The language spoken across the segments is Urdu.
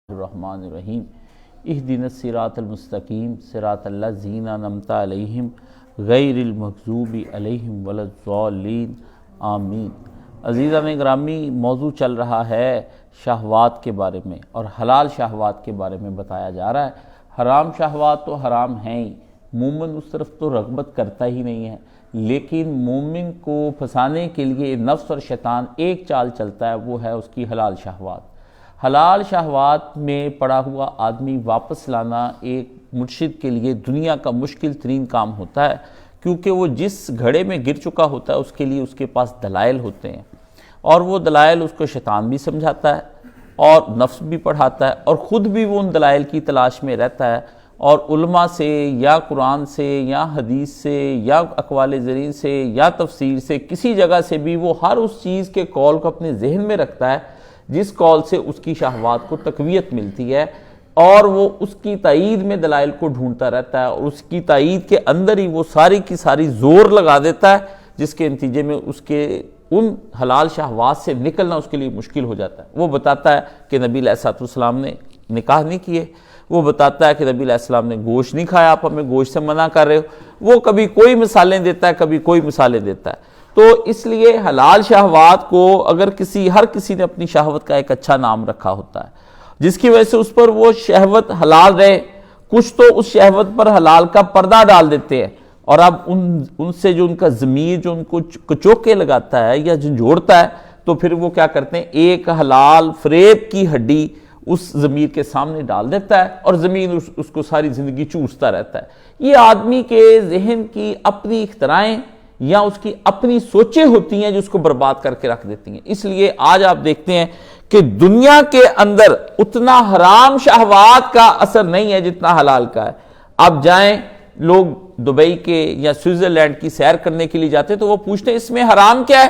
الرحمن الرحیم اہدنا الصراط المستقیم صراط الذین انعمت علیہم غیر المغضوب علیہم ولا الضالین آمین۔ عزیزان گرامی، موضوع چل رہا ہے شہوات کے بارے میں اور حلال شہوات کے بارے میں بتایا جا رہا ہے۔ حرام شہوات تو حرام ہیں ہی، مومن اس طرف تو رغبت کرتا ہی نہیں ہے، لیکن مومن کو پھنسانے کے لیے نفس اور شیطان ایک چال چلتا ہے، وہ ہے اس کی حلال شہوات۔ حلال شہوات میں پڑا ہوا آدمی واپس لانا ایک مرشد کے لیے دنیا کا مشکل ترین کام ہوتا ہے، کیونکہ وہ جس گھڑے میں گر چکا ہوتا ہے اس کے لیے اس کے پاس دلائل ہوتے ہیں، اور وہ دلائل اس کو شیطان بھی سمجھاتا ہے اور نفس بھی پڑھاتا ہے، اور خود بھی وہ ان دلائل کی تلاش میں رہتا ہے، اور علماء سے یا قرآن سے یا حدیث سے یا اقوال زرین سے یا تفسیر سے کسی جگہ سے بھی وہ ہر اس چیز کے قول کو اپنے ذہن میں رکھتا ہے جس قول سے اس کی شہوات کو تقویت ملتی ہے، اور وہ اس کی تائید میں دلائل کو ڈھونڈتا رہتا ہے، اور اس کی تائید کے اندر ہی وہ ساری کی ساری زور لگا دیتا ہے، جس کے نتیجے میں اس کے ان حلال شہوات سے نکلنا اس کے لیے مشکل ہو جاتا ہے۔ وہ بتاتا ہے کہ نبی علیہ السلام نے نکاح نہیں کیے، وہ بتاتا ہے کہ نبی علیہ السلام نے گوشت نہیں کھایا، آپ ہمیں گوشت سے منع کر رہے ہو، وہ کبھی کوئی مثالیں دیتا ہے، کبھی کوئی مثالیں دیتا ہے۔ تو اس لیے حلال شہوات کو اگر ہر کسی نے اپنی شہوت کا ایک اچھا نام رکھا ہوتا ہے، جس کی وجہ سے اس پر وہ شہوت حلال رہے، کچھ تو اس شہوت پر حلال کا پردہ ڈال دیتے ہیں، اور اب ان سے جو ان کا ضمیر جو ان کو کچوکے لگاتا ہے یا جھنجھوڑتا ہے، تو پھر وہ کیا کرتے ہیں، ایک حلال فریب کی ہڈی اس ضمیر کے سامنے ڈال دیتا ہے، اور ضمیر اس کو ساری زندگی چوستا رہتا ہے۔ یہ آدمی کے ذہن کی اپنی اختراعیں یا اس کی اپنی سوچیں ہوتی ہیں جو اس کو برباد کر کے رکھ دیتی ہیں۔ اس لیے آج آپ دیکھتے ہیں کہ دنیا کے اندر اتنا حرام شہوات کا اثر نہیں ہے جتنا حلال کا ہے۔ آپ جائیں، لوگ دبئی کے یا سوئٹزرلینڈ کی سیر کرنے کے لیے جاتے ہیں تو وہ پوچھتے ہیں اس میں حرام کیا ہے؟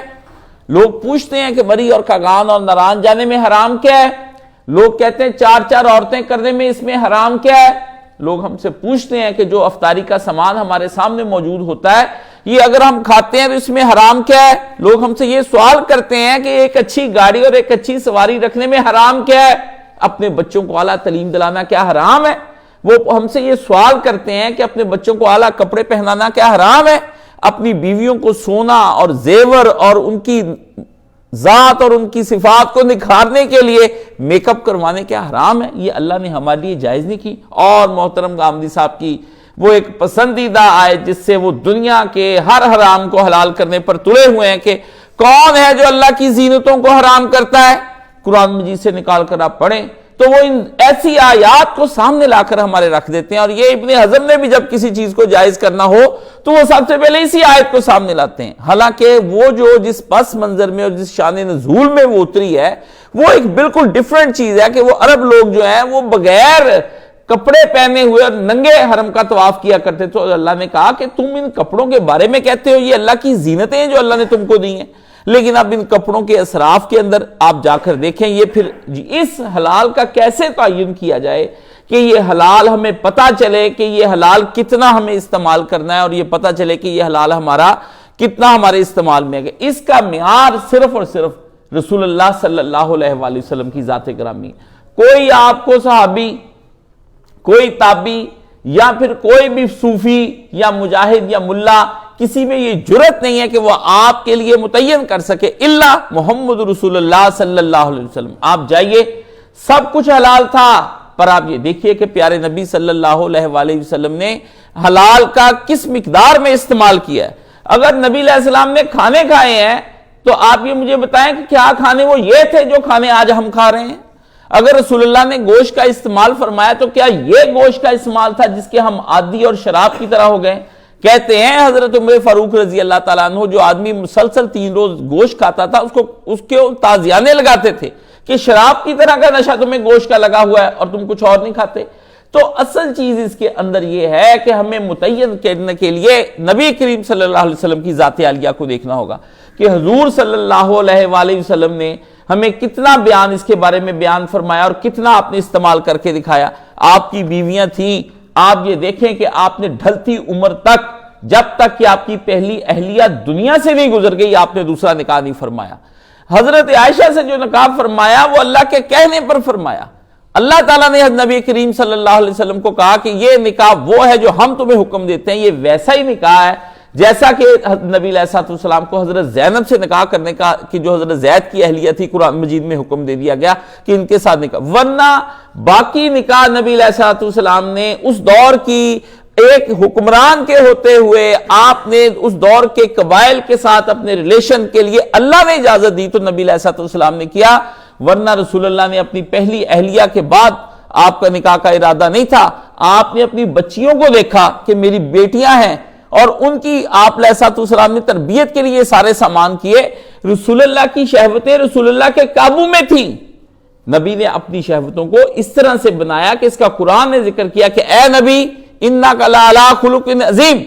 لوگ پوچھتے ہیں کہ مری اور کھگان اور ناران جانے میں حرام کیا ہے؟ لوگ کہتے ہیں چار عورتیں کرنے میں اس میں حرام کیا ہے؟ لوگ ہم سے پوچھتے ہیں کہ جو افطاری کا سامان ہمارے سامنے موجود ہوتا ہے، یہ اگر ہم کھاتے ہیں تو اس میں حرام کیا ہے؟ لوگ ہم سے یہ سوال کرتے ہیں کہ ایک اچھی گاڑی اور ایک اچھی سواری رکھنے میں حرام کیا ہے؟ اپنے بچوں کو اعلیٰ تعلیم دلانا کیا حرام ہے؟ وہ ہم سے یہ سوال کرتے ہیں کہ اپنے بچوں کو اعلیٰ کپڑے پہنانا کیا حرام ہے؟ اپنی بیویوں کو سونا اور زیور اور ان کی ذات اور ان کی صفات کو نکھارنے کے لیے میک اپ کروانے کیا حرام ہے؟ یہ اللہ نے ہمارے لیے جائز نہیں کی۔ اور محترم غامدی صاحب کی وہ ایک پسندیدہ آیت جس سے وہ دنیا کے ہر حرام کو حلال کرنے پر تلے ہوئے ہیں کہ کون ہے جو اللہ کی زینتوں کو حرام کرتا ہے؟ قرآن مجید سے نکال کر آپ پڑھیں تو وہ ان ایسی آیات کو سامنے لا کر ہمارے رکھ دیتے ہیں، اور یہ ابن حزم نے بھی جب کسی چیز کو جائز کرنا ہو تو وہ سب سے پہلے اسی آیت کو سامنے لاتے ہیں، حالانکہ وہ جو جس پس منظر میں اور جس شان نزول میں وہ اتری ہے وہ ایک بالکل ڈیفرنٹ چیز ہے کہ وہ عرب لوگ جو ہیں وہ بغیر کپڑے پہنے ہوئے اور ننگے حرم کا طواف کیا کرتے، تو اللہ نے کہا کہ تم ان کپڑوں کے بارے میں کہتے ہو یہ اللہ کی زینتیں ہیں جو اللہ نے تم کو دی ہیں، لیکن اب ان کپڑوں کے اسراف کے اندر آپ جا کر دیکھیں یہ پھر اس حلال کا کیسے تعین کیا جائے کہ یہ حلال ہمیں پتہ چلے کہ یہ حلال کتنا ہمیں استعمال کرنا ہے، اور یہ پتہ چلے کہ یہ حلال ہمارا کتنا ہمارے استعمال میں ہے۔ اس کا معیار صرف اور صرف رسول اللہ صلی اللہ علیہ وآلہ وسلم کی ذات گرامی۔ کوئی آپ کو صحابی، کوئی تابعی یا پھر کوئی بھی صوفی یا مجاہد یا ملا، کسی میں یہ جرت نہیں ہے کہ وہ آپ کے لیے متعین کر سکے الا محمد رسول اللہ صلی اللہ علیہ وسلم۔ آپ جائیے، سب کچھ حلال تھا، پر آپ یہ دیکھیے کہ پیارے نبی صلی اللہ علیہ وآلہ وسلم نے حلال کا کس مقدار میں استعمال کیا ہے۔ اگر نبی علیہ السلام نے کھانے کھائے ہیں تو آپ یہ مجھے بتائیں کہ کیا کھانے وہ یہ تھے جو کھانے آج ہم کھا رہے ہیں؟ اگر رسول اللہ نے گوشت کا استعمال فرمایا تو کیا یہ گوشت کا استعمال تھا جس کے ہم عادی اور شراب کی طرح ہو گئے؟ کہتے ہیں حضرت عمر فاروق رضی اللہ تعالیٰ عنہ، جو آدمی مسلسل 3 روز گوشت کھاتا تھا اس کے تازیانے لگاتے تھے کہ شراب کی طرح کا نشہ تمہیں گوشت کا لگا ہوا ہے اور تم کچھ اور نہیں کھاتے۔ تو اصل چیز اس کے اندر یہ ہے کہ ہمیں متعین کرنے کے لیے نبی کریم صلی اللہ علیہ وسلم کی ذات عالیہ کو دیکھنا ہوگا کہ حضور صلی اللہ علیہ وآلہ وسلم نے ہمیں کتنا بیان اس کے بارے میں بیان فرمایا اور کتنا آپ نے استعمال کر کے دکھایا۔ آپ کی بیویاں تھیں، آپ یہ دیکھیں کہ آپ نے ڈھلتی عمر تک، جب تک کہ آپ کی پہلی اہلیہ دنیا سے نہیں گزر گئی، آپ نے دوسرا نکاح نہیں فرمایا۔ حضرت عائشہ سے جو نکاح فرمایا وہ اللہ کے کہنے پر فرمایا، اللہ تعالیٰ نے نبی کریم صلی اللہ علیہ وسلم کو کہا کہ یہ نکاح وہ ہے جو ہم تمہیں حکم دیتے ہیں، یہ ویسا ہی نکاح ہے جیسا کہ نبی علیہ السلام کو حضرت زینب سے نکاح کرنے کا، کہ جو حضرت زید کی اہلیہ تھی، قرآن مجید میں حکم دے دیا گیا کہ ان کے ساتھ نکاح، ورنہ باقی نکاح نبی علیہ السلام نے اس دور کی ایک حکمران کے ہوتے ہوئے آپ نے اس دور کے قبائل کے ساتھ اپنے ریلیشن کے لیے اللہ نے اجازت دی تو نبی علیہ السلام نے کیا، ورنہ رسول اللہ نے اپنی پہلی اہلیہ کے بعد آپ کا نکاح کا ارادہ نہیں تھا، آپ نے اپنی بچیوں کو دیکھا کہ میری بیٹیاں ہیں اور ان کی آپ علیہ السلام نے تربیت کے لیے سارے سامان کیے، رسول اللہ کی شہوتیں رسول اللہ کے قابو میں تھیں، نبی نے اپنی شہوتوں کو اس طرح سے بنایا کہ اس کا قرآن نے ذکر کیا کہ اے نبی انک لعلی خلق عظیم،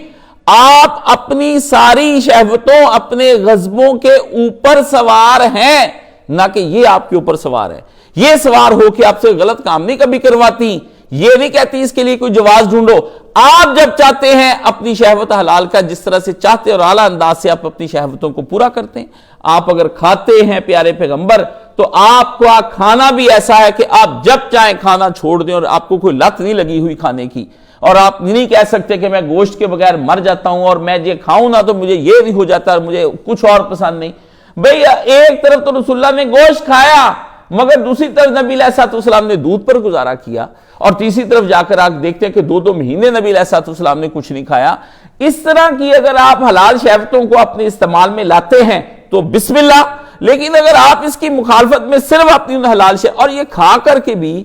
آپ اپنی ساری شہوتوں اپنے غضبوں کے اوپر سوار ہیں، نہ کہ یہ آپ کے اوپر سوار ہے، یہ سوار ہو کہ آپ سے غلط کام نہیں کبھی کرواتی، یہ نہیں کہتی اس کے لیے کوئی جواز ڈھونڈو، آپ جب چاہتے ہیں اپنی شہوت حلال کا جس طرح سے چاہتے اور اعلیٰ انداز سے آپ اپنی شہوتوں کو پورا کرتے ہیں، آپ اگر کھاتے ہیں پیارے پیغمبر تو آپ کو کھانا بھی ایسا ہے کہ آپ جب چاہیں کھانا چھوڑ دیں اور آپ کو کوئی لت نہیں لگی ہوئی کھانے کی، اور آپ نہیں کہہ سکتے کہ میں گوشت کے بغیر مر جاتا ہوں اور میں یہ کھاؤں نہ تو مجھے یہ نہیں ہو جاتا اور مجھے کچھ اور پسند نہیں، بھئی ایک طرف تو رسول اللہ نے گوشت کھایا مگر دوسری طرف نبی علیہ السلام نے دودھ پر گزارا کیا، اور تیسری طرف جا کر آپ دیکھتے ہیں کہ 2 مہینے نبی علیہ السلام نے کچھ نہیں کھایا۔ اس طرح کی اگر آپ حلال شہوتوں کو اپنے استعمال میں لاتے ہیں تو بسم اللہ، لیکن اگر آپ اس کی مخالفت میں صرف اپنی حلال شہوت اور یہ کھا کر کے بھی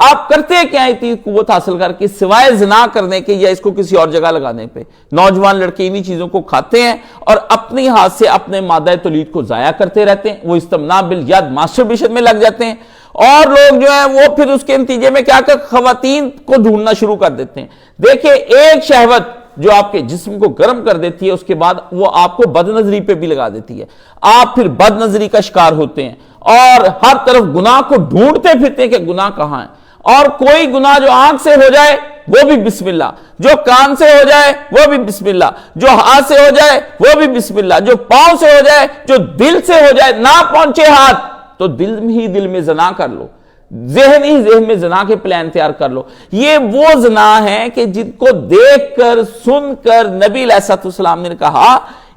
آپ کرتے کیا اتنی قوت حاصل کر کے سوائے زنا کرنے کے یا اس کو کسی اور جگہ لگانے پہ، نوجوان لڑکے انہی چیزوں کو کھاتے ہیں اور اپنی ہاتھ سے اپنے مادہ تولید کو ضائع کرتے رہتے ہیں، وہ استمناء بالید ماسٹربیشن میں لگ جاتے ہیں، اور لوگ جو ہیں وہ پھر اس کے نتیجے میں کیا کہ خواتین کو ڈھونڈنا شروع کر دیتے ہیں۔ دیکھیں ایک شہوت جو آپ کے جسم کو گرم کر دیتی ہے اس کے بعد وہ آپ کو بد نظری پہ بھی لگا دیتی ہے، آپ پھر بد نظری کا شکار ہوتے ہیں اور ہر طرف گناہ کو ڈھونڈتے پھرتے ہیں کہ گناہ کہاں ہے، اور کوئی گناہ جو آنکھ سے ہو جائے وہ بھی بسم اللہ، جو کان سے ہو جائے وہ بھی بسم اللہ، جو ہاتھ سے ہو جائے وہ بھی بسم اللہ، جو پاؤں سے ہو جائے، جو دل سے ہو جائے، نہ پہنچے ہاتھ تو دل ہی دل میں زنا کر لو، ذہن ہی ذہن میں زنا کے پلان تیار کر لو۔ یہ وہ زنا ہے کہ جن کو دیکھ کر سن کر نبی علیہ السلام نے کہا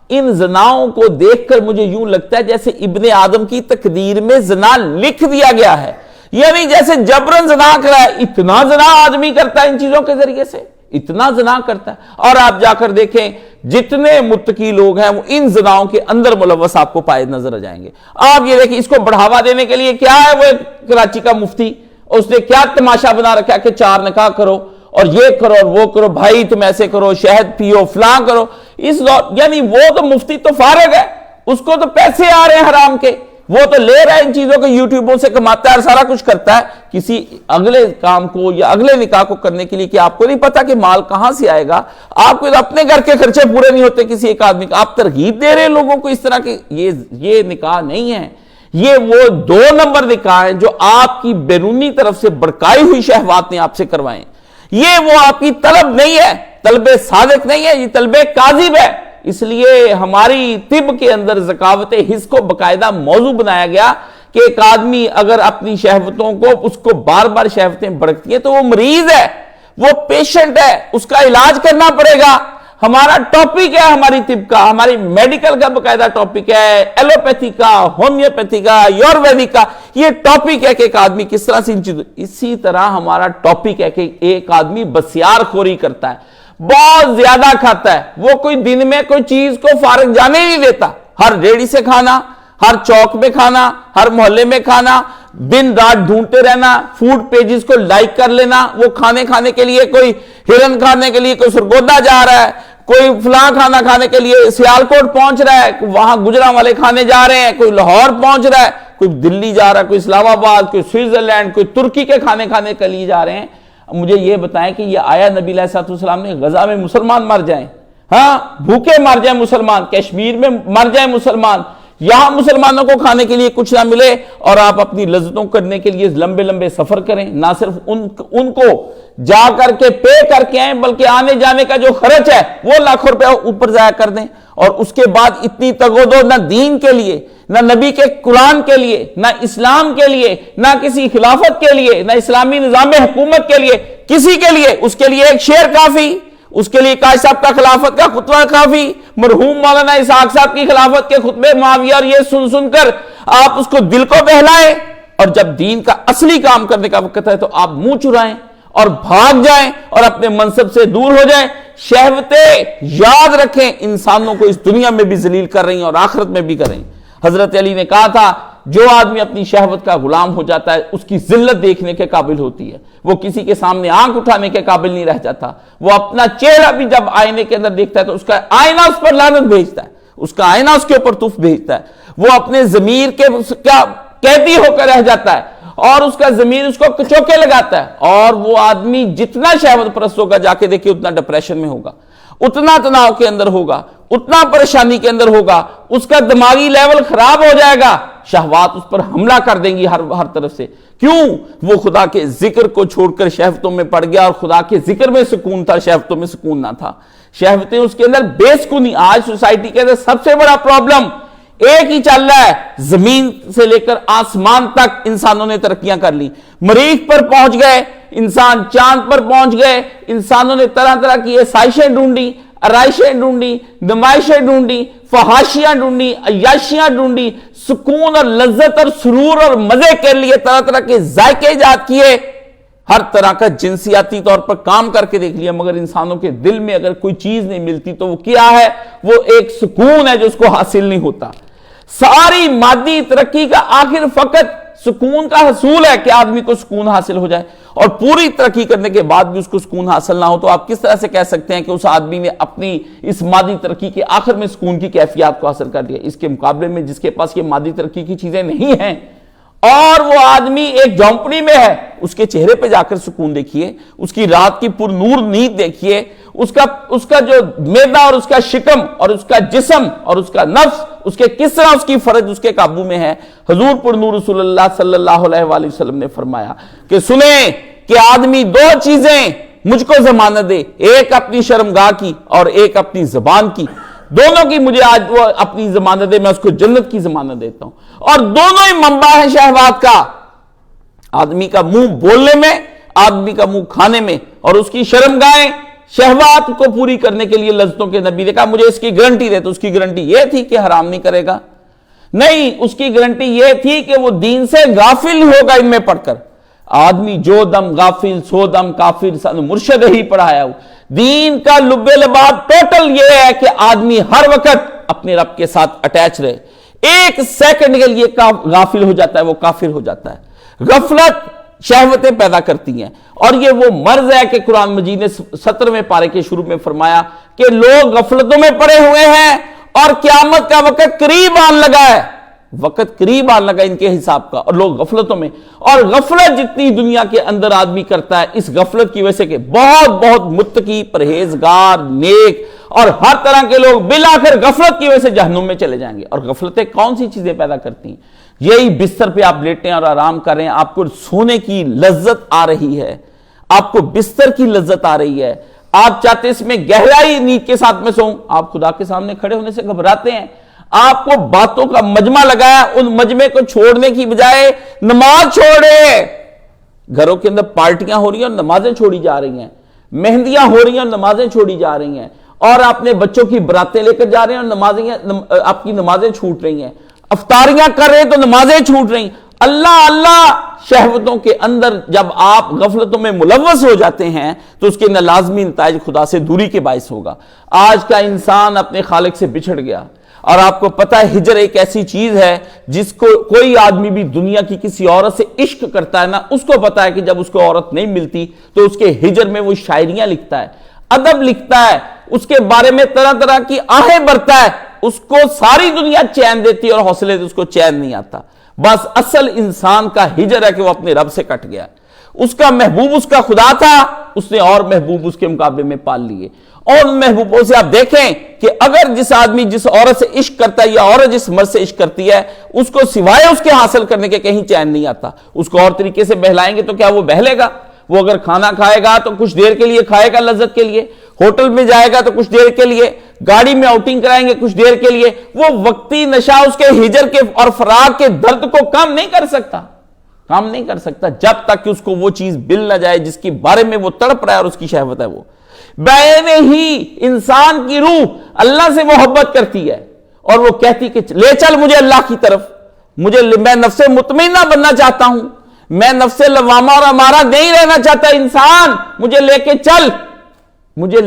ان زناؤں کو دیکھ کر مجھے یوں لگتا ہے جیسے ابن آدم کی تقدیر میں زنا لکھ دیا گیا ہے، یعنی جیسے جبرن زنا کرا ہے، اتنا زنا آدمی کرتا ہے ان چیزوں کے ذریعے سے، اتنا زنا کرتا ہے، اور آپ جا کر دیکھیں جتنے متقی لوگ ہیں وہ ان زناؤں کے اندر ملوث آپ کو پائے نظر آ جائیں گے۔ آپ یہ دیکھیں اس کو بڑھاوا دینے کے لیے کیا ہے، وہ کراچی کا مفتی اس نے کیا تماشا بنا رکھا ہے کہ 4 نکاح کرو اور یہ کرو اور وہ کرو، بھائی تم ایسے کرو، شہد پیو، فلاں کرو، اس یعنی وہ تو مفتی تو فارغ ہے، اس کو تو پیسے آ رہے ہیں حرام کے، وہ تو لے رہا ہے ان چیزوں کو، یوٹیوبوں سے کماتا ہے اور سارا کچھ کرتا ہے، کسی اگلے کام کو یا اگلے نکاح کو کرنے کے لیے کہ آپ کو نہیں پتا کہ مال کہاں سے آئے گا، آپ کو اپنے گھر کے خرچے پورے نہیں ہوتے کسی ایک آدمی کا، آپ ترغیب دے رہے ہیں لوگوں کو اس طرح کہ یہ نکاح نہیں ہے، یہ وہ 2 نمبر نکاح ہیں جو آپ کی بیرونی طرف سے بڑکائی ہوئی شہوات نے آپ سے کروائیں، یہ وہ آپ کی طلب نہیں ہے، طلب صادق نہیں ہے، یہ طلب کاذب ہے۔ اس لیے ہماری طب کے اندر ذکاوت حس کو باقاعدہ موضوع بنایا گیا کہ ایک آدمی اگر اپنی شہوتوں کو اس کو بار بار شہوتیں بڑکتی ہیں تو وہ مریض ہے، وہ پیشنٹ ہے، اس کا علاج کرنا پڑے گا۔ ہمارا ٹاپک ہے ہماری طب کا، ہماری میڈیکل کا باقاعدہ ٹاپک ہے، ایلوپیتھی کا، ہومیوپیتھی کا، آیورویدک کا، یہ ٹاپک ہے کہ ایک آدمی کس طرح سے ان چیزوں، اسی طرح ہمارا ٹاپک ہے کہ ایک آدمی بسیار خوری کرتا ہے، بہت زیادہ کھاتا ہے، وہ کوئی دن میں کوئی چیز کو فارغ جانے نہیں دیتا، ہر ریڑھی سے کھانا، ہر چوک میں کھانا، ہر محلے میں کھانا، دن رات ڈھونڈتے رہنا، فوڈ پیجز کو لائک کر لینا، وہ کھانے کے لیے کوئی ہرن کھانے کے لیے کوئی سرگودا جا رہا ہے، کوئی فلاں کھانا کھانے کے لیے سیالکوٹ پہنچ رہا ہے، وہاں گجرا والے کھانے جا رہے ہیں، کوئی لاہور پہنچ رہا ہے، کوئی دلی جا رہا ہے، کوئی اسلام آباد، کوئی سوئٹزرلینڈ، کوئی ترکی کے کھانے کے لیے جا رہے ہیں۔ مجھے یہ بتائیں کہ یہ آیا نبی علیہ السلام نے غزہ میں مسلمان مر جائیں، ہاں بھوکے مر جائیں مسلمان، کشمیر میں مر جائیں مسلمان، یہاں مسلمانوں کو کھانے کے لیے کچھ نہ ملے اور آپ اپنی لذتوں کرنے کے لیے لمبے لمبے سفر کریں، نہ صرف ان کو جا کر کے پے کر کے آئیں بلکہ آنے جانے کا جو خرچ ہے وہ لاکھوں روپے اوپر ضائع کر دیں، اور اس کے بعد اتنی تگودو نہ دین کے لیے، نہ نبی کے قرآن کے لیے، نہ اسلام کے لیے، نہ کسی خلافت کے لیے، نہ اسلامی نظام حکومت کے لیے، کسی کے لیے، اس کے لیے ایک شعر کافی، اس کے لیے قائد صاحب کا خلافت کا خطبہ کافی، مرحوم مولانا اسحاق صاحب کی خلافت کے خطبے معاویہ، اور یہ سن سن کر آپ اس کو دل کو بہلائیں، اور جب دین کا اصلی کام کرنے کا وقت ہے تو آپ منہ چرائیں اور بھاگ جائیں اور اپنے منصب سے دور ہو جائیں۔ شہوتیں یاد رکھیں انسانوں کو اس دنیا میں بھی ذلیل کر رہی ہیں اور آخرت میں بھی کر رہی ہیں۔ حضرت علی نے کہا تھا جو آدمی اپنی شہوت کا غلام ہو جاتا ہے اس کی ذلت دیکھنے کے قابل ہوتی ہے، وہ کسی کے سامنے آنکھ اٹھانے کے قابل نہیں رہ جاتا، وہ اپنا چہرہ بھی جب آئینے کے اندر دیکھتا ہے تو اس کا آئینہ اس پر لعنت بھیجتا ہے، اس کا آئینہ اس کے اوپر تف بھیجتا ہے، وہ اپنے ضمیر کے قیدی ہو کر رہ جاتا ہے اور اس کا ضمیر اس کو چوکے لگاتا ہے، اور وہ آدمی جتنا شہوت پرست ہوگا جا کے دیکھیں اتنا ڈپریشن میں ہوگا، اتنا تناؤ کے اندر ہوگا، اتنا پریشانی کے اندر ہوگا، اس کا دماغی لیول خراب ہو جائے گا، شہوات اس پر حملہ کر دیں گی ہر طرف سے۔ کیوں؟ وہ خدا کے ذکر کو چھوڑ کر شہوتوں میں پڑ گیا، اور خدا کے ذکر میں سکون تھا، شہوتوں میں سکون نہ تھا، شہوتیں اس کے اندر بے سکونی۔ آج سوسائٹی کے اندر سب سے بڑا پرابلم ایک ہی چل رہا ہے، زمین سے لے کر آسمان تک انسانوں نے ترقیاں کر لی، مریخ پر پہنچ گئے انسان، چاند پر پہنچ گئے انسانوں نے، طرح طرح کی آسائشیں ڈھونڈی، آرائشیں ڈھونڈی، نمائشیں ڈھونڈی، فحاشیاں ڈھونڈی، عیاشیاں ڈھونڈی، سکون اور لذت اور سرور اور مزے کے لیے طرح طرح کے ذائقے ایجاد کیے، ہر طرح کا جنسیاتی طور پر کام کر کے دیکھ لیا، مگر انسانوں کے دل میں اگر کوئی چیز نہیں ملتی تو وہ کیا ہے؟ وہ ایک سکون ہے جو اس کو حاصل نہیں ہوتا۔ ساری مادی ترقی کا آخر فقط سکون کا حصول ہے کہ آدمی کو سکون حاصل ہو جائے، اور پوری ترقی کرنے کے بعد بھی اس کو سکون حاصل نہ ہو تو آپ کس طرح سے کہہ سکتے ہیں کہ اس آدمی نے اپنی اس مادی ترقی کے آخر میں سکون کی کیفیات کو حاصل کر لیا؟ اس کے مقابلے میں جس کے پاس یہ مادی ترقی کی چیزیں نہیں ہیں اور وہ آدمی ایک جھونپڑی میں ہے، اس کے چہرے پہ جا کر سکون دیکھیے، اس کی رات کی پر نور نیند دیکھیے، اس کا جو معدہ اور اس کا شکم اور اس کا جسم اور اس کا نفس، اس کے کس طرح اس کی فرج اس کے قابو میں ہے۔ حضور پر نور رسول اللہ صلی اللہ علیہ وآلہ وسلم نے فرمایا کہ سنیں کہ آدمی دو چیزیں مجھ کو ضمانت دے، ایک اپنی شرمگاہ کی اور ایک اپنی زبان کی، دونوں کی مجھے آج وہ اپنی ضمانت دے، میں اس کو جنت کی ضمانت دیتا ہوں، اور دونوں ہی منبع ہے شہوات کا، آدمی کا منہ بولنے میں، آدمی کا منہ کھانے میں، اور اس کی شرمگاہیں شہوات کو پوری کرنے کے لیے لذتوں کے نبی نے کہا مجھے اس کی گارنٹی دے، تو اس کی گارنٹی یہ تھی کہ حرام نہیں کرے گا؟ نہیں، اس کی گارنٹی یہ تھی کہ وہ دین سے غافل ہوگا ان میں پڑھ کر۔ آدمی جو دم غافل سو دم کافر، مرشد ہی پڑھایا ہو۔ دین کا لب لباب ٹوٹل یہ ہے کہ آدمی ہر وقت اپنے رب کے ساتھ اٹیچ رہے، ایک سیکنڈ کے لیے غافل ہو جاتا ہے وہ کافر ہو جاتا ہے۔ غفلت شہوتیں پیدا کرتی ہیں، اور یہ وہ مرض ہے کہ قرآن مجید نے 17ویں پارے کے شروع میں فرمایا کہ لوگ غفلتوں میں پڑے ہوئے ہیں اور قیامت کا وقت قریب آن لگا ہے، وقت قریب آن لگا ان کے حساب کا، اور لوگ غفلتوں میں، اور غفلت جتنی دنیا کے اندر آدمی کرتا ہے اس غفلت کی وجہ سے کہ بہت بہت متقی، پرہیزگار، نیک اور ہر طرح کے لوگ بالآخر غفلت کی وجہ سے جہنم میں چلے جائیں گے۔ اور غفلتیں کون سی چیزیں پیدا کرتی ہیں؟ یہی بستر پہ آپ لیٹیں اور آرام کریں، آپ کو سونے کی لذت آ رہی ہے، آپ کو بستر کی لذت آ رہی ہے، آپ چاہتے ہیں اس میں گہرائی نیند کے ساتھ میں سوؤں، آپ خدا کے سامنے کھڑے ہونے سے گھبراتے ہیں، آپ کو باتوں کا مجمع لگایا، ان مجمع کو چھوڑنے کی بجائے نماز چھوڑے، گھروں کے اندر پارٹیاں ہو رہی ہیں اور نمازیں چھوڑی جا رہی ہیں، مہندیاں ہو رہی ہیں اور نمازیں چھوڑی جا رہی ہیں، اور اپنے بچوں کی براتیں لے کر جا رہے ہیں اور آپ کی نمازیں چھوٹ رہی ہیں، افطاریاں کر رہے ہیں تو نمازیں چھوٹ رہی ہیں۔ اللہ اللہ شہوتوں کے اندر جب آپ غفلتوں میں ملوث ہو جاتے ہیں تو اس کے لازمی نتائج خدا سے دوری کے باعث ہوگا۔ آج کا انسان اپنے خالق سے بچھڑ گیا، اور آپ کو پتہ ہے ہجر ایک ایسی چیز ہے جس کو کوئی آدمی بھی دنیا کی کسی عورت سے عشق کرتا ہے نا، اس کو پتہ ہے کہ جب اس کو عورت نہیں ملتی تو اس کے ہجر میں وہ شاعریاں لکھتا ہے، ادب لکھتا ہے، اس کے بارے میں طرح طرح کی آہیں بھرتا ہے، اس کو ساری دنیا چین دیتی اور حوصلے سے اس کو چین نہیں آتا۔ بس اصل انسان کا ہجر ہے کہ وہ اپنے رب سے کٹ گیا، اس کا محبوب اس کا خدا تھا اس نے اور محبوب اس کے مقابلے میں پال لیے. اور ان محبوبوں سے آپ دیکھیں کہ اگر جس آدمی جس عورت سے عشق کرتا ہے یا عورت جس مرد سے عشق کرتی ہے, اس کو سوائے اس کے حاصل کرنے کے کہیں چین نہیں آتا. اس کو اور طریقے سے بہلائیں گے تو کیا وہ بہلے گا؟ وہ اگر کھانا کھائے گا تو کچھ دیر کے لیے کھائے گا, لذت کے لیے. ہوٹل میں جائے گا تو کچھ دیر کے لیے. گاڑی میں آؤٹنگ کرائیں گے کچھ دیر کے لیے. وہ وقتی نشہ اس کے ہجر کے اور فراق کے درد کو کم نہیں کر سکتا, جب تک کہ اس کو وہ چیز مل نہ جائے جس کے بارے میں وہ تڑپ رہا ہے اور اس کی شہوت ہے. وہ بینے ہی انسان کی روح اللہ سے محبت کرتی ہے اور وہ کہتی کہ لے چل مجھے اللہ کی طرف, میں نفس مطمئنہ بننا چاہتا ہوں, میں نفس لوامہ اور امارہ نہیں رہنا چاہتا. انسان مجھے لے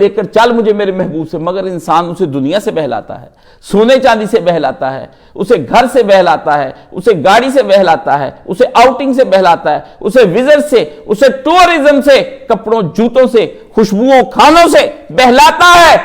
کر چل مجھے میرے محبوب سے. مگر انسان اسے دنیا سے بہلاتا ہے, سونے چاندی سے بہلاتا ہے, اسے گھر سے بہلاتا ہے, اسے گاڑی سے بہلاتا ہے, اسے آؤٹنگ سے بہلاتا ہے, اسے وزٹ سے, اسے ٹورزم سے, کپڑوں جوتوں سے, خوشبوؤں کھانوں سے بہلاتا ہے,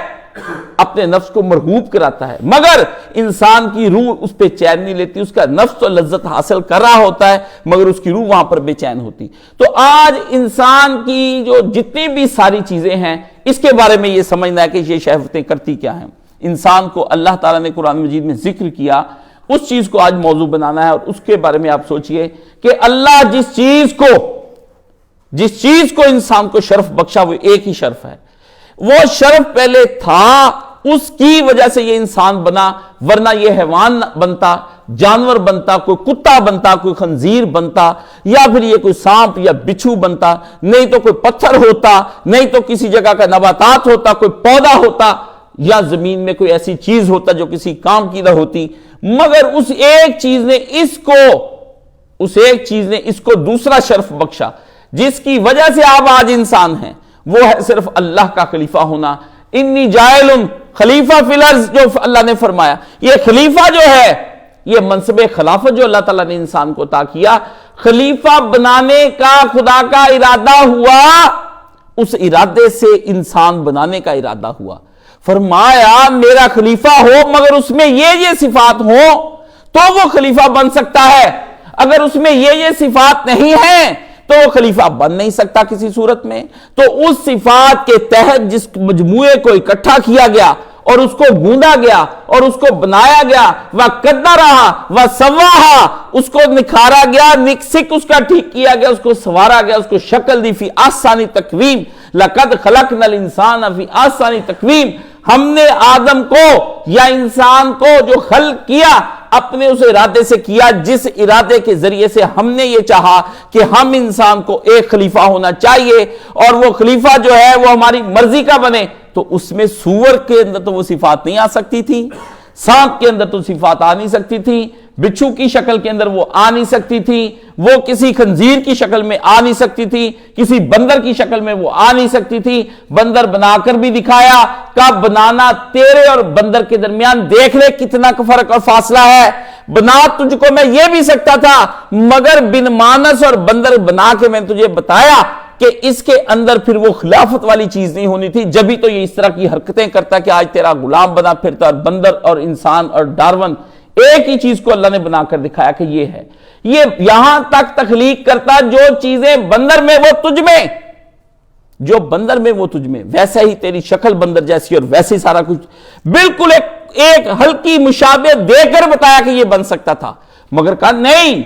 اپنے نفس کو مرغوب کراتا ہے. مگر انسان کی روح اس پہ چین نہیں لیتی. اس کا نفس تو لذت حاصل کر رہا ہوتا ہے مگر اس کی روح وہاں پر بے چین ہوتی. تو آج انسان کی جو جتنی بھی ساری چیزیں ہیں اس کے بارے میں یہ سمجھنا ہے کہ یہ شہوتیں کرتی کیا ہیں. انسان کو اللہ تعالیٰ نے قرآن مجید میں ذکر کیا, اس چیز کو آج موضوع بنانا ہے. اور اس کے بارے میں آپ سوچئے کہ اللہ جس چیز کو انسان کو شرف بخشا وہ ایک ہی شرف ہے. وہ شرف پہلے تھا, اس کی وجہ سے یہ انسان بنا, ورنہ یہ حیوان بنتا, جانور بنتا, کوئی کتا بنتا, کوئی خنزیر بنتا, یا پھر یہ کوئی سانپ یا بچھو بنتا, نہیں تو کوئی پتھر ہوتا, نہیں تو کسی جگہ کا نباتات ہوتا, کوئی پودا ہوتا, یا زمین میں کوئی ایسی چیز ہوتا جو کسی کام کی نہ ہوتی. مگر اس ایک چیز نے اس کو دوسرا شرف بخشا جس کی وجہ سے آپ آج انسان ہیں. وہ ہے صرف اللہ کا خلیفہ ہونا. انی جائل خلیفہ فی الارض, جو اللہ نے فرمایا. یہ خلیفہ جو ہے, یہ منصب خلافت جو اللہ تعالیٰ نے انسان کو عطا کیا, خلیفہ بنانے کا خدا کا ارادہ ہوا, اس ارادے سے انسان بنانے کا ارادہ ہوا. فرمایا میرا خلیفہ ہو مگر اس میں یہ صفات ہو تو وہ خلیفہ بن سکتا ہے. اگر اس میں یہ صفات نہیں ہیں تو وہ خلیفہ بن نہیں سکتا کسی صورت میں. تو اس صفات کے تحت جس مجموعے کو اکٹھا کیا گیا اور اس کو گوندا گیا اور اس کو بنایا گیا, وَقَدَّرَهَا وَسَوَّاهَا, اس کو نکھارا گیا, نکسک اس کا ٹھیک کیا گیا, اس کو سوارا گیا, اس کو شکل دی. فی احسن تقویم, لَقَدْ خَلَقْنَا الْإِنسَانَ فی احسن تقویم. ہم نے آدم کو یا انسان کو جو خلق کیا اپنے اس ارادے سے کیا جس ارادے کے ذریعے سے ہم نے یہ چاہا کہ ہم انسان کو ایک خلیفہ ہونا چاہیے اور وہ خلیفہ جو ہے وہ ہماری مرضی کا بنے. تو اس میں سور کے اندر تو وہ صفات نہیں آ سکتی تھی, سانپ کے اندر تو صفات آ نہیں سکتی تھی, بچھو کی شکل کے اندر وہ آ نہیں سکتی تھی, وہ کسی خنزیر کی شکل میں آ نہیں سکتی تھی, کسی بندر کی شکل میں وہ آ نہیں سکتی تھی. بندر بنا کر بھی دکھایا, کا بنانا تیرے اور بندر کے درمیان دیکھ لے کتنا فرق اور فاصلہ ہے. بنا تجھ کو میں یہ بھی سکتا تھا مگر بن مانس اور بندر بنا کے میں تجھے بتایا کہ اس کے اندر پھر وہ خلافت والی چیز نہیں ہونی تھی. جبھی تو یہ اس طرح کی حرکتیں کرتا کہ آج تیرا غلام بنا پھرتا. اور بندر اور انسان اور ڈارون ایک ہی چیز کو اللہ نے بنا کر دکھایا کہ یہ ہے. یہ یہاں تک تخلیق کرتا جو چیزیں بندر میں وہ تجھ میں, جو بندر میں وہ تجھ میں, ویسا ہی تیری شکل بندر جیسی اور ویسے ہی سارا کچھ بالکل ایک ہلکی مشابہت دے کر بتایا کہ یہ بن سکتا تھا. مگر کہا نہیں,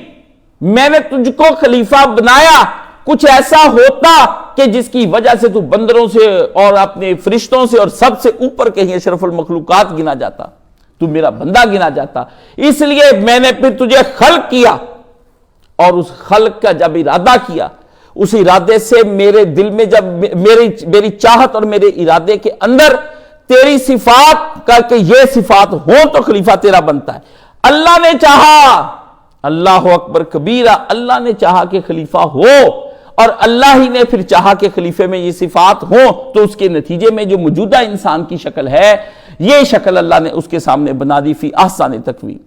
میں نے تجھ کو خلیفہ بنایا, کچھ ایسا ہوتا کہ جس کی وجہ سے تو بندروں سے اور اپنے فرشتوں سے اور سب سے اوپر کہیں اشرف المخلوقات گنا جاتا, تو میرا بندہ گنا جاتا. اس لیے میں نے پھر تجھے خلق کیا اور اس خلق کا جب ارادہ کیا, اس ارادے سے میرے دل میں جب میری چاہت اور میرے ارادے کے اندر تیری صفات کر کے یہ صفات ہو تو خلیفہ تیرا بنتا ہے. اللہ نے چاہا, اللہ اکبر کبیرہ, اللہ نے چاہا کہ خلیفہ ہو اور اللہ ہی نے پھر چاہا کہ خلیفے میں یہ صفات ہوں. تو اس کے نتیجے میں جو موجودہ انسان کی شکل ہے یہ شکل اللہ نے اس کے سامنے بنا دی فی احسن تقویم.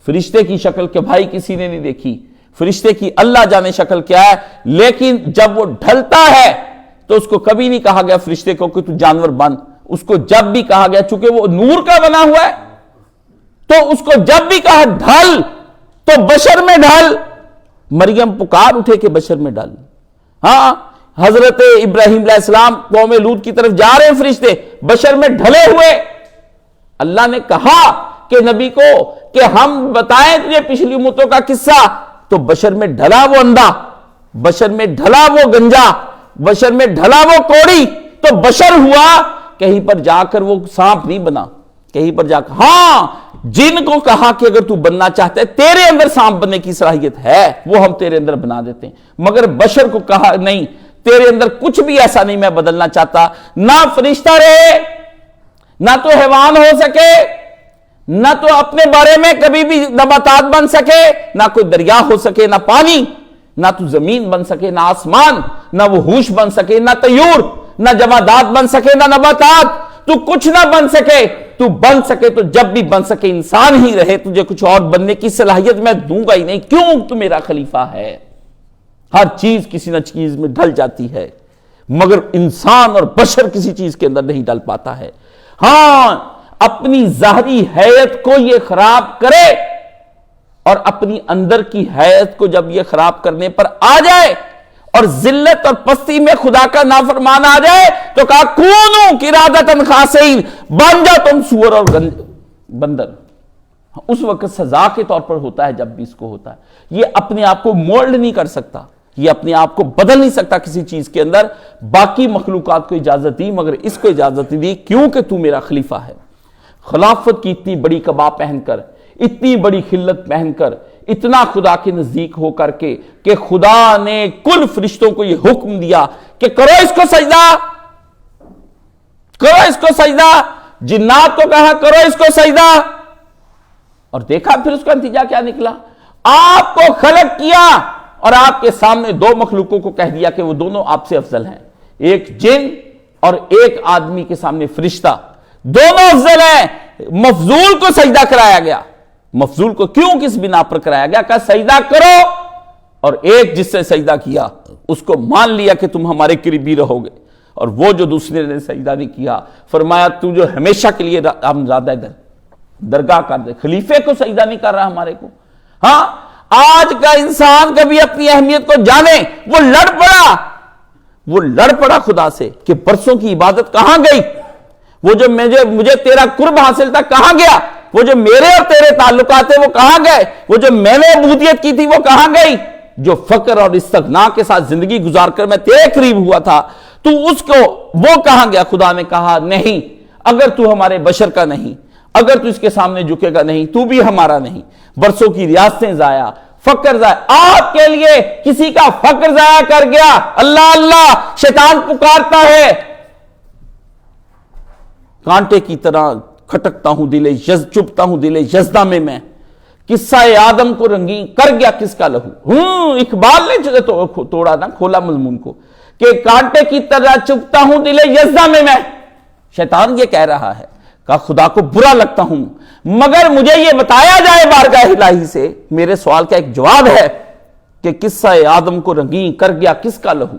فرشتے کی شکل کے بھائی کسی نے نہیں دیکھی, فرشتے کی اللہ جانے شکل کیا ہے, لیکن جب وہ ڈھلتا ہے تو اس کو کبھی نہیں کہا گیا فرشتے کو کہ تو جانور بن. اس کو جب بھی کہا گیا, چونکہ وہ نور کا بنا ہوا ہے, تو اس کو جب بھی کہا ڈھل تو بشر میں ڈھل. مریم پکار اٹھے کہ بشر میں ڈھل. ہاں, حضرت ابراہیم علیہ السلام قوم لوط کی طرف جا رہے ہیں، فرشتے بشر میں ڈھلے ہوئے. اللہ نے کہا کہ نبی کو کہ ہم بتائیں تجھے پچھلی امتوں کا قصہ، تو بشر میں ڈھلا وہ اندھا، بشر میں ڈھلا وہ گنجا، بشر میں ڈھلا وہ کوڑی، تو بشر ہوا. کہیں پر جا کر وہ سانپ نہیں بنا، کہیں پر جا کر ہاں جن کو کہا کہ اگر تو بننا چاہتا ہے تیرے اندر سانپ بننے کی صلاحیت ہے، وہ ہم تیرے اندر بنا دیتے ہیں. مگر بشر کو کہا نہیں، تیرے اندر کچھ بھی ایسا نہیں میں بدلنا چاہتا. نہ فرشتہ رہے، نہ تو حیوان ہو سکے، نہ تو اپنے بارے میں کبھی بھی نباتات بن سکے، نہ کوئی دریا ہو سکے، نہ پانی، نہ تو زمین بن سکے، نہ آسمان، نہ وحوش بن سکے، نہ طیور، نہ جمادات بن سکے، نہ نباتات. تو کچھ نہ بن سکے، تو بن سکے تو جب بھی بن سکے انسان ہی رہے. تجھے کچھ اور بننے کی صلاحیت میں دوں گا ہی نہیں. کیوں؟ تو میرا خلیفہ ہے. ہر چیز کسی نہ چیز میں ڈھل جاتی ہے، مگر انسان اور بشر کسی چیز کے اندر نہیں ڈل پاتا ہے. ہاں اپنی ظاہری حیت کو یہ خراب کرے، اور اپنی اندر کی حیت کو جب یہ خراب کرنے پر آ جائے اور ذلت اور پستی میں خدا کا نافرمان آ جائے، تو کہا کونوا قردۃ خاسئین، بن جا تم سور اور بندر. اس وقت سزا کے طور پر ہوتا ہے جب بھی اس کو ہوتا ہے. یہ اپنے آپ کو مولڈ نہیں کر سکتا، یہ اپنے آپ کو بدل نہیں سکتا کسی چیز کے اندر. باقی مخلوقات کو اجازت دی مگر اس کو اجازت نہیں دی، کیونکہ تو میرا خلیفہ ہے. خلافت کی اتنی بڑی قبا پہن کر، اتنی بڑی خلت پہن کر، اتنا خدا کے نزدیک ہو کر کے کہ خدا نے کل فرشتوں کو یہ حکم دیا کہ کرو اس کو سجدہ، کرو اس کو سجدہ. جنات کو کہا کرو اس کو سجدہ، اور دیکھا پھر اس کا نتیجہ کیا نکلا. آپ کو خلق کیا اور آپ کے سامنے دو مخلوقوں کو کہہ دیا کہ وہ دونوں آپ سے افضل ہیں. ایک جن اور ایک آدمی کے سامنے فرشتہ، دونوں افضل ہیں. مفضول کو سجدہ کرایا گیا. مفضول کو کیوں کس بنا پر کرایا گیا؟ کہا سجدہ کرو، اور ایک جس سے سجدہ کیا اس کو مان لیا کہ تم ہمارے قریبی رہو گے، اور وہ جو دوسرے نے سجدہ نہیں کیا فرمایا تو جو ہمیشہ کے لیے ہم زیادہ درگاہ کر دے. خلیفے کو سجدہ نہیں کر رہا ہمارے کو. ہاں آج کا انسان کبھی اپنی اہمیت کو جانے، وہ لڑ پڑا خدا سے کہ برسوں کی عبادت کہاں گئی، وہ جو مجھے تیرا قرب حاصل تھا کہاں گیا، وہ جو میرے اور تیرے تعلقات ہیں وہ کہاں گئے، وہ جو میں نے عبودیت کی تھی وہ کہاں گئی، جو فقر اور استغنا کے ساتھ زندگی گزار کر میں تیرے قریب ہوا تھا تو اس کو وہ کہاں گیا. خدا نے کہا نہیں، اگر تو ہمارے بشر کا نہیں، اگر تو اس کے سامنے جھکے گا نہیں، تو بھی ہمارا نہیں. برسوں کی ریاستیں ضائع، فقر ضائع. آپ کے لیے کسی کا فقر ضائع کر گیا. اللہ اللہ شیطان پکارتا ہے، کانٹے کی طرح کھٹکتا ہوں دل چپتا ہوں دل یزدہ میں قصہ آدم کو رنگین کر گیا کس کا لہو. اقبال نے توڑا نا، کھولا مضمون کو کہ کانٹے کی طرح چپتا ہوں دل یزدہ میں. شیطان یہ کہہ رہا ہے کہ خدا کو برا لگتا ہوں، مگر مجھے یہ بتایا جائے بارگاہ الہی سے، میرے سوال کا ایک جواب ہے کہ قصہ آدم کو رنگین کر گیا کس کا لہو.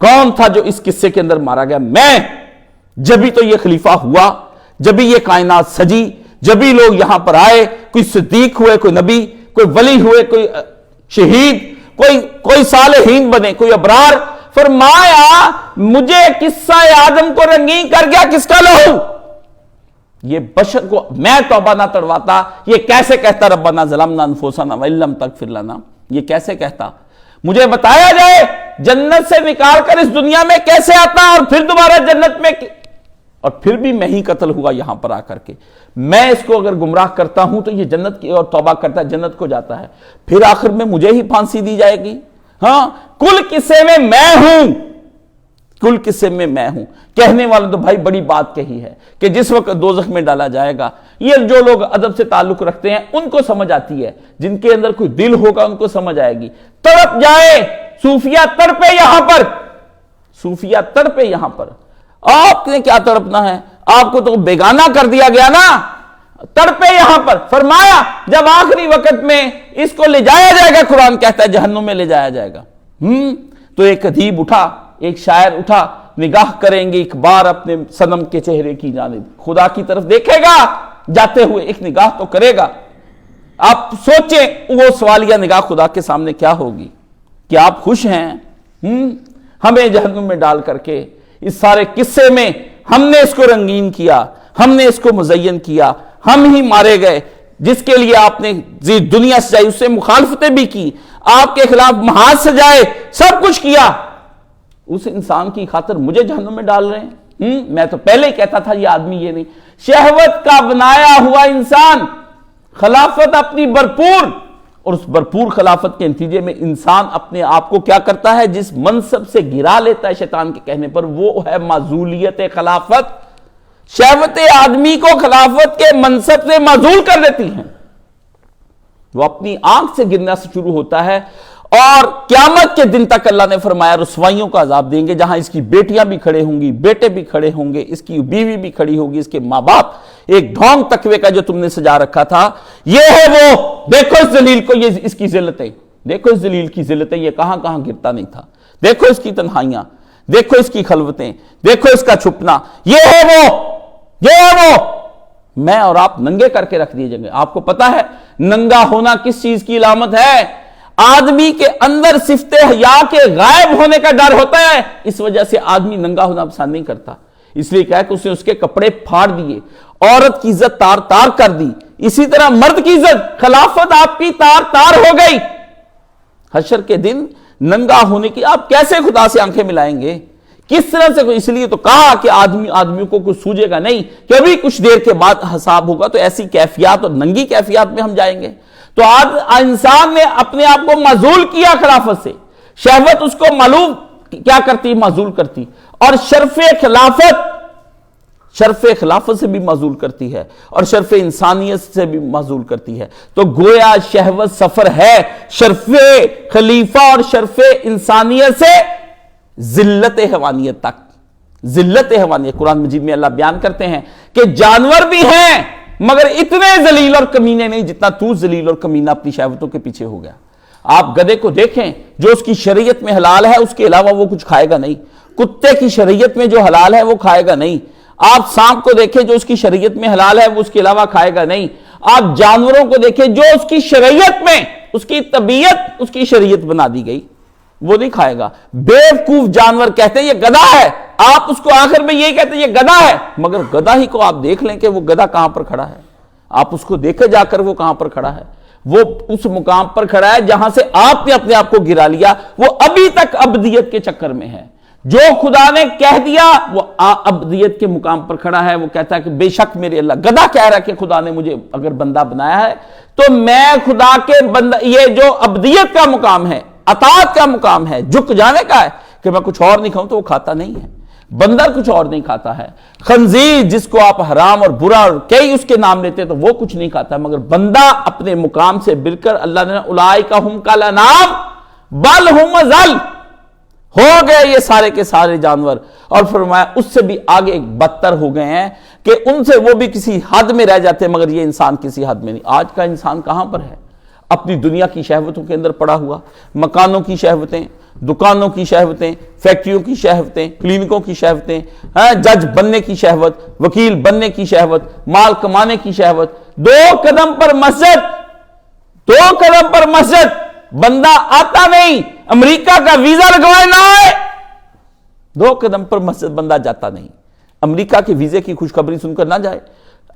کون تھا جو اس قصے کے اندر مارا گیا؟ میں. جبھی تو یہ خلیفہ ہوا، جبھی یہ کائنات سجی، جبھی لوگ یہاں پر آئے، کوئی صدیق ہوئے، کوئی نبی، کوئی ولی ہوئے، کوئی شہید، کوئی صالحین بنے، کوئی ابرار. فرمایا مجھے قصہ آدم کو رنگین کر گیا کس کا لہو. یہ بشر کو میں توبہ نہ تڑواتا، یہ کیسے کہتا ربنا ظلمنا انفسنا وان لم تغفر لنا، یہ کیسے کہتا؟ مجھے بتایا جائے جنت سے نکال کر اس دنیا میں کیسے آتا اور پھر دوبارہ جنت میں، اور پھر بھی میں ہی قتل ہوا یہاں پر آ کر کے. میں اس کو اگر گمراہ کرتا ہوں تو یہ جنت کی اور توبہ کرتا ہے جنت کو جاتا ہے، پھر آخر میں مجھے ہی پھانسی دی جائے گی. ہاں کل قصے میں میں ہوں، کل قصے میں میں ہوں. کہنے والا تو بھائی بڑی بات کہی ہے کہ جس وقت دوزخ میں ڈالا جائے گا، یہ جو لوگ ادب سے تعلق رکھتے ہیں ان کو سمجھ آتی ہے، جن کے اندر کوئی دل ہوگا ان کو سمجھ آئے گی. تڑپ جائے صوفیہ تڑپے یہاں پر، صوفیہ تڑپے یہاں پر. آپ نے کیا تڑپنا ہے؟ آپ کو تو بیگانہ کر دیا گیا نا. تڑپے یہاں پر. فرمایا جب آخری وقت میں اس کو لے جایا جائے گا، قرآن کہتا ہے جہنم میں لے جایا جائے گا، تو ایک ادیب اٹھا، ایک شاعر اٹھا، نگاہ کریں گے ایک بار اپنے صنم کے چہرے کی جانب، خدا کی طرف دیکھے گا جاتے ہوئے، ایک نگاہ تو کرے گا. آپ سوچیں وہ سوالیہ نگاہ خدا کے سامنے کیا ہوگی. کہ آپ خوش ہیں؟ ہمیں جہنم میں ڈال کر کے اس سارے قصے میں ہم نے اس کو رنگین کیا، ہم نے اس کو مزین کیا، ہم ہی مارے گئے، جس کے لیے آپ نے دنیا سجائی، اس سے مخالفتیں بھی کی، آپ کے خلاف محاذ سجائے، سب کچھ کیا، اس انسان کی خاطر مجھے جہنم میں ڈال رہے ہیں؟ میں تو پہلے ہی کہتا تھا یہ آدمی یہ نہیں، شہوت کا بنایا ہوا انسان، خلافت اپنی بھرپور، اور اس بھرپور خلافت کے نتیجے میں انسان اپنے آپ کو کیا کرتا ہے؟ جس منصب سے گرا لیتا ہے شیطان کے کہنے پر، وہ ہے معزولیت خلافت۔ شہوتیں آدمی کو خلافت کے منصب سے معزول کر دیتی ہیں، وہ اپنی آنکھ سے گرنا سے شروع ہوتا ہے، اور قیامت کے دن تک اللہ نے فرمایا رسوائیوں کا عذاب دیں گے، جہاں اس کی بیٹیاں بھی کھڑے ہوں گی، بیٹے بھی کھڑے ہوں گے، اس کی بیوی بھی کھڑی ہوگی، اس کے ماں باپ، ایک ڈھونگ تقوی کا جو تم نے سجا رکھا تھا، یہ ہے وہ، دیکھو اس ذلیل کو، یہ اس کی ذلتیں، دیکھو اس ذلیل کی ذلتیں، یہ کہاں کہاں گرتا نہیں تھا، دیکھو اس کی تنہائیاں، دیکھو اس کی خلوتیں، دیکھو اس کا چھپنا، یہ ہے وہ، یہ ہے وہ۔ میں اور آپ ننگے کر کے رکھ دیے جائیں گے۔ آپ کو پتا ہے ننگا ہونا کس چیز کی علامت ہے؟ آدمی کے اندر صفت حیا کے غائب ہونے کا ڈر ہوتا ہے، اس وجہ سے آدمی ننگا ہونا پسند نہیں کرتا، اس لیے کہا کہ اس نے اس کے کپڑے پھاڑ دیے، عورت کی عزت تار تار کر دی، اسی طرح مرد کی عزت، خلافت آپ کی تار تار ہو گئی۔ حشر کے دن ننگا ہونے کی آپ کیسے خدا سے آنکھیں ملائیں گے؟ کس طرح سے؟ اس لیے تو کہا کہ آدمیوں کو کچھ سوجے گا نہیں، کہ ابھی کچھ دیر کے بعد حساب ہوگا، تو ایسی کیفیات اور ننگی کیفیات میں ہم جائیں گے۔ تو آج انسان نے اپنے آپ کو معزول کیا خلافت سے، شہوت اس کو معلوم کیا کرتی؟ معزول کرتی، اور شرف خلافت سے بھی معزول کرتی ہے، اور شرف انسانیت سے بھی معزول کرتی ہے۔ تو گویا شہوت سفر ہے شرف خلیفہ اور شرف انسانیت سے ذلت حیوانیت تک، ذلت حیوانیت۔ قرآن مجید میں اللہ بیان کرتے ہیں کہ جانور بھی ہیں مگر اتنے ذلیل اور کمینے نہیں جتنا تو ذلیل اور کمینہ اپنی شہوتوں کے پیچھے ہو گیا۔ آپ گدھے کو دیکھیں، جو اس کی شریعت میں حلال ہے اس کے علاوہ وہ کچھ کھائے گا نہیں، کتے کی شریعت میں جو حلال ہے وہ کھائے گا نہیں۔ آپ سانپ کو دیکھیں، جو اس کی شریعت میں حلال ہے وہ اس کے علاوہ کھائے گا نہیں۔ آپ جانوروں کو دیکھیں، جو اس کی شریعت میں، اس کی طبیعت اس کی شریعت بنا دی گئی، وہ نہیں کھائے گا۔ بیوقوف جانور کہتے ہیں یہ گدھا ہے، آپ اس کو آخر میں یہ کہتے ہیں یہ گدھا ہے، مگر گدھا ہی کو آپ دیکھ لیں کہ وہ گدھا کہاں پر کھڑا ہے، آپ اس کو دیکھے جا کر وہ کہاں پر کھڑا ہے، وہ اس مقام پر کھڑا ہے جہاں سے آپ نے اپنے آپ کو گرا لیا، وہ ابھی تک ابدیت کے چکر میں ہے۔ جو خدا نے کہہ دیا وہ ابدیت کے مقام پر کھڑا ہے، وہ کہتا ہے کہ بے شک میرے اللہ، گدھا کہہ رہا ہے کہ خدا نے مجھے اگر بندہ بنایا ہے تو میں خدا کے بندہ، یہ جو ابدیت کا مقام ہے، اطاعت کا مقام ہے، جھک جانے کا ہے، کہ میں کچھ اور نہیں کھاؤں، تو وہ کھاتا نہیں ہے۔ بندر کچھ اور نہیں کھاتا ہے، خنزیر جس کو آپ حرام اور برا اور کئی اس کے نام لیتے تو وہ کچھ نہیں کھاتا، مگر بندہ اپنے مقام سے بل کر، اللہ نے اولئک ھم کالانعام بل ھم اضل، ہو گئے یہ سارے کے سارے جانور، اور فرمایا اس سے بھی آگے بدتر ہو گئے ہیں کہ ان سے وہ بھی کسی حد میں رہ جاتے ہیں، مگر یہ انسان کسی حد میں نہیں۔ آج کا انسان کہاں پر ہے؟ اپنی دنیا کی شہوتوں کے اندر پڑا ہوا، مکانوں کی شہوتیں، دکانوں کی شہوتیں، فیکٹریوں کی شہوتیں، کلینکوں کی شہوتیں، جج بننے کی شہوت، وکیل بننے کی شہوت، مال کمانے کی شہوت، 2 قدم پر مسجد، 2 قدم پر مسجد، بندہ آتا نہیں، امریکہ کا ویزا لگوائے نہ آئے، 2 قدم پر مسجد بندہ جاتا نہیں، امریکہ کے ویزے کی خوشخبری سن کر نہ جائے۔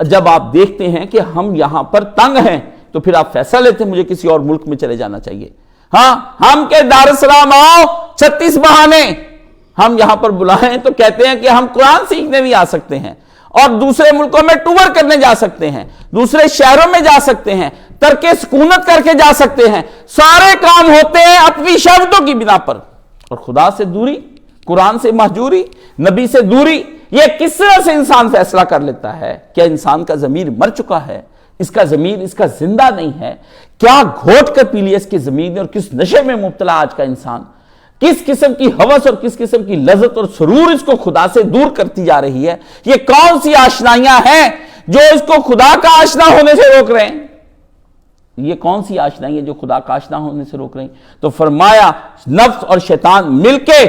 جب آپ دیکھتے ہیں کہ ہم یہاں پر تنگ ہیں تو پھر آپ فیصلہ لیتے ہیں مجھے کسی اور ملک میں چلے جانا چاہیے۔ ہاں، ہم کے دار السلام آؤ، 36 بہانے ہم یہاں پر بلائیں تو کہتے ہیں کہ ہم قرآن سیکھنے بھی آ سکتے ہیں، اور دوسرے ملکوں میں ٹور کرنے جا سکتے ہیں، دوسرے شہروں میں جا سکتے ہیں، ترک سکونت کر کے جا سکتے ہیں، سارے کام ہوتے ہیں اپنی شہوتوں کی بنا پر، اور خدا سے دوری، قرآن سے مہجوری، نبی سے دوری۔ یہ کس طرح سے انسان فیصلہ کر لیتا ہے؟ کیا انسان کا ضمیر مر چکا ہے؟ اس کا ضمیر اس کا زندہ نہیں ہے؟ کیا گھوٹ کر پی لیا اس کی زمین نے، اور کس نشے میں مبتلا آج کا انسان، کس قسم کی ہوس اور کس قسم کی لذت اور سرور اس کو خدا سے دور کرتی جا رہی ہے؟ یہ کون سی آشنائیاں ہیں جو اس کو خدا کا آشنا ہونے سے روک رہے ہیں؟ یہ کون سی آشنائیاں جو خدا کا آشنا ہونے سے روک رہے ہیں؟ تو فرمایا نفس اور شیطان مل کے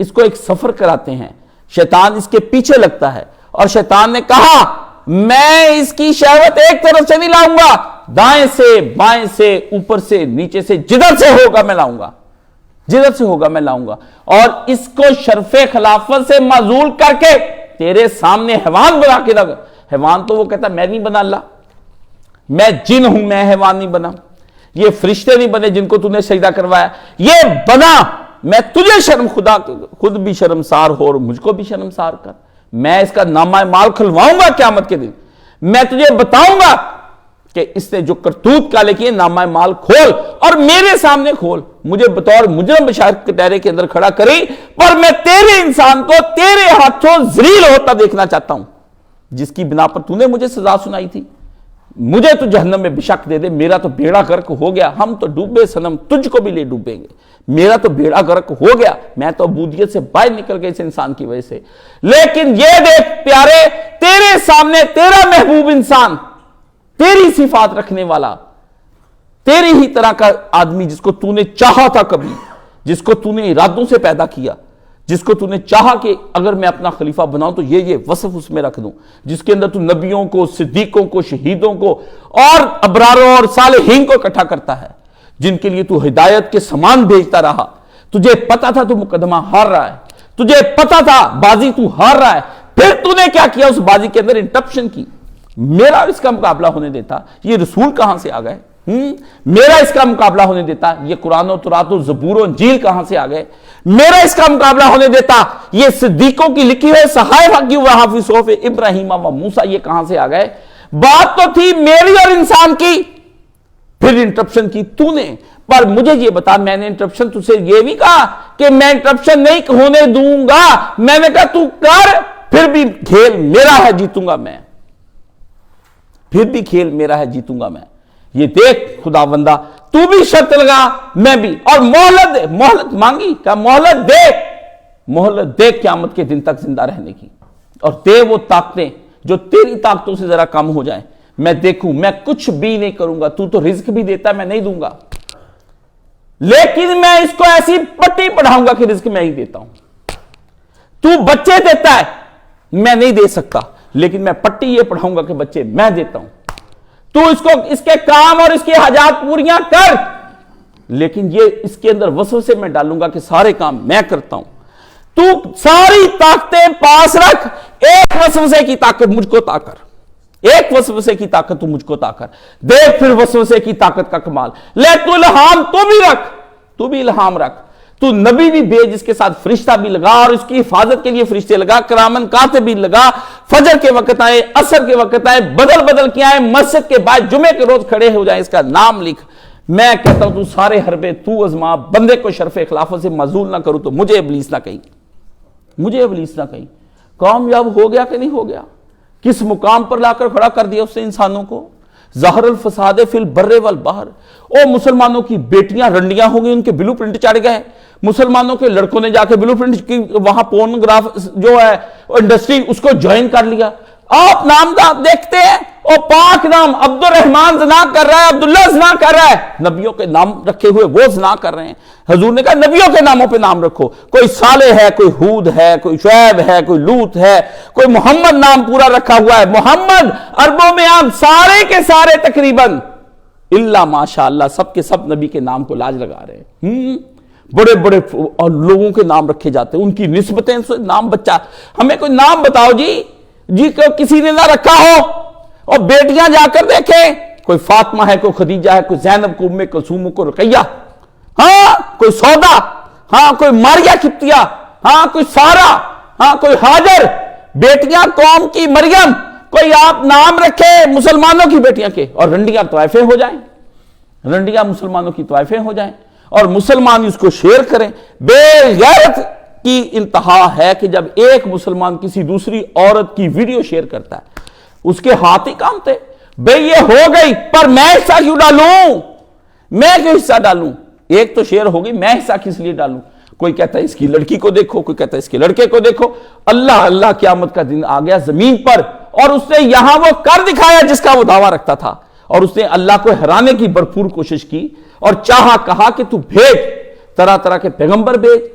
اس کو ایک سفر کراتے ہیں، شیطان اس کے پیچھے لگتا ہے، اور شیطان نے کہا میں اس کی شہوت ایک طرف سے نہیں لاؤں گا، دائیں سے بائیں سے اوپر سے نیچے سے جدھر سے ہوگا میں لاؤں گا۔ جدھر سے ہوگا میں لاؤں گا، اور اس کو شرف خلافت سے معزول کر کے تیرے سامنے حیوان بنا کے رکھ۔ حیوان تو وہ کہتا میں نہیں بنا اللہ، میں جن ہوں، میں حیوان نہیں بنا، یہ فرشتے نہیں بنے جن کو تو نے سجدہ کروایا، یہ بنا، میں تجھے شرم، خدا خود بھی شرمسار ہو اور مجھ کو بھی شرمسار کر، میں اس کا نامہ مال کھلواؤں گا قیامت کے دن، میں تجھے بتاؤں گا کہ اس نے جو کرتوت کالے کیے، نامہ مال کھول اور میرے سامنے کھول، مجھے بطور مجرم بشارت کٹہرے کے اندر کھڑا کری، پر میں تیرے انسان کو تیرے ہاتھوں ذلیل ہوتا دیکھنا چاہتا ہوں، جس کی بنا پر تو نے مجھے سزا سنائی تھی، مجھے تو جہنم میں بشک دے دے، میرا تو بیڑا غرق ہو گیا، ہم تو ڈوبے صنم، تجھ کو بھی لے ڈوبیں گے، میرا تو بیڑا غرق ہو گیا، میں تو عبودیت سے باہر نکل گئے اس انسان کی وجہ سے۔ لیکن یہ دیکھ پیارے، تیرے سامنے تیرا محبوب انسان، تیری صفات رکھنے والا، تیری ہی طرح کا آدمی، جس کو تو نے چاہا تھا کبھی، جس کو تو نے ارادوں سے پیدا کیا، جس کو تو نے چاہا کہ اگر میں اپنا خلیفہ بناؤں تو یہ وصف اس میں رکھ دوں، جس کے اندر تو نبیوں کو، صدیقوں کو، شہیدوں کو اور ابراروں اور صالحین کو اکٹھا کرتا ہے، جن کے لیے تو ہدایت کے سامان بھیجتا رہا، تجھے پتا تھا تو مقدمہ ہار رہا ہے، تجھے پتا تھا بازی تو ہار رہا ہے، پھر تو نے کیا کیا؟ اس بازی کے اندر انٹرپشن کی، میرا اس کا مقابلہ ہونے دیتا، یہ رسول کہاں سے آ گئے؟ میرا اس کا مقابلہ ہونے دیتا، یہ قرآن و تورات و زبور و انجیل کہاں سے آ گئے؟ میرا اس کا مقابلہ ہونے دیتا، یہ صدیقوں کی لکھی ہوئے صحائف کی وحافظ صحف ابراہیم و موسیٰ یہ کہاں سے آ گئے؟ بات تو تھی میری اور انسان کی، پھر انٹرپشن کی تو نے۔ پر مجھے یہ بتا، میں نے انٹرپشن تجھ سے یہ بھی کہا کہ میں انٹرپشن نہیں ہونے دوں گا، میں نے کہا تو کر، پھر بھی کھیل میرا ہے، جیتوں گا میں، پھر بھی کھیل میرا ہے، جیتوں گا میں۔ یہ دیکھ خدا بندہ، تو بھی شرط لگا، میں بھی، اور مہلت دے، مہلت مانگی، کہا مہلت دے، مہلت دے قیامت کے دن تک زندہ رہنے کی، اور دے وہ طاقتیں جو تیری طاقتوں سے ذرا کم ہو جائیں، میں دیکھوں، میں کچھ بھی نہیں کروں گا، تو رزق بھی دیتا ہے، میں نہیں دوں گا، لیکن میں اس کو ایسی پٹی پڑھاؤں گا کہ رزق میں ہی دیتا ہوں، تو بچے دیتا ہے، میں نہیں دے سکتا، لیکن میں پٹی یہ پڑھاؤں گا کہ بچے میں دیتا ہوں، تو اس کو اس کے کام اور اس کی حاجات پوریاں کر، لیکن یہ اس کے اندر وسوسے میں ڈالوں گا کہ سارے کام میں کرتا ہوں، تو ساری طاقتیں پاس رکھ، ایک وسوسے کی طاقت مجھ کو عطا کر، ایک وسوسے کی طاقت تو مجھ کو عطا کر، دیکھ پھر وسوسے کی طاقت کا کمال، لے تو الہام تو بھی رکھ، تو بھی الہام رکھ، تو نبی بھی بھیج، اس کے ساتھ فرشتہ بھی لگا، اور اس کی حفاظت کے لیے فرشتے لگا، کرامن کاتب بھی لگا، فجر کے وقت آئے، عصر کے وقت آئے، بدل کے آئے، مسجد کے بعد جمعے کے روز کھڑے ہو جائیں، اس کا نام لکھ، میں کہتا ہوں تو سارے حربے تو ازما، بندے کو شرف خلافت سے معزول نہ کروں تو مجھے ابلیس نہ کہیں، مجھے ابلیس نہ کہیں، کامیاب ہو گیا کہ نہیں ہو گیا؟ کس مقام پر لا کر کھڑا کر دیا اس نے انسانوں کو؟ ظاہر الفساد فی البر والبحر، او مسلمانوں کی بیٹیاں رنڈیاں ہوں گی، ان کے بلو پرنٹ چڑھ گئے، مسلمانوں کے لڑکوں نے جا کے بلو پرنٹ کی وہاں پورنوگراف جو ہے انڈسٹری اس کو جوائن کر لیا، آپ نام دیکھتے ہیں، او پاک نام، عبد الرحمن زنا کر رہا ہے، عبداللہ زنا کر رہا ہے، نبیوں کے نام رکھے ہوئے وہ زنا کر رہے ہیں، حضور نے کہا نبیوں کے ناموں پہ نام رکھو، کوئی صالح ہے، کوئی ہود ہے، کوئی شعیب ہے، کوئی لوط ہے، کوئی محمد نام پورا رکھا ہوا ہے، محمد عربوں میں عام، سارے کے سارے تقریباً اللہ ماشاءاللہ سب کے سب نبی کے نام کو لاج لگا رہے ہیں، بڑے بڑے اور لوگوں کے نام رکھے جاتے ہیں، ان کی نسبتیں، نام بچہ، ہمیں کوئی نام بتاؤ جی کسی نے نہ رکھا ہو، اور بیٹیاں جا کر دیکھیں، کوئی فاطمہ ہے، کوئی خدیجہ ہے، کوئی زینب، کوئی ام کلثوم، کوئی رقیہ، ہاں کوئی سودا، ہاں کوئی ماریا قبطیہ، ہاں کوئی سارا، ہاں کوئی ہاجر، بیٹیاں قوم کی مریم، کوئی آپ نام رکھے مسلمانوں کی بیٹیاں کے، اور رنڈیاں طائفیں ہو جائیں، رنڈیاں مسلمانوں کی طائفیں ہو جائیں، اور مسلمان اس کو شیئر کریں۔ بے غیرت کی انتہا ہے کہ جب ایک مسلمان کسی دوسری عورت کی ویڈیو شیئر کرتا ہے، اس کے ہاتھ ہی کامتے، بھئی یہ ہو گئی، پر میں حصہ کیوں ڈالوں؟ میں کیوں حصہ ڈالوں؟ ایک تو شیئر ہو گئی، میں حصہ کس لیے ڈالوں؟ کوئی کہتا ہے اس کی لڑکی کو دیکھو، کوئی کہتا ہے اس کے لڑکے کو دیکھو، اللہ قیامت کا دن آ گیا زمین پر، اور اس نے یہاں وہ کر دکھایا جس کا وہ دعویٰ رکھتا تھا، اور اس نے اللہ کو ہرانے کی بھرپور کوشش کی، اور چاہا کہا کہ تو بھیج، طرح طرح کے پیغمبر بھیج،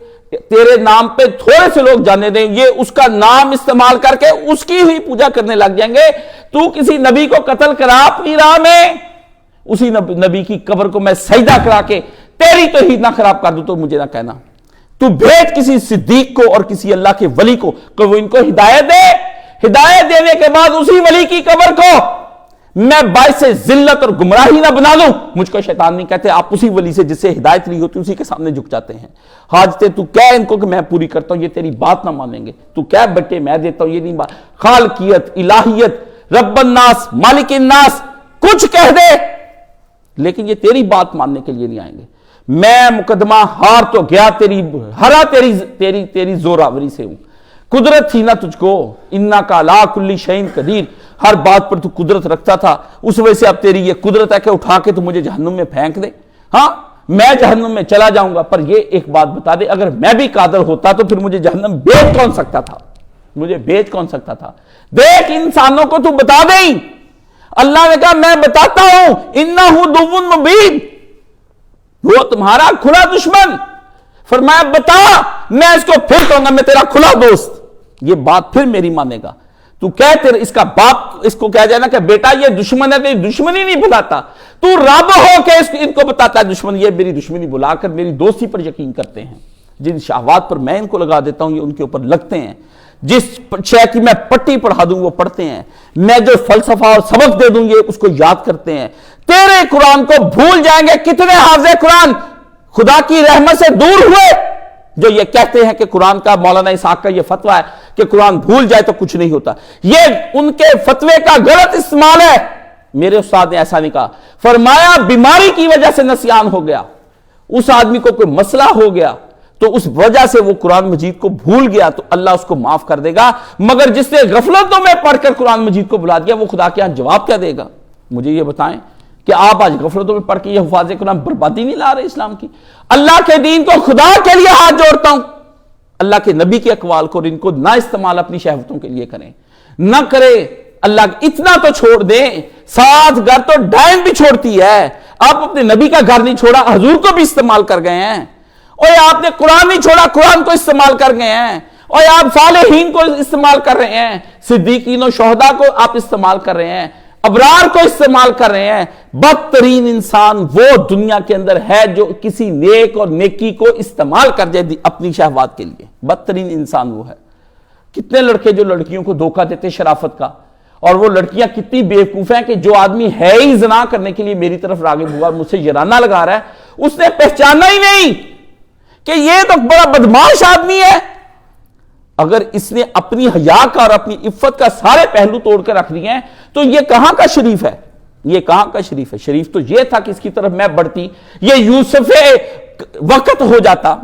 تیرے نام پہ تھوڑے سے لوگ جانے دیں، یہ اس کا نام استعمال کر کے اس کی ہی پوجا کرنے لگ جائیں گے، تو کسی نبی کو قتل کرا اپنی راہ میں، اسی نبی کی قبر کو میں سجدہ کرا کے تیری توحید نہ خراب کر دوں تو مجھے نہ کہنا. تو بھیج کسی صدیق کو اور کسی اللہ کے ولی کو کہ وہ ان کو ہدایت دے. ہدایت دینے کے بعد اسی ولی کی قبر کو میں باعث ذلت اور گمراہی نہ بنا لوں. مجھ کو شیطان نہیں کہتے. آپ اسی ولی سے جس سے ہدایت لی ہوتی اسی کے سامنے جھک جاتے ہیں. حاجتیں تو کہہ ان کو کہ میں پوری کرتا ہوں, یہ تیری بات نہ مانیں گے. تو کہہ بیٹے میں دیتا ہوں, یہ نہیں بات. خالقیت, الہیت, رب الناس, مالک الناس کچھ کہہ دے لیکن یہ تیری بات ماننے کے لیے نہیں آئیں گے. میں مقدمہ ہار تو گیا, تیری زوراوری سے ہوں. قدرت تھی نہ تجھ کو, انکا لا کل شیء قدیر, ہر بات پر تو قدرت رکھتا تھا. اس وجہ سے اب تیری یہ قدرت ہے کہ اٹھا کے تو مجھے جہنم میں پھینک دے. ہاں میں جہنم میں چلا جاؤں گا, پر یہ ایک بات بتا دے, اگر میں بھی قادر ہوتا تو پھر مجھے جہنم بیچ کون سکتا تھا؟ مجھے بیچ کون سکتا تھا؟ دیکھ انسانوں کو تو بتا دیں. اللہ نے کہا میں بتاتا ہوں, انہ عدو مبین, وہ تمہارا کھلا دشمن. فرمایا بتا, میں اس کو پھر کہوں گا میں تیرا کھلا دوست. یہ بات پھر میری مانے گا. تو کہہ اس کا باپ اس کو کہہ جائے نا کہ بیٹا یہ دشمن ہے, تو دشمنی نہیں بتاتا. تو رب ہو کے ان کو بتاتا ہے دشمن. یہ میری دشمنی بلا کر میری دوستی پر یقین کرتے ہیں. جن شہوات پر میں ان کو لگا دیتا ہوں یہ ان کے اوپر لگتے ہیں. جس شے کی میں پٹی پڑھا دوں وہ پڑھتے ہیں. میں جو فلسفہ اور سبق دے دوں یہ اس کو یاد کرتے ہیں. تیرے قرآن کو بھول جائیں گے. کتنے حافظ قرآن خدا کی رحمت سے دور ہوئے جو یہ کہتے ہیں کہ قرآن کا, مولانا اسحاق کا یہ فتویٰ ہے کہ قرآن بھول جائے تو کچھ نہیں ہوتا. یہ ان کے فتوے کا غلط استعمال ہے. میرے استاد نے ایسا نہیں کہا. فرمایا بیماری کی وجہ سے نسیان ہو گیا, اس آدمی کو کوئی مسئلہ ہو گیا تو اس وجہ سے وہ قرآن مجید کو بھول گیا تو اللہ اس کو معاف کر دے گا. مگر جس نے غفلتوں میں پڑھ کر قرآن مجید کو بھلا دیا وہ خدا کے ہاں جواب کیا دے گا؟ مجھے یہ بتائیں کہ آپ آج غفلتوں میں پڑھ کے یہ حفاظ قرآن بربادی نہیں لا رہے اسلام کی؟ اللہ کے دین کو خدا کے لیے ہاتھ جوڑتا ہوں, اللہ کے نبی کے اقوال کو اور ان کو نہ استعمال اپنی شہوتوں کے لیے کریں, نہ کرے. اللہ اتنا تو چھوڑ دیں, ساتھ گھر تو ڈائن بھی چھوڑتی ہے. آپ اپنے نبی کا گھر نہیں چھوڑا, حضور کو بھی استعمال کر گئے ہیں. اور آپ نے قرآن نہیں چھوڑا, قرآن کو استعمال کر گئے ہیں. اور آپ صالحین کو استعمال کر رہے ہیں, صدیقین و شہداء کو آپ استعمال کر رہے ہیں, ابرار کو استعمال کر رہے ہیں. بدترین انسان وہ دنیا کے اندر ہے جو کسی نیک اور نیکی کو استعمال کر جائے اپنی شہوات کے لیے. بدترین انسان وہ ہے. کتنے لڑکے جو لڑکیوں کو دھوکہ دیتے شرافت کا, اور وہ لڑکیاں کتنی بیوقوف ہیں کہ جو آدمی ہے ہی زنا کرنے کے لیے میری طرف راغب ہوا, مجھ سے یرانہ لگا رہا ہے, اس نے پہچانا ہی نہیں کہ یہ تو بڑا بدماش آدمی ہے. اگر اس نے اپنی حیا کا اور اپنی عفت کا سارے پہلو توڑ کر رکھ دیے ہیں تو یہ کہاں کا شریف ہے؟ یہ کہاں کا شریف ہے؟ شریف تو یہ تھا کہ اس کی طرف میں بڑھتی, یہ یوسف وقت ہو جاتا,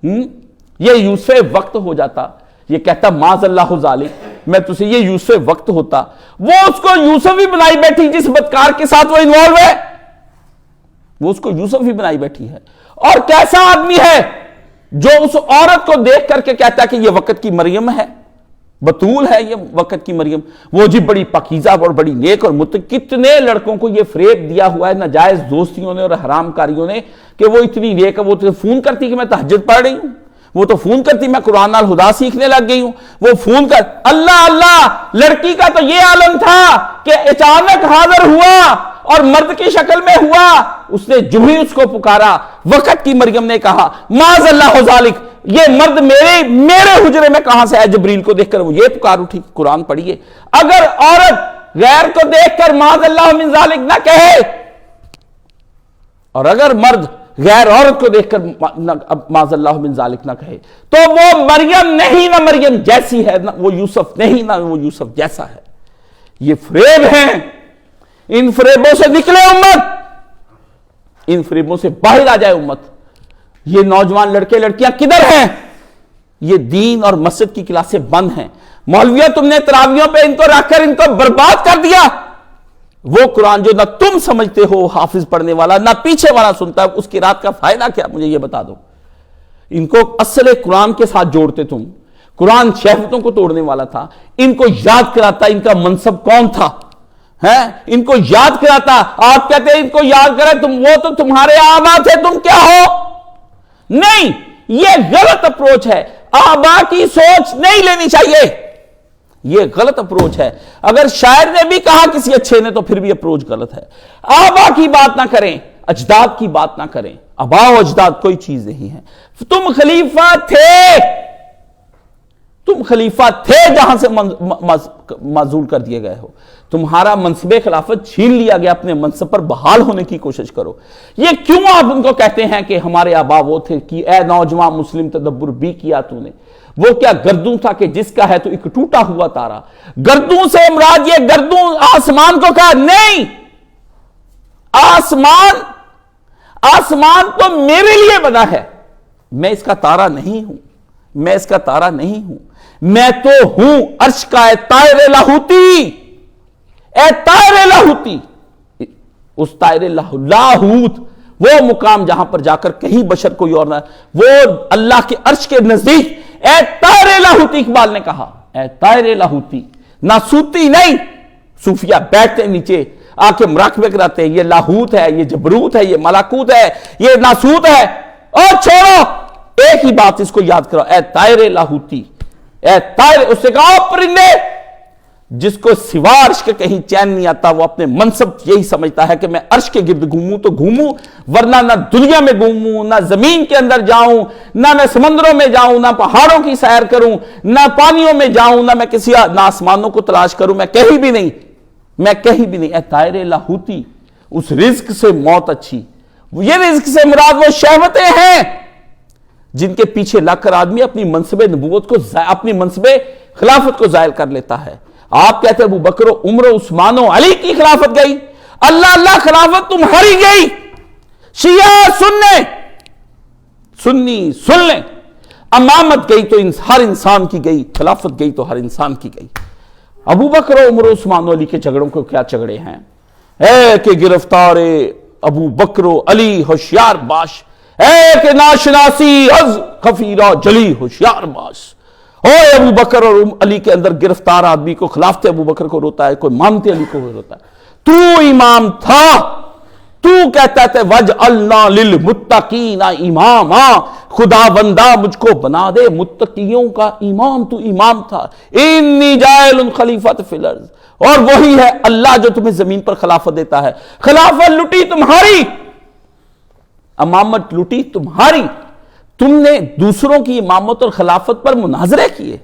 یہ یوسف وقت ہو جاتا. یہ کہتا معاذ اللہ ذالک, میں تجھے یہ یوسف وقت ہوتا. وہ اس کو یوسف ہی بنائی بیٹھی جس بدکار کے ساتھ وہ انوالو ہے, وہ اس کو یوسف ہی بنائی بیٹھی ہے. اور کیسا آدمی ہے جو اس عورت کو دیکھ کر کے کہتا ہے کہ یہ وقت کی مریم ہے, بطول ہے یہ وقت کی مریم. وہ جی بڑی پاکیزہ اور بڑی نیک اور کتنے لڑکوں کو یہ فریب دیا ہوا ہے ناجائز دوستیوں نے اور حرام کاریوں نے کہ وہ اتنی نیک ہے. وہ تو فون کرتی کہ میں تہجد پڑھ رہی ہوں, وہ تو فون کرتی میں قرآن الہدا سیکھنے لگ گئی ہوں, وہ فون کر اللہ اللہ. لڑکی کا تو یہ عالم تھا کہ اچانک حاضر ہوا اور مرد کی شکل میں ہوا. اس نے جو ہی اس کو پکارا, وقت کی مریم نے کہا معاذ اللہ ذالک, یہ مرد میرے حجرے میں کہاں سے ہے؟ جبریل کو دیکھ کر وہ یہ پکار اٹھی. قرآن پڑھیے. اگر عورت غیر کو دیکھ کر معاذ اللہ من ذالک نہ کہے, اور اگر مرد غیر عورت کو دیکھ کر معاذ اللہ من ذالک نہ کہے, تو وہ مریم نہیں نہ مریم جیسی ہے, نہ وہ یوسف نہیں نہ وہ یوسف جیسا ہے. یہ فریب ہیں. ان فریبوں سے نکلے امت, ان فریبوں سے باہر آ جائے امت. یہ نوجوان لڑکے لڑکیاں کدھر ہیں؟ یہ دین اور مسجد کی کلاسیں بند ہیں. مولویوں تم نے تراویوں پہ ان کو رکھ کر ان کو برباد کر دیا. وہ قرآن جو نہ تم سمجھتے ہو حافظ پڑھنے والا نہ پیچھے والا سنتا ہے, اس کی رات کا فائدہ کیا؟ مجھے یہ بتا دو. ان کو اصل قرآن کے ساتھ جوڑتے تم. قرآن شہوتوں کو توڑنے والا تھا. ان کو یاد کراتا ان کا منصب کون تھا, ان کو یاد کراتا. آپ کہتے ہیں ان کو یاد کرے, تم وہ تو تمہارے آبا تھے, تم کیا ہو؟ نہیں, یہ غلط اپروچ ہے. آبا کی سوچ نہیں لینی چاہیے, یہ غلط اپروچ ہے. اگر شاعر نے بھی کہا کسی اچھے نے تو پھر بھی اپروچ غلط ہے. آبا کی بات نہ کریں, اجداد کی بات نہ کریں. آباء و اجداد کوئی چیز نہیں ہے. تم خلیفہ تھے جہاں سے معزول کر دیے گئے ہو. تمہارا منصب خلافت چھین لیا گیا, اپنے منصب پر بحال ہونے کی کوشش کرو. یہ کیوں آپ ان کو کہتے ہیں کہ ہمارے آباء وہ تھے کہ اے نوجوان مسلم تدبر بھی کیا تو نے؟ وہ کیا گردوں تھا کہ جس کا ہے تو ایک ٹوٹا ہوا تارا؟ گردوں سے مراد یہ گردوں آسمان کو کہا نہیں. آسمان تو میرے لیے بنا ہے, میں اس کا تارا نہیں ہوں, میں تو ہوں عرش کا اے طائر لاہوتی, اس طائر لاہوت, وہ مقام جہاں پر جا کر کہیں بشر کوئی اور نہ, وہ اللہ کے عرش کے نزدیک اے طائر لاہوتی. اقبال نے کہا اے طائر لاہوتی, ناسوتی نہیں. صوفیہ بیٹھتے نیچے آ کے مراقبے کراتے ہیں, یہ لاہوت ہے, یہ جبروت ہے, یہ ملاکوت ہے, یہ ناسوت ہے. اور چھوڑو, ایک ہی بات اس کو یاد کرو, اے طائر لاہوتی, اے طائر. اس سے کہا پرندے جس کو سوا عرش کے کہیں چین نہیں آتا, وہ اپنے منصب یہی سمجھتا ہے کہ میں عرش کے گرد گھوموں تو گھوموں, ورنہ نہ دنیا میں گھوموں, نہ زمین کے اندر جاؤں, نہ میں سمندروں میں جاؤں, نہ پہاڑوں کی سیر کروں, نہ پانیوں میں جاؤں, نہ آسمانوں کو تلاش کروں, میں کہیں بھی نہیں. اے طائر لاہوتی, اس رزق سے موت اچھی. یہ رزق سے مراد وہ شہوتیں ہیں جن کے پیچھے لگ کر آدمی اپنی منصب نبوت کو, اپنی منصب خلافت کو زائل کر لیتا ہے. آپ کہتے ہیں ابو بکر و عمر و عثمان و علی کی خلافت گئی, اللہ خلافت تمہاری گئی. شیعہ سنی سن لیں, امامت گئی تو ہر انسان کی گئی, خلافت گئی تو ہر انسان کی گئی. ابو بکر و عمر و عثمان و علی کے جھگڑوں کو کیا جھگڑے ہیں؟ اے کہ گرفتار ابو بکر و علی ہوشیار باش, اے کہ ناشناسی از خفیرہ جلی ہوشیار باش. اوے ابو بکر اور علی کے اندر گرفتار آدمی کو خلافت ابو بکر کو روتا ہے, کوئی مانتے علی کو روتا ہے. تو امام تھا, تو کہتا تھا وَجْعَلْنَا لِلْمُتَّقِينَ اماما, خدا بندہ مجھ کو بنا دے متقیوں کا امام. تو امام تھا. انی جاعل خلیفۃ فی الارض, اور وہی ہے اللہ جو تمہیں زمین پر خلافت دیتا ہے. خلافت لٹی تمہاری, امامت لٹی تمہاری. تم نے دوسروں کی امامت اور خلافت پر مناظرے کیے,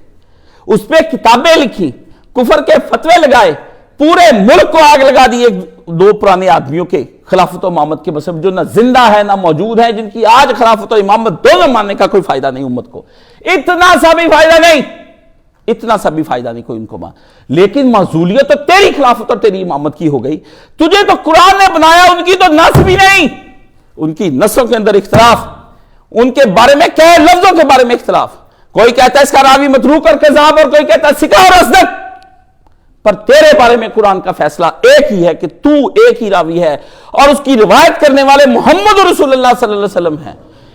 اس پہ کتابیں لکھی, کفر کے فتوے لگائے, پورے ملک کو آگ لگا دی دو پرانے آدمیوں کے خلافت و امامت کے مسئلے, جو نہ زندہ ہے نہ موجود ہیں, جن کی آج خلافت و امامت دونوں ماننے کا کوئی فائدہ نہیں امت کو. اتنا سا بھی فائدہ نہیں کوئی ان کو مان. لیکن معزولیت تو تیری خلافت اور تیری امامت کی ہو گئی. تجھے تو قرآن نے بنایا, ان کی تو نس بھی نہیں. ان کی نسوں کے اندر اختلاف, ان کے بارے میں کہے لفظوں کے بارے میں اختلاف. کوئی کہتا ہے اس کا راوی متروک اور کذاب, اور کوئی کہتا ہے ثقہ اور اصدق. پر تیرے بارے میں قرآن کا فیصلہ ایک ہی ہے کہ تو ایک ہی راوی ہے, اور اس کی روایت کرنے والے محمد رسول اللہ صلی اللہ علیہ وسلم ہیں.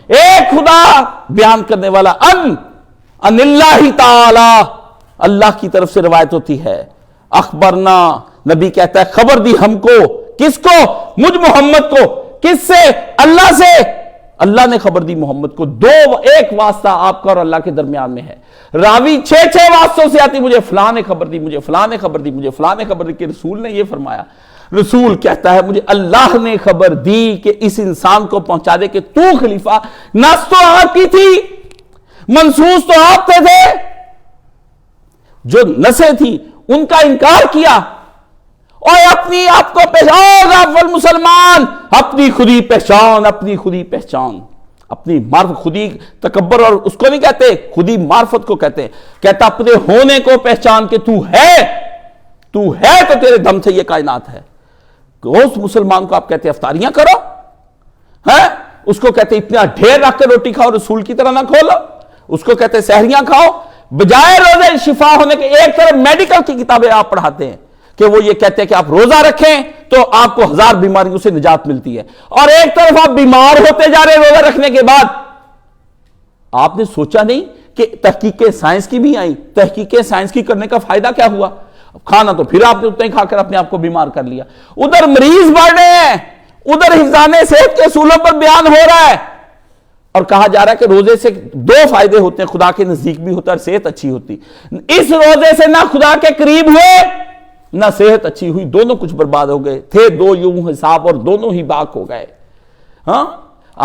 ایک خدا بیان کرنے والا ان اللہ تعالی, اللہ کی طرف سے روایت ہوتی ہے. اخبرنا, نبی کہتا ہے خبر دی ہم کو. کس کو؟ مجھ محمد کو. کس سے؟ اللہ سے. اللہ نے خبر دی محمد کو. ایک واسطہ آپ کا اور اللہ کے درمیان میں ہے. راوی 6 واسطوں سے آتی, مجھے فلاں نے خبر دی, مجھے فلاں نے خبر دی, مجھے فلاں نے خبر دی کہ رسول نے یہ فرمایا. رسول کہتا ہے مجھے اللہ نے خبر دی کہ اس انسان کو پہنچا دے کہ تو خلیفہ. نس تو آپ کی تھی, منصوص تو آپ تھے, جو نسیں تھی ان کا انکار کیا. اور اپنی آپ کو پہچان, اول مسلمان, اپنی خودی پہچان, اپنی خودی پہچان, اپنی معرفت. خودی تکبر اور اس کو نہیں کہتے, خودی معرفت کو کہتے ہیں. کہتا اپنے ہونے کو پہچان کہ تو ہے تو تیرے دم سے یہ کائنات ہے. اس مسلمان کو آپ کہتے ہیں افطاریاں کرو, اس کو کہتے اتنا ڈھیر رکھ کے روٹی کھاؤ, رسول کی طرح نہ کھولو. اس کو کہتے سحریاں کھاؤ, بجائے روزے شفا ہونے کے. ایک طرف میڈیکل کی کتابیں آپ پڑھاتے ہیں کہ وہ یہ کہتے ہیں کہ آپ روزہ رکھیں تو آپ کو 1000 بیماریوں سے نجات ملتی ہے, اور ایک طرف آپ بیمار ہوتے جا رہے روزہ رکھنے کے بعد. آپ نے سوچا نہیں کہ تحقیق سائنس کی بھی آئی, تحقیق سائنس کی کرنے کا فائدہ کیا ہوا؟ کھانا تو پھر آپ نے اتنا ہی کھا کر اپنے آپ کو بیمار کر لیا. ادھر مریض بڑھ رہے ہیں, ادھر حفظان صحت کے اصولوں پر بیان ہو رہا ہے, اور کہا جا رہا ہے کہ روزے سے 2 فائدے ہوتے ہیں, خدا کے نزدیک بھی ہوتا ہے اور صحت اچھی ہوتی. اس روزے سے نہ خدا کے قریب ہوئے نہ صحت اچھی ہوئی, دونوں کچھ برباد ہو گئے. تھے 2 یوں حساب اور دونوں ہی باک ہو گئے.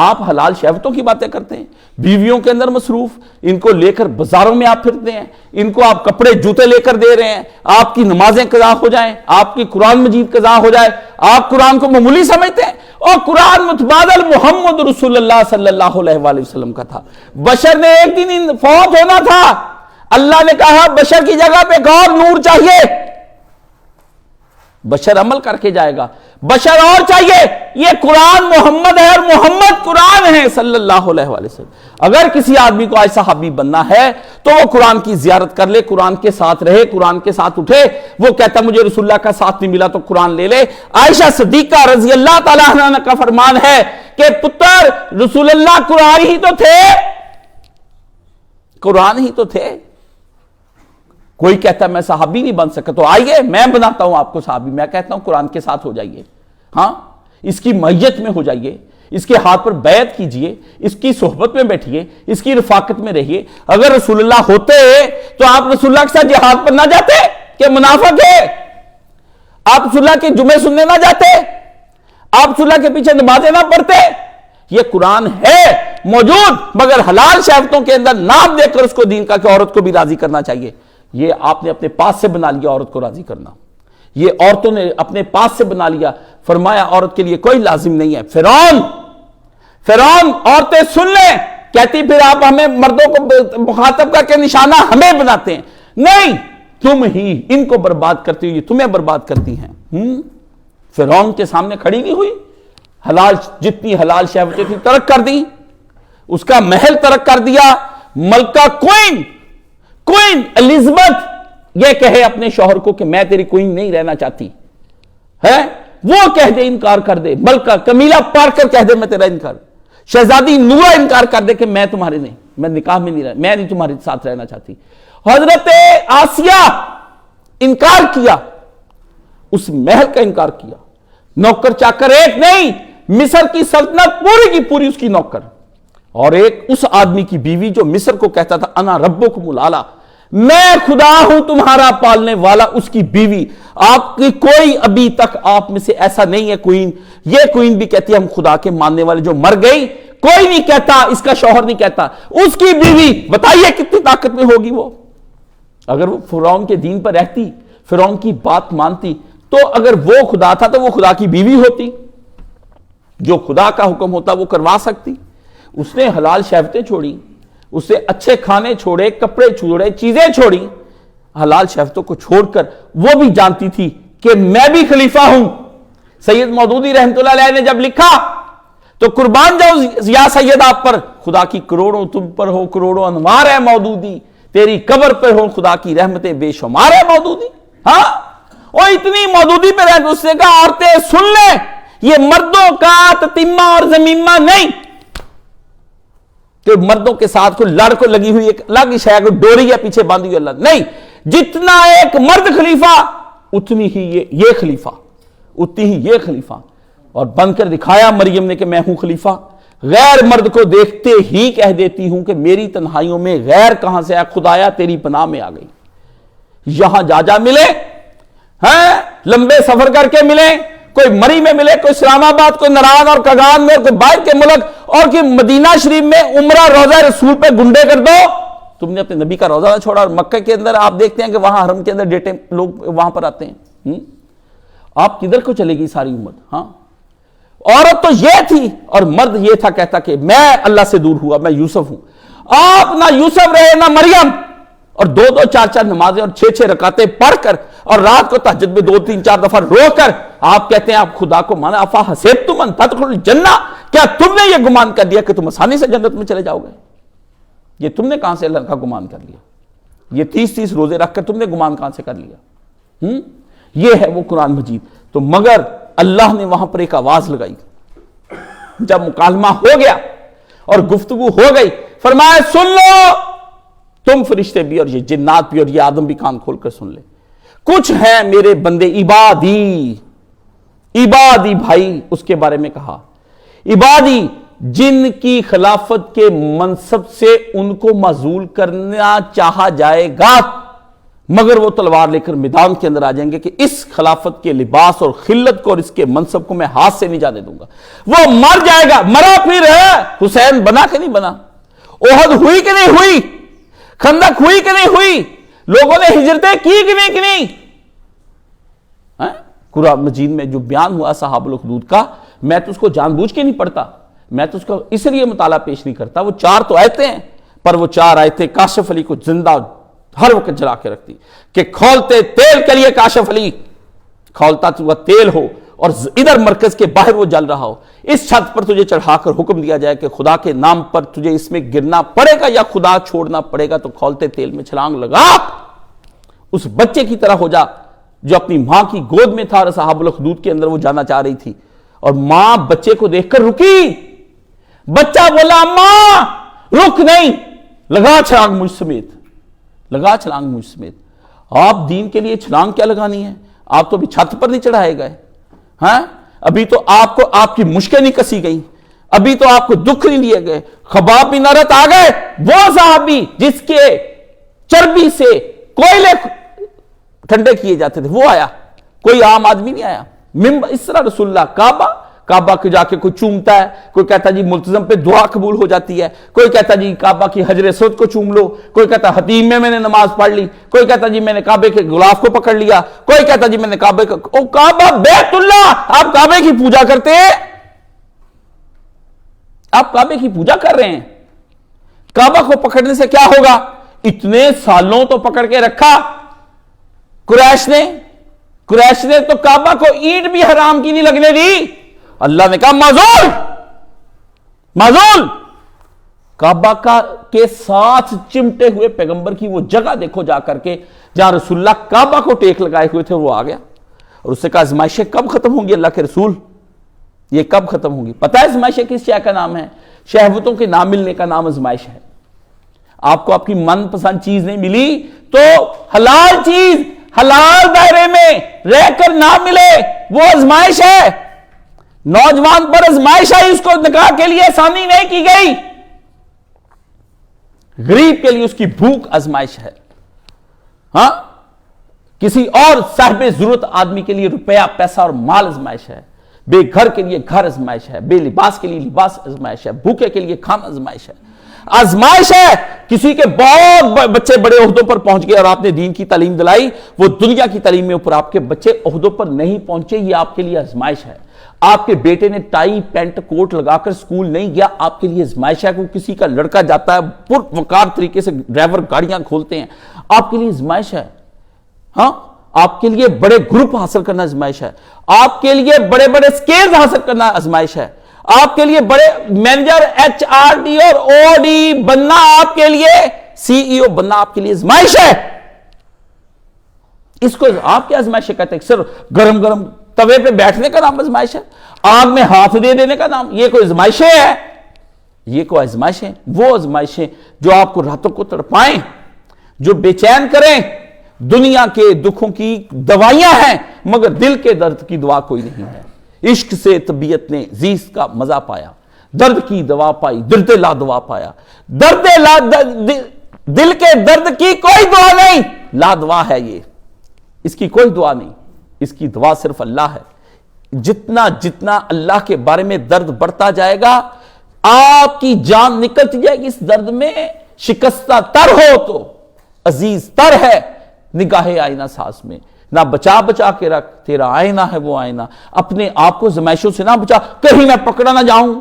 آپ حلال شہوتوں کی باتیں کرتے ہیں، بیویوں کے اندر مصروف، ان کو لے کر بازاروں میں آپ پھرتے ہیں، ان کو آپ کپڑے جوتے لے کر دے رہے ہیں، آپ کی نمازیں قضا ہو جائیں، آپ کی قرآن مجید قضا ہو جائے، آپ قرآن کو معمولی سمجھتے ہیں، اور قرآن متبادل محمد رسول اللہ صلی اللہ علیہ وآلہ وسلم کا تھا۔ بشر نے ایک دن فوت ہونا تھا، اللہ نے کہا بشر کی جگہ پہ ایک اور نور چاہیے، بشر عمل کر کے جائے گا، بشر اور چاہیے، یہ قرآن محمد ہے اور محمد قرآن ہے صلی اللہ علیہ وآلہ وسلم۔ اگر کسی آدمی کو آج صحابی بننا ہے تو وہ قرآن کی زیارت کر لے، قرآن کے ساتھ رہے، قرآن کے ساتھ اٹھے۔ وہ کہتا مجھے رسول اللہ کا ساتھ نہیں ملا تو قرآن لے لے۔ عائشہ صدیقہ رضی اللہ تعالیٰ عنہ کا فرمان ہے کہ پتر رسول اللہ قرآن ہی تو تھے، قرآن ہی تو تھے۔ کوئی کہتا ہے میں صحابی نہیں بن سکا، تو آئیے میں بناتا ہوں آپ کو صحابی۔ میں کہتا ہوں قرآن کے ساتھ ہو جائیے، ہاں اس کی معیت میں ہو جائیے، اس کے ہاتھ پر بیعت کیجئے، اس کی صحبت میں بیٹھیے، اس کی رفاقت میں رہیے۔ اگر رسول اللہ ہوتے تو آپ رسول اللہ کے ساتھ جہاد پر نہ جاتے کہ منافق ہے؟ آپ رسول اللہ کے جمعے سننے نہ جاتے؟ آپ رسول اللہ کے پیچھے نمازیں نہ پڑھتے؟ یہ قرآن ہے موجود، مگر حلال شہوتوں کے اندر نام دے کر اس کو دین کا کہ عورت کو بھی راضی کرنا چاہیے۔ یہ آپ نے اپنے پاس سے بنا لیا عورت کو راضی کرنا، یہ عورتوں نے اپنے پاس سے بنا لیا، فرمایا عورت کے لیے کوئی لازم نہیں ہے۔ فرعون عورتیں سن لیں، کہتی پھر آپ ہمیں مردوں کو مخاطب کر کے نشانہ ہمیں بناتے ہیں، نہیں تم ہی ان کو برباد کرتی ہوئی تمہیں برباد کرتی ہیں۔ فرعون کے سامنے کھڑی نہیں ہوئی، حلال جتنی حلال شہوتیں تھی ترک کر دی، اس کا محل ترک کر دیا۔ ملکہ کوئن الزبتھ یہ کہے اپنے شوہر کو کہ میں تیری کوئن نہیں رہنا چاہتی ہے، وہ کہہ دے انکار کر دے، ملکہ کمیلہ پار کر کہہ دے میں تیرا انکار، شہزادی نورہ انکار کر دے کہ میں تمہارے نہیں، میں نکاح میں نہیں رہنا، میں نہیں تمہارے ساتھ رہنا چاہتی۔ حضرت آسیہ انکار کیا، اس محل کا انکار کیا، نوکر چاکر ایک نہیں، مصر کی سلطنت پوری کی پوری اس کی نوکر، اور ایک اس آدمی کی بیوی جو مصر کو کہتا تھا انا ربکم الاعلی، میں خدا ہوں تمہارا پالنے والا، اس کی بیوی۔ آپ کی کوئی ابھی تک آپ میں سے ایسا نہیں ہے کوئن، یہ کوئن بھی کہتی ہے ہم خدا کے ماننے والے، جو مر گئی کوئی نہیں کہتا، اس کا شوہر نہیں کہتا، اس کی بیوی بتائیے کتنی طاقت میں ہوگی وہ۔ اگر وہ فرعون کے دین پر رہتی، فرعون کی بات مانتی، تو اگر وہ خدا تھا تو وہ خدا کی بیوی ہوتی، جو خدا کا حکم ہوتا وہ کروا سکتی۔ اس نے حلال شہوتیں چھوڑی، اس سے اچھے کھانے چھوڑے، کپڑے چھوڑے، چیزیں چھوڑی، حلال شہوتوں کو چھوڑ کر وہ بھی جانتی تھی کہ میں بھی خلیفہ ہوں۔ سید مودودی رحمت اللہ علیہ نے جب لکھا تو قربان جاؤ یا سید آپ پر، خدا کی کروڑوں تم پر ہو، کروڑوں انوار ہے مودودی، تیری قبر پر ہو خدا کی رحمتیں بے شمار ہے مودودی۔ ہاں وہ اتنی مودودی پہ رہتے، اس نے کہا عورتیں سن لیں، یہ مردوں کا تتیمہ اور زمیمہ نہیں کہ مردوں کے ساتھ کوئی لڑ کو لگی ہوئی ایک الگ شے کو ڈوری یا پیچھے باندھی ہوئی، اللہ نہیں، جتنا ایک مرد خلیفہ اتنی ہی یہ خلیفہ، اتنی ہی یہ خلیفہ، اور بن کر دکھایا مریم نے کہ میں ہوں خلیفہ۔ غیر مرد کو دیکھتے ہی کہہ دیتی ہوں کہ میری تنہائیوں میں غیر کہاں سے آیا، خدایا تیری پناہ میں آ گئی۔ یہاں جا ملے، لمبے سفر کر کے ملے، کوئی مری میں ملے، کوئی اسلام آباد، کوئی نران اور کگان میں، کوئی باہر کے ملک، اور کہ مدینہ شریف میں عمرہ روضہ رسول پہ گنڈے کر دو۔ تم نے اپنے نبی کا روضہ نہ چھوڑا، اور مکہ کے اندر آپ دیکھتے ہیں کہ وہاں حرم کے اندر ڈیٹے لوگ وہاں پر آتے ہیں۔ آپ کدھر کو چلے گی ساری امت؟ ہاں عورت تو یہ تھی اور مرد یہ تھا کہتا کہ میں اللہ سے دور ہوا، میں یوسف ہوں۔ آپ نہ یوسف رہے نہ مریم، اور 2-2 4-4 نمازیں اور 6-6 رکعتیں پڑھ کر، اور رات کو تہجد میں 2-3-4 دفعہ رو کر آپ کہتے ہیں آپ خدا کو مانا۔ افا حسبتم ان تدخلوا الجنہ، کیا تم نے یہ گمان کر لیا کہ تم آسانی سے جنت میں چلے جاؤ گے؟ یہ تم نے کہاں سے اللہ کا گمان کر لیا؟ یہ 30 روزے رکھ کر تم نے گمان کہاں سے کر لیا؟ یہ ہے وہ قرآن مجید۔ تو مگر اللہ نے وہاں پر ایک آواز لگائی، جب مکالمہ ہو گیا اور گفتگو ہو گئی، فرمایا سن لو تم فرشتے بھی اور یہ جنات بھی اور یہ آدم بھی، کان کھول کر سن لے، کچھ ہیں میرے بندے عبادی بھائی، اس کے بارے میں کہا عبادی، جن کی خلافت کے منصب سے ان کو معزول کرنا چاہا جائے گا، مگر وہ تلوار لے کر میدان کے اندر آ جائیں گے کہ اس خلافت کے لباس اور خلت کو اور اس کے منصب کو میں ہاتھ سے نہیں جانے دوں گا۔ وہ مر جائے گا، مرا پھر ہے، حسین بنا کہ نہیں بنا، احد ہوئی کہ نہیں ہوئی، خندق ہوئی کہ نہیں ہوئی، لوگوں نے ہجرتیں کی کہ نہیں قرآن مجید میں جو بیان ہوا صحابہ الخدود کا، میں تو اس کو جان بوجھ کے نہیں پڑھتا، میں تو اس کو اس لیے مطالعہ پیش نہیں کرتا۔ وہ 4 تو آیتیں ہیں، پر وہ 4 آیتیں کاشف علی کو زندہ ہر وقت جلا کے رکھتی کہ کھولتے تیل کے لیے کاشف علی، کھولتا ہوا تیل ہو اور ادھر مرکز کے باہر وہ جل رہا ہو، اس چھت پر تجھے چڑھا کر حکم دیا جائے کہ خدا کے نام پر تجھے اس میں گرنا پڑے گا یا خدا چھوڑنا پڑے گا، تو کھولتے تیل میں چھلانگ لگا، اس بچے کی طرح ہو جا جو اپنی ماں کی گود میں تھا اور صحابہ الخدود کے اندر وہ جانا چاہ رہی تھی، اور ماں بچے کو دیکھ کر رکی، بچہ بولا اماں رک نہیں، لگا چھلانگ مجھ سمیت، لگا چھلانگ مجھ سمیت۔ آپ دین کے لیے چھلانگ کیا لگانی ہے؟ آپ تو ابھی چھت پر نہیں چڑھائے گئے، ہاں ابھی تو آپ کو آپ کی مشکیں نہیں کسی گئی، ابھی تو آپ کو دکھ نہیں لیے گئے۔ خباب بن ارت آ گئے، وہ صحابی جس کے چربی سے کوئلے ٹھنڈے کیے جاتے تھے، وہ آیا، کوئی عام آدمی نہیں آیا۔ اس طرح رسول اللہ کعبہ کو جا کے کوئی چومتا ہے، کوئی کہتا جی ملتزم پہ دعا قبول ہو جاتی ہے، کوئی کہتا جی کعبہ کی حجر اسود کو چوم لو، کوئی کہتا حتیم میں نے نماز پڑھ لی، کوئی کہتا جی میں نے کعبے کے غلاف کو پکڑ لیا، کوئی کہتا جی میں نے کعبہ بیت اللہ، آپ کعبے کی پوجا کرتے ہیں، آپ کعبے کی پوجا کر رہے ہیں، کعبہ کو پکڑنے سے کیا ہوگا؟ اتنے سالوں تو پکڑ کے رکھا قریش نے تو کعبہ کو اینٹ بھی حرام کی نہیں لگنے دی، اللہ نے کہا معذول، کعبہ کے ساتھ چمٹے ہوئے پیغمبر کی وہ جگہ دیکھو جا کر کے جہاں رسول اللہ کعبہ کو ٹیک لگائے ہوئے تھے، وہ آ گیا اور اس سے کہا ازمائشیں کب ختم ہوں گی اللہ کے رسول، یہ کب ختم ہوں گی؟ پتہ ہے ازمائشیں کس شے کا نام ہے؟ شہوتوں کے نہ ملنے کا نام ازمائش ہے۔ آپ کو آپ کی من پسند چیز نہیں ملی تو حلال چیز حلال دائرے میں رہ کر نہ ملے، وہ ازمائش ہے۔ نوجوان پر ازمائش آئی، اس کو نکاح کے لیے آسانی نہیں کی گئی، غریب کے لیے اس کی بھوک ازمائش ہے، ہاں کسی اور صاحب ضرورت آدمی کے لیے روپیہ پیسہ اور مال ازمائش ہے، بے گھر کے لیے گھر ازمائش ہے، بے لباس کے لیے لباس ازمائش ہے، بھوکے کے لیے کھانا ازمائش ہے، آزمائش ہے۔ کسی کے بہت بچے بڑے عہدوں پر پہنچ گئے اور آپ نے دین کی تعلیم دلائی، وہ دنیا کی تعلیم میں اوپر آپ کے بچے عہدوں پر نہیں پہنچے، یہ آپ کے لیے آزمائش ہے۔ آپ کے بیٹے نے ٹائی پینٹ کوٹ لگا کر سکول نہیں گیا، آپ کے لیے آزمائش ہے۔ کوئی کسی کا لڑکا جاتا ہے پر وقار طریقے سے ڈرائیور گاڑیاں کھولتے ہیں، آپ کے لیے آزمائش ہے، ہاں آپ کے لیے بڑے گروپ حاصل کرنا آزمائش ہے، آپ کے لیے بڑے بڑے سکیلز حاصل کرنا آزمائش ہے، آپ کے لیے بڑے مینیجر HRD اور OD بننا، آپ کے لیے CEO بننا آپ کے لیے آزمائش ہے۔ اس کو آپ کیا آزمائش کہتے ہیں؟ صرف گرم گرم توے پہ بیٹھنے کا نام آزمائش ہے، آگ میں ہاتھ دے دینے کا نام، یہ کوئی آزمائشیں ہے؟ یہ کوئی آزمائشیں؟ وہ آزمائشیں جو آپ کو راتوں کو تڑپائیں، جو بے چین کریں، دنیا کے دکھوں کی دوائیاں ہیں مگر دل کے درد کی دوا کوئی نہیں ہے۔ عشق سے طبیعت نے زیست کا مزہ پایا، درد کی دوا پائی، درد لا دوا پایا، دل کے درد کی کوئی دعا نہیں، لا دوا ہے یہ، اس کی کوئی دعا نہیں، اس کی دعا صرف اللہ ہے۔ جتنا جتنا اللہ کے بارے میں درد بڑھتا جائے گا، آپ کی جان نکلتی جائے گی اس درد میں۔ شکستہ تر ہو تو عزیز تر ہے نگاہ آئینہ ساز میں، نہ بچا کے رکھ، تیرا آئینہ ہے وہ آئینہ، اپنے آپ کو زمائشوں سے نہ بچا، کہیں میں پکڑا نہ جاؤں،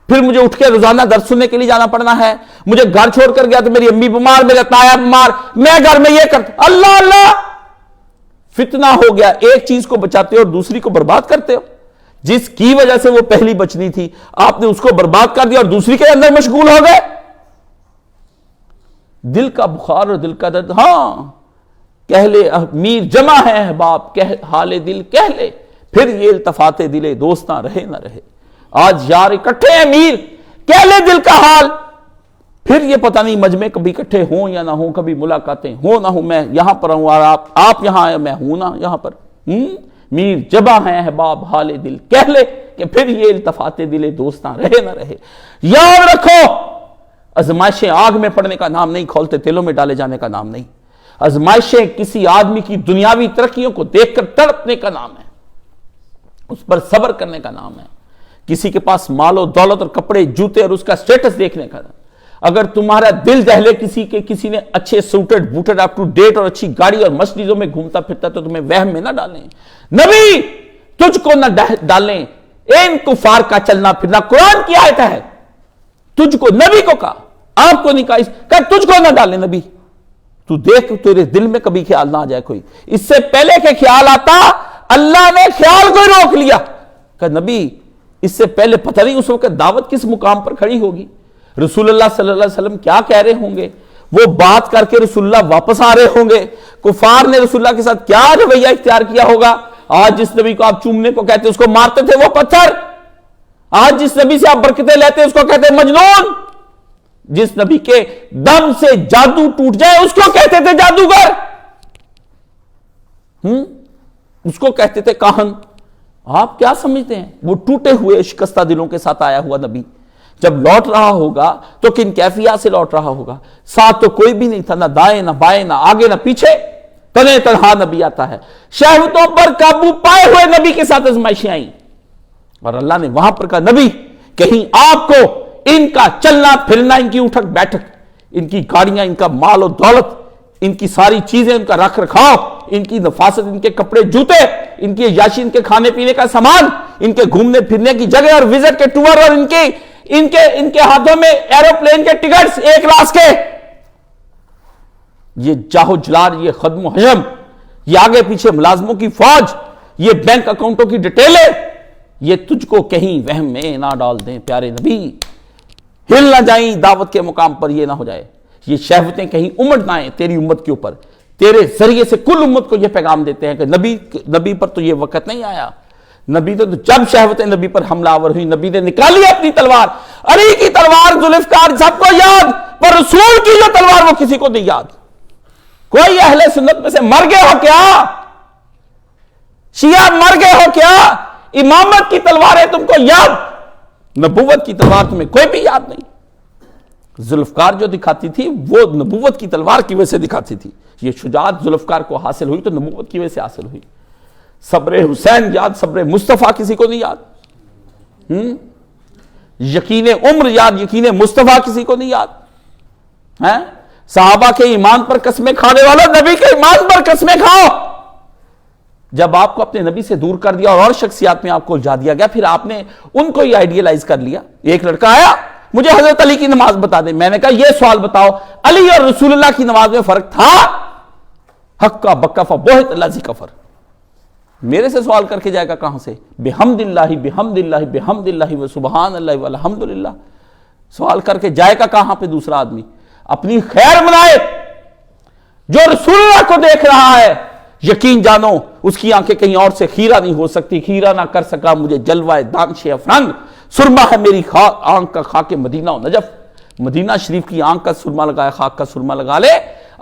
پھر مجھے اٹھ کے روزانہ درس سننے کے لیے جانا پڑنا ہے، مجھے گھر چھوڑ کر گیا تو میری امی بیمار، میرا تایا بیمار، میں گھر میں یہ کرتا، اللہ فتنہ ہو گیا۔ ایک چیز کو بچاتے ہو اور دوسری کو برباد کرتے ہو، جس کی وجہ سے وہ پہلی بچنی تھی آپ نے اس کو برباد کر دیا اور دوسری کے اندر مشغول ہو گئے۔ دل کا بخار اور دل کا درد، ہاں کہہ لے میر جمع ہے احباب، حال دل کہہ لے، پھر یہ التفات دل دوستاں رہے نہ رہے۔ آج یار اکٹھے ہیں میر، کہہ لے دل کا حال، پھر یہ پتہ نہیں مجمع کبھی اکٹھے ہوں یا نہ ہوں، کبھی ملاقاتیں ہوں نہ ہوں، میں یہاں پر ہوں اور آپ یہاں آئے، میں ہوں نہ یہاں پر۔ میر جمع ہے احباب حال دل کہہ لے، کہ پھر یہ التفات دل دوستاں رہے نہ رہے۔ یاد رکھو، آزمائشیں آگ میں پڑنے کا نام نہیں، کھولتے تیلوں میں ڈالے جانے کا نام نہیں۔ آزمائشیں کسی آدمی کی دنیاوی ترقیوں کو دیکھ کر تڑپنے کا نام ہے، اس پر صبر کرنے کا نام ہے، کسی کے پاس مال و دولت اور کپڑے جوتے اور اس کا سٹیٹس دیکھنے کا نام۔ اگر تمہارا دل دہلے کسی نے اچھے suited booted up to date اور اچھی گاڑی اور مسجدوں میں گھومتا پھرتا تو تمہیں وہم میں نہ ڈالیں، نبی تجھ کو نہ ڈالیں ان کفار کا چلنا پھرنا۔ قرآن کی آیت ہے، تجھ کو، نبی کو کہا، آپ کو نہیں کہا، تجھ کو نہ ڈالیں نبی، تو دیکھ تیرے دل میں کبھی خیال نہ آ جائے کوئی، اس سے پہلے کہ خیال آتا اللہ نے خیال کو روک لیا کہ نبی اس سے پہلے پتہ نہیں اس وقت دعوت کس مقام پر کھڑی ہوگی، رسول اللہ صلی اللہ علیہ وسلم کیا کہہ رہے ہوں گے، وہ بات کر کے رسول اللہ واپس آ رہے ہوں گے، کفار نے رسول اللہ کے ساتھ کیا رویہ اختیار کیا ہوگا۔ آج جس نبی کو آپ چومنے کو کہتے اس کو مارتے تھے وہ پتھر، آج جس نبی سے آپ برکتیں لیتے اس کو کہتے مجنون، جس نبی کے دم سے جادو ٹوٹ جائے اس کو کہتے تھے جادوگر، اس کو کہتے تھے کاہن۔ آپ کیا سمجھتے ہیں وہ ٹوٹے ہوئے شکستہ دلوں کے ساتھ آیا ہوا نبی جب لوٹ رہا ہوگا تو کن کیفیات سے لوٹ رہا ہوگا؟ ساتھ تو کوئی بھی نہیں تھا، نہ دائیں نہ بائیں، نہ آگے نہ پیچھے، تنہے تنہا نبی آتا ہے۔ شہوتوں پر قابو پائے ہوئے نبی کے ساتھ آزمائشیں آئیں اور اللہ نے وہاں پر کہا نبی کہیں آپ کو ان کا چلنا پھرنا، ان کی اٹھک بیٹھک، ان کی گاڑیاں، ان کا مال و دولت، ان کی ساری چیزیں، ان کا رکھ رکھاؤ، ان کی نفاست، ان کے کپڑے جوتے، ان کی عیاشی، ان کے کھانے پینے کا سامان، ان کے گھومنے پھرنے کی جگہ اور وزٹ کے ٹور اور ان کے ہاتھوں میں ایروپلین کے ٹکٹس ایک راس کے، یہ جاہو جلال، یہ خدم و حشم، یہ آگے پیچھے ملازموں کی فوج، یہ بینک اکاؤنٹوں کی ڈیٹیلیں، یہ تجھ کو کہیں وہم میں نہ ڈال دیں پیارے نبی، ہل نہ جائیں دعوت کے مقام پر، یہ نہ ہو جائے یہ شہوتیں کہیں امڑ نہ آئیں تیری امت کے اوپر، تیرے ذریعے سے کل امت کو یہ پیغام دیتے ہیں کہ نبی پر تو یہ وقت نہیں آیا، نبی تو جب شہوتیں نبی پر حملہ آور ہوئی نبی نے نکالی اپنی تلوار، علی کی تلوار ذوالفقار سب کو یاد، پر رسول کی جو تلوار وہ کسی کو نہیں یاد۔ کوئی اہل سنت میں سے مر گئے ہو کیا؟ شیعہ مر گئے ہو کیا؟ امامت کی تلواریں تم کو یاد، نبوت کی تلوار تمہیں کوئی بھی یاد نہیں۔ ذوالفقار جو دکھاتی تھی وہ نبوت کی تلوار کی وجہ سے دکھاتی تھی، یہ شجاعت ذوالفقار کو حاصل ہوئی تو نبوت کی وجہ سے حاصل ہوئی۔ صبر حسین یاد، صبر مصطفیٰ کسی کو نہیں یاد، یقین عمر یاد، یقین مصطفیٰ کسی کو نہیں یاد، صحابہ کے ایمان پر قسمیں کھانے والا نبی کے ایمان پر قسمیں کھاؤ۔ جب آپ کو اپنے نبی سے دور کر دیا اور شخصیات میں آپ کو الجھا دیا گیا، پھر آپ نے ان کو ہی آئیڈیلائز کر لیا۔ ایک لڑکا آیا مجھے حضرت علی کی نماز بتا دیں، میں نے کہا یہ سوال بتاؤ علی اور رسول اللہ کی نماز میں فرق تھا؟ حق کا بکا فبہت اللہ کفر، میرے سے سوال کر کے جائے گا کہاں سے؟ بحمد اللہ بحمد اللہ بحمد اللہ و سبحان اللہ والحمدللہ، سوال کر کے جائے گا کہاں پہ دوسرا آدمی؟ اپنی خیر منائے، جو رسول اللہ کو دیکھ رہا ہے یقین جانو اس کی آنکھیں کہیں اور سے خیرہ نہیں ہو سکتی، خیرہ نہ کر سکا مجھے جلوہ دانش افرنگ، سرما ہے میری آنکھ کا خاک مدینہ و نجف، مدینہ شریف کی آنکھ کا سرما لگائے، خاک کا سرما لگا لے،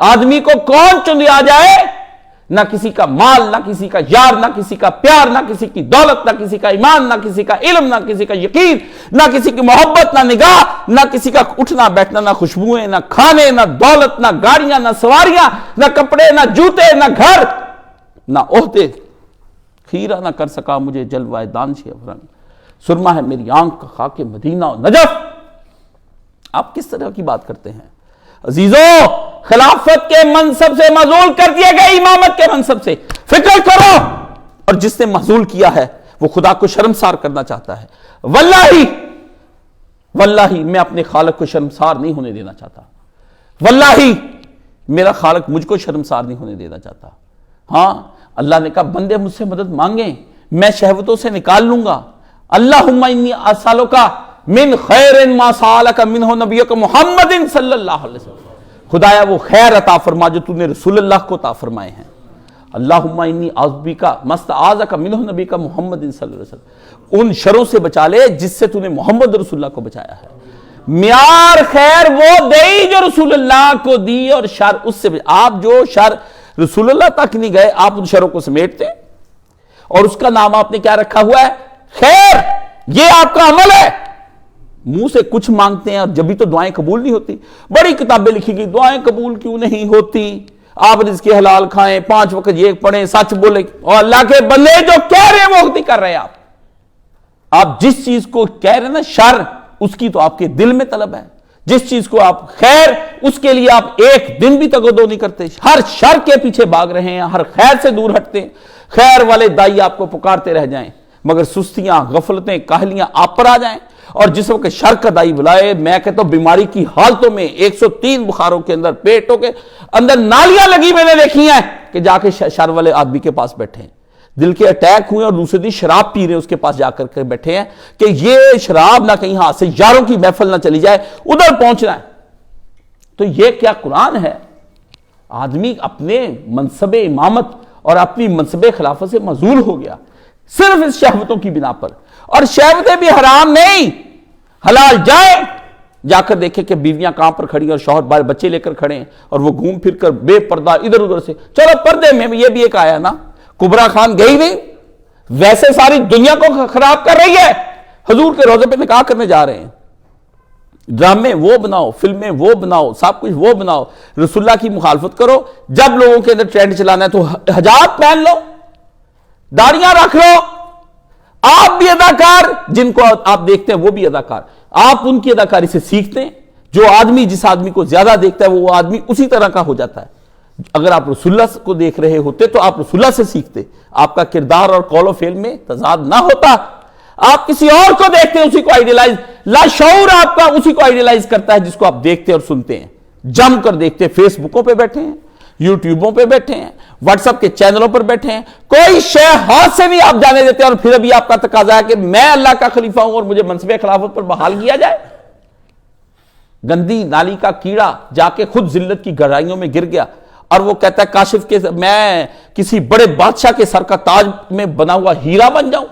آدمی کو کون چن لیا جائے؟ نہ کسی کا مال، نہ کسی کا یار، نہ کسی کا پیار، نہ کسی کی دولت، نہ کسی کا ایمان، نہ کسی کا علم، نہ کسی کا یقین، نہ کسی کی محبت، نہ نگاہ، نہ کسی کا اٹھنا بیٹھنا، نہ خوشبوئیں، نہ کھانے، نہ دولت، نہ گاڑیاں، نہ سواریاں، نہ کپڑے، نہ جوتے، نہ گھر، نہ عہدے، خیرہ نہ کر سکا مجھے جلوہ دانش افرنگ، سرما ہے میری آنکھ کا خاک مدینہ و نجف۔ آپ کس طرح کی بات کرتے ہیں؟ عزیزوں خلافت کے منصب سے معزول کر دیا گیا، امامت کے منصب سے فکر کرو، اور جس نے معزول کیا ہے وہ خدا کو شرمسار کرنا چاہتا ہے۔ واللہ میں اپنے خالق کو شرمسار نہیں ہونے دینا چاہتا، واللہ میرا خالق مجھ کو شرمسار نہیں ہونے دینا چاہتا۔ ہاں اللہ نے کہا بندے مجھ سے مدد مانگیں میں شہوتوں سے نکال لوں گا۔ اللہم انی اسالک من خیر ما سالک منہ نبیک محمد صلی اللہ علیہ وسلم، خدایا وہ خیر عطا فرما جو تو نے رسول اللہ کو عطا فرمائے ہیں۔ اللہم انی اعوذ بک مستعاذک منہ نبیک محمد صلی اللہ علیہ وسلم، ان شروں سے بچا لے جس سے تو نے محمد رسول اللہ کو بچایا ہے۔ معیار خیر وہ دی جو رسول اللہ کو دی، اور شر اس سے آپ جو شر رسول اللہ تک نہیں گئے آپ ان شروں کو سمیٹتے، اور اس کا نام آپ نے کیا رکھا ہوا ہے؟ خیر۔ یہ آپ کا عمل ہے، منہ سے کچھ مانگتے ہیں اور جبھی تو دعائیں قبول نہیں ہوتی۔ بڑی کتابیں لکھی گئی دعائیں قبول کیوں نہیں ہوتی، آپ رزق حلال کھائیں، 5 وقت یہ پڑھیں، سچ بولیں، اور اللہ کے بندے جو کہہ رہے ہیں وہ نہیں کر رہے آپ جس چیز کو کہہ رہے ہیں نا شر، اس کی تو آپ کے دل میں طلب ہے، جس چیز کو آپ خیر، اس کے لیے آپ ایک دن بھی تگودو نہیں کرتے، ہر شر کے پیچھے بھاگ رہے ہیں، ہر خیر سے دور ہٹتے ہیں، خیر والے دائی آپ کو پکارتے رہ جائیں، مگر سستیاں، غفلتیں، کاہلیاں آپ پر آ جائیں، اور جس وقت شر کا دائی بلائے، میں کہتا ہوں بیماری کی حالتوں میں 103 بخاروں کے اندر، پیٹوں کے اندر نالیاں لگی میں نے دیکھی ہیں کہ جا کے شر والے آدمی کے پاس بیٹھے ہیں، دل کے اٹیک ہوئے اور دوسرے دن شراب پی رہے ہیں، اس کے پاس جا کر کے بیٹھے ہیں کہ یہ شراب نہ کہیں ہاتھ سے یاروں کی محفل نہ چلی جائے، ادھر پہنچنا ہے۔ تو یہ کیا قرآن ہے؟ آدمی اپنے منصب امامت اور اپنی منصب خلافت سے معزول ہو گیا صرف اس شہوتوں کی بنا پر، اور شہوتیں بھی حرام نہیں، حلال جائیں، جا کر دیکھیں کہ بیویاں کہاں پر کھڑی اور شوہر بال بچے لے کر کھڑے ہیں، اور وہ گھوم پھر کر بے پردہ ادھر ادھر سے، چلو پردے میں یہ بھی ایک آیا نا، کبرا خان گئی نہیں، ویسے ساری دنیا کو خراب کر رہی ہے، حضور کے روضے پہ نکاح کرنے جا رہے ہیں، ڈرامے وہ بناؤ، فلمیں وہ بناؤ، سب کچھ وہ بناؤ، رسول اللہ کی مخالفت کرو، جب لوگوں کے اندر ٹرینڈ چلانا ہے تو حجاب پہن لو، داڑیاں رکھ لو، آپ بھی اداکار، جن کو آپ دیکھتے ہیں وہ بھی اداکار، آپ ان کی اداکاری سے سیکھتے ہیں، جو آدمی جس آدمی کو زیادہ دیکھتا ہے وہ آدمی اسی طرح کا ہو جاتا ہے۔ اگر آپ رسول اللہ کو دیکھ رہے ہوتے تو آپ رسول اللہ سے سیکھتے، آپ کا کردار اور قول و فعل میں تضاد نہ ہوتا، آپ کسی اور کو دیکھتے ہیں، اسی کو آئیڈیلائز، لاشعور آپ کا اسی کو آئیڈیلائز کرتا ہے جس کو آپ دیکھتے اور سنتے ہیں، جم کر دیکھتے ہیں، فیس بکوں پہ بیٹھے ہیں، یوٹیوبوں پہ بیٹھے ہیں، واٹس ایپ کے چینلوں پر بیٹھے ہیں، کوئی شے ہاتھ سے بھی آپ جانے دیتے ہیں، اور پھر ابھی آپ کا تقاضا ہے کہ میں اللہ کا خلیفہ ہوں اور مجھے منصب خلافت پر بحال کیا جائے۔ گندی نالی کا کیڑا جا کے خود ذلت کی گہرائیوں میں گر گیا، اور وہ کہتا ہے کاشف کے میں کسی بڑے بادشاہ کے سر کا تاج میں بنا ہوا ہیرا بن جاؤں۔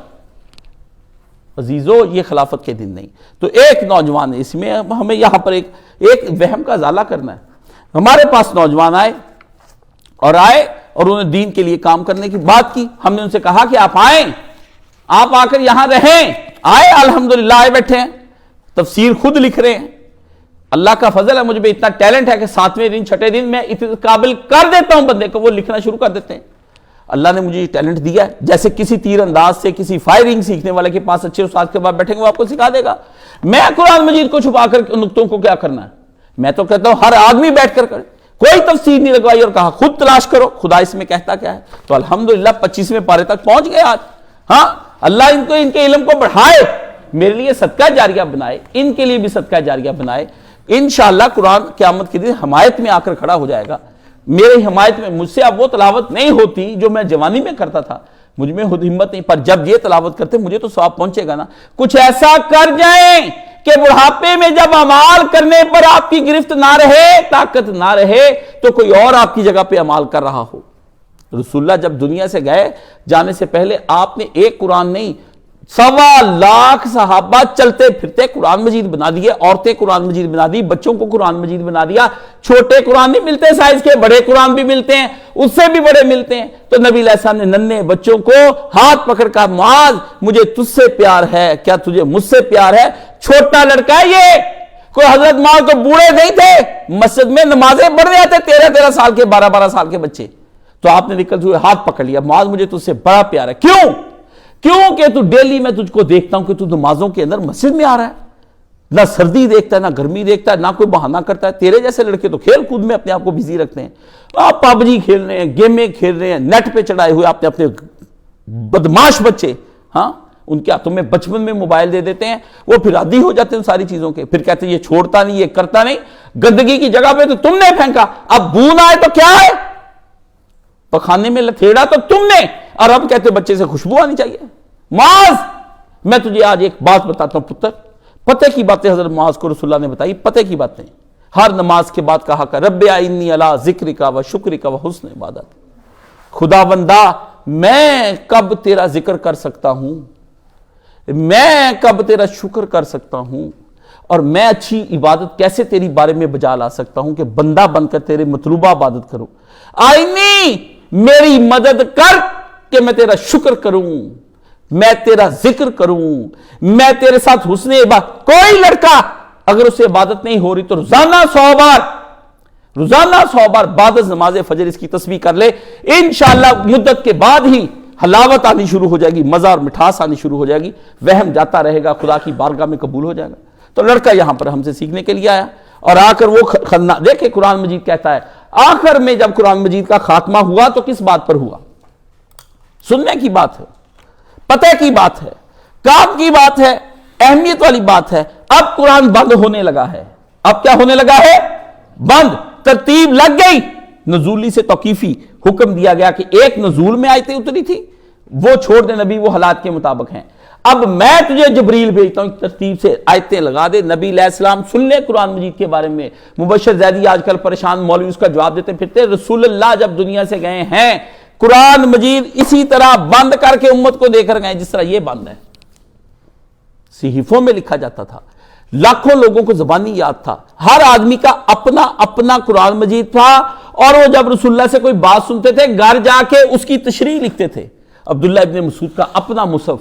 عزیزو، یہ خلافت کے دن نہیں۔ تو ایک نوجوان، اس میں ہمیں یہاں پر ایک وہم کا ازالہ کرنا ہے۔ ہمارے پاس نوجوان آئے اور انہوں نے دین کے لیے کام کرنے کی بات کی، ہم نے ان سے کہا کہ آپ آئیں، آپ آ کر یہاں رہیں، آئے، الحمدللہ آئے بیٹھے ہیں، تفسیر خود لکھ رہے ہیں، اللہ کا فضل ہے، مجھ میں اتنا ٹیلنٹ ہے کہ 7ویں دن 6ٹے دن میں اتنے قابل کر دیتا ہوں بندے کو، وہ لکھنا شروع کر دیتے ہیں۔ اللہ نے مجھے یہ ٹیلنٹ دیا ہے، جیسے کسی تیر انداز سے کسی فائرنگ سیکھنے والے کے پاس اچھے استاد کے بعد بیٹھیں گے، وہ آپ کو سکھا دے گا۔ میں قرآن مجید کو چھپا کر نقطوں کو کیا کرنا ہے؟ میں تو کہتا ہوں ہر آدمی بیٹھ کر کرے، کوئی تفسیر نہیں لگوائی اور کہا خود تلاش کرو خدا اس میں کہتا کیا ہے۔ تو الحمدللہ 25ویں پارے تک پہنچ گئے آج۔ ہاں، اللہ ان کے علم کو بڑھائے، میرے لیے صدقہ جاریہ بنائے، ان کے لیے بھی صدقہ جاریہ بنائے۔ انشاءاللہ قرآن قیامت کے دن حمایت میں آ کر کھڑا ہو جائے گا، میرے حمایت میں۔ مجھ سے اب وہ تلاوت نہیں ہوتی جو میں جوانی میں کرتا تھا، مجھ میں خود ہمت نہیں، پر جب یہ تلاوت کرتے مجھے تو ثواب پہنچے گا نا۔ کچھ ایسا کر جائیں کہ بڑھاپے میں جب اعمال کرنے پر آپ کی گرفت نہ رہے، طاقت نہ رہے، تو کوئی اور آپ کی جگہ پہ اعمال کر رہا ہو۔ رسول اللہ جب دنیا سے گئے، جانے سے پہلے آپ نے ایک قرآن نہیں، 1.25 لاکھ صحابہ چلتے پھرتے قرآن مجید بنا دیے، عورتیں قرآن مجید بنا دی، بچوں کو قرآن مجید بنا دیا۔ چھوٹے قرآن نہیں ملتے سائز کے، بڑے قرآن بھی ملتے ہیں، اس سے بھی بڑے ملتے ہیں۔ تو نبی علیہ السلام نے ننھے بچوں کو ہاتھ پکڑ کر، معاذ مجھے تجھ سے پیار ہے، کیا تجھے مجھ سے پیار ہے؟ چھوٹا لڑکا ہے یہ، کوئی حضرت معاذ تو بوڑھے نہیں تھے، مسجد میں نمازیں پڑھ رہے تھے، 13 سال کے، 12 سال کے بچے۔ تو آپ نے نکلتے ہوئے ہاتھ پکڑ لیا، معاذ مجھے تجھ سے بڑا پیار ہے۔ کیوں کہ تو ڈیلی میں تجھ کو دیکھتا ہوں کہ تو نمازوں کے اندر مسجد میں آ رہا ہے، نہ سردی دیکھتا ہے، نہ گرمی دیکھتا ہے، نہ کوئی بہانہ کرتا ہے۔ تیرے جیسے لڑکے تو کھیل کود میں اپنے آپ کو بزی رکھتے ہیں، آپ پب جی کھیل رہے ہیں، گیمیں کھیل رہے ہیں، نیٹ پہ چڑھائے ہوئے اپنے بدماش بچے، ہاں، ان کے ہاتھوں میں بچپن میں موبائل دے دیتے ہیں، وہ پھر عادی ہو جاتے ہیں ان ساری چیزوں کے، پھر کہتے ہیں یہ چھوڑتا نہیں، یہ کرتا نہیں۔ گندگی کی جگہ پہ تو تم نے پھینکا، اب بو نہ آئے تو کیا ہے، پخانے میں لتھیڑا تو تم نے، اور اب کہتے بچے سے خوشبو آنی چاہیے۔ معاذ، میں تجھے آج ایک بات بتاتا ہوں پتر، پتہ کی باتیں حضرت معاذ کو رسول اللہ نے بتائی، پتہ کی باتیں۔ ہر نماز کے بعد کہا کہ رب اعنی علی ذکرک و شکرک و حسن عبادت، خدا بندہ میں کب تیرا ذکر کر سکتا ہوں، میں کب تیرا شکر کر سکتا ہوں، اور میں اچھی عبادت کیسے تیری بارے میں بجا لا سکتا ہوں کہ بندہ بن کر تیرے مطلوبہ عبادت کروں۔ آئینی، میری مدد کر کہ میں تیرا شکر کروں، میں تیرا ذکر کروں، میں تیرے ساتھ حسن عبادت۔ کوئی لڑکا اگر اسے عبادت نہیں ہو رہی تو روزانہ 100 بار روزانہ 100 بار بعد از نماز فجر اس کی تسبیح کر لے، انشاءاللہ مدت کے بعد ہی حلاوت آنی شروع ہو جائے گی، مزہ اور مٹھاس آنی شروع ہو جائے گی، وہم جاتا رہے گا، خدا کی بارگاہ میں قبول ہو جائے گا۔ تو لڑکا یہاں پر ہم سے سیکھنے کے لیے آیا اور آ کر وہ دیکھیں قرآن مجید کہتا ہے آخر میں جب قرآن مجید کا خاتمہ ہوا تو کس بات پر ہوا؟ سننے کی بات ہے، پتہ کی بات ہے، کام کی بات ہے، اہمیت والی بات ہے۔ اب قرآن بند ہونے لگا ہے، اب کیا ہونے لگا ہے؟ بند، ترتیب لگ گئی، نزولی سے توقیفی حکم دیا گیا کہ ایک نزول میں آیتیں اتری تھی، وہ چھوڑ دے نبی، وہ حالات کے مطابق ہیں۔ اب میں تجھے جبریل بھیجتا ہوں، ترتیب سے آیتیں لگا دے۔ نبی علیہ السلام سن لے قرآن مجید کے بارے میں۔ مبشر زیدی آج کل پریشان مولوی اس کا جواب دیتے پھرتے، رسول اللہ جب دنیا سے گئے ہیں قرآن مجید اسی طرح بند کر کے امت کو دے کر گئے جس طرح یہ بند ہے۔ صحیفوں میں لکھا جاتا تھا، لاکھوں لوگوں کو زبانی یاد تھا، ہر آدمی کا اپنا اپنا قرآن مجید تھا، اور وہ جب رسول اللہ سے کوئی بات سنتے تھے گھر جا کے اس کی تشریح لکھتے تھے۔ عبداللہ ابن مسعود کا اپنا مصحف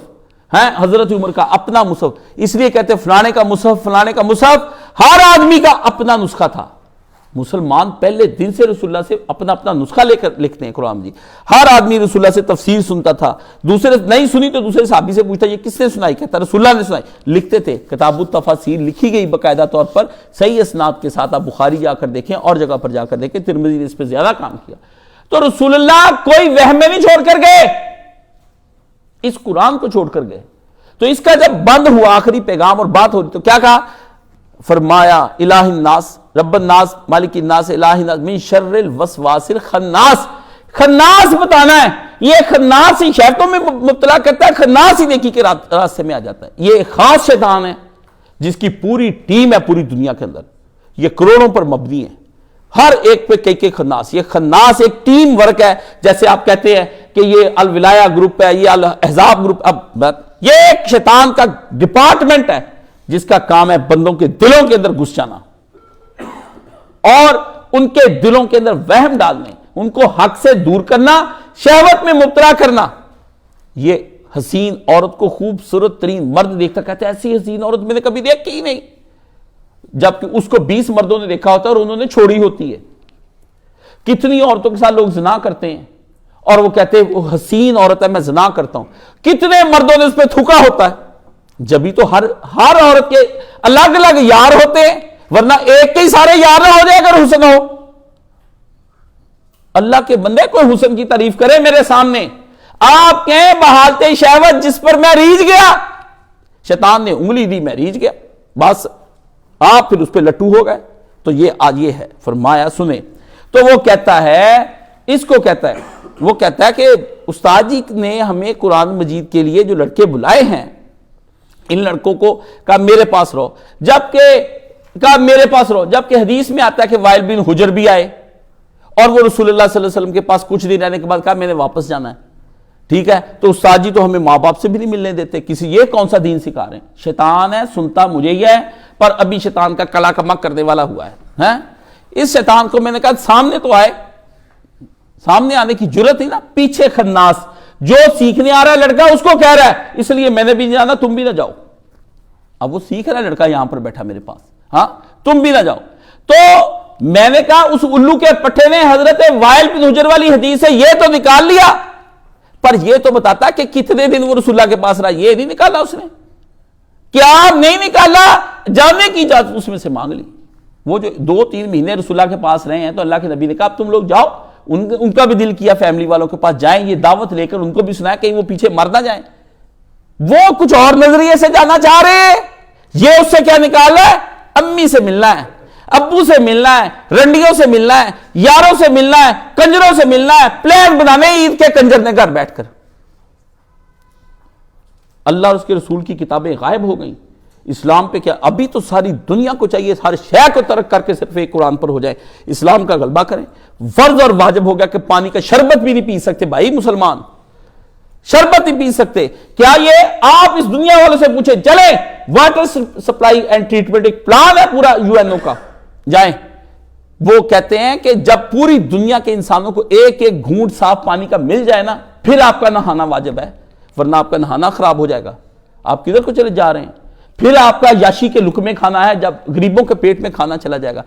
ہے، حضرت عمر کا اپنا مصحف، اس لیے کہتے ہیں فلانے کا مصحف، فلانے کا مصحف، ہر آدمی کا اپنا نسخہ تھا۔ مسلمان پہلے دن سے رسول اللہ سے اپنا اپنا نسخہ لے کر لکھتے ہیں قرآن مجید۔ ہر آدمی رسول اللہ سے تفسیر سنتا تھا، دوسرے نہیں سنی تو دوسرے صحابی سے پوچھتا یہ کس نے سنائی، کہتا رسول اللہ نے سنائی، لکھتے تھے۔ کتاب التفاسیر لکھی گئی باقاعدہ طور پر صحیح اسناد کے ساتھ، آپ بخاری جا کر دیکھیں اور جگہ پر جا کر دیکھیں، ترمذی نے اس پہ زیادہ کام کیا۔ تو رسول اللہ کوئی وہم میں نہیں چھوڑ کر گئے، اس قرآن کو چھوڑ کر گئے۔ تو اس کا جب بند ہوا آخری پیغام اور بات ہو رہی تو کیا کہا؟ فرمایا الہ الناس رب الناس مالک الناس الہ الناس من شر الوسواس الخناس۔ خناس بتانا ہے، یہ خناس ہی شیطانوں میں مبتلا کرتا ہے، خناس ہی نیکی کے راستے میں آ جاتا ہے۔ یہ ایک خاص شیطان ہے جس کی پوری ٹیم ہے پوری دنیا کے اندر، یہ کروڑوں پر مبنی ہے، ہر ایک پہ کئی خناس۔ یہ خناس ایک ٹیم ورک ہے، جیسے آپ کہتے ہیں کہ یہ الولایہ گروپ ہے، یہ الاحزاب گروپ، اب یہ ایک شیطان کا ڈپارٹمنٹ ہے جس کا کام ہے بندوں کے دلوں کے اندر گھس جانا اور ان کے دلوں کے اندر وہم ڈالنے، ان کو حق سے دور کرنا، شہوت میں مبتلا کرنا۔ یہ حسین عورت کو خوبصورت ترین مرد دیکھتا کہتا ہے ایسی حسین عورت میں نے کبھی دیکھی ہی نہیں، جبکہ اس کو 20 مردوں نے دیکھا ہوتا ہے اور انہوں نے چھوڑی ہوتی ہے۔ کتنی عورتوں کے ساتھ لوگ زنا کرتے ہیں اور وہ کہتے ہیں وہ حسین عورت ہے میں زنا کرتا ہوں، کتنے مردوں نے اس پہ تھوکا ہوتا ہے۔ جبھی تو ہر عورت کے الگ الگ یار ہوتے ہیں، ورنہ ایک کے ہی سارے یار نہ ہو جائے اگر حسن ہو۔ اللہ کے بندے کوئی حسن کی تعریف کرے میرے سامنے، آپ کہیں بحالت شہوت جس پر میں ریجھ گیا، شیطان نے انگلی دی میں ریجھ گیا، بس آپ پھر اس پہ لٹو ہو گئے۔ تو یہ آج یہ ہے، فرمایا سنیں۔ تو وہ کہتا ہے، اس کو کہتا ہے، وہ کہتا ہے کہ استاد جی نے ہمیں قرآن مجید کے لیے جو لڑکے بلائے ہیں ان لڑکوں کو کہا میرے پاس رہو، جبکہ حدیث میں آتا ہے کہ وائل بن حجر بھی آئے اور وہ رسول اللہ صلی اللہ علیہ وسلم کے پاس کچھ دن رہنے کے بعد کہا میں نے واپس جانا ہے۔ ٹھیک ہے، تو استاد جی تو ہمیں ماں باپ سے بھی نہیں ملنے دیتے، یہ کون سا دین سکھا رہے ہیں؟ شیطان ہے، سنتا مجھے ہی ہے، پر ابھی شیطان کا کلا کمک کرنے والا ہوا ہے۔ اس شیطان کو میں نے کہا سامنے تو آئے، سامنے آنے کی جرت ہی نا، پیچھے خناس جو سیکھنے آ رہا ہے لڑکا اس کو کہہ رہا ہے اس لیے میں نے بھی نہیں جانا، تم بھی نہ جاؤ۔ اب وہ سیکھ رہا ہے لڑکا یہاں پر بیٹھا میرے پاس، ہاں تم بھی نہ جاؤ۔ تو میں نے کہا اس الو کے پٹھے نے حضرت وائل بن حجر والی حدیث سے یہ تو نکال لیا، پر یہ تو بتاتا کہ کتنے دن وہ رسول اللہ کے پاس رہا، یہ نہیں نکالا اس نے، کیا نہیں نکالا، جانے کی اجازت اس میں سے مانگ لی۔ وہ جو 2-3 مہینے رسول اللہ کے پاس رہے ہیں تو اللہ کے نبی نے کہا اب تم لوگ جاؤ، ان کا بھی دل کیا فیملی والوں کے پاس جائیں، یہ دعوت لے کر ان کو بھی سنایا کہیں وہ پیچھے مر نہ جائیں۔ وہ کچھ اور نظریے سے جانا چاہ رہے ہیں، یہ اس سے کیا نکالا ہے؟ امی سے ملنا ہے، ابو سے ملنا ہے، رنڈیوں سے ملنا ہے، یاروں سے ملنا ہے، کنجروں سے ملنا ہے، پلان بنانے عید کے کنجر نے گھر بیٹھ کر۔ اللہ اور اس کے رسول کی کتابیں غائب ہو گئیں، اسلام پہ کیا؟ ابھی تو ساری دنیا کو چاہیے ہر شے کو ترک کر کے صرف ایک قرآن پر ہو جائے، اسلام کا غلبہ کریں۔ فرض اور واجب ہو گیا کہ پانی کا شربت بھی نہیں پی سکتے بھائی مسلمان، شربت نہیں پی سکتے۔ کیا یہ آپ اس دنیا والوں سے پوچھیں، چلیں واٹر سپلائی اینڈ ٹریٹمنٹ ایک پلان ہے پورا UNO کا، جائیں۔ وہ کہتے ہیں کہ جب پوری دنیا کے انسانوں کو ایک ایک گھونٹ صاف پانی کا مل جائے نا پھر آپ کا نہانا واجب ہے، ورنہ آپ کا نہانا خراب ہو جائے گا۔ آپ کدھر کو چلے جا رہے ہیں؟ پھر آپ کا یاشی کے لقمے کھانا ہے جب غریبوں کے پیٹ میں کھانا چلا جائے گا۔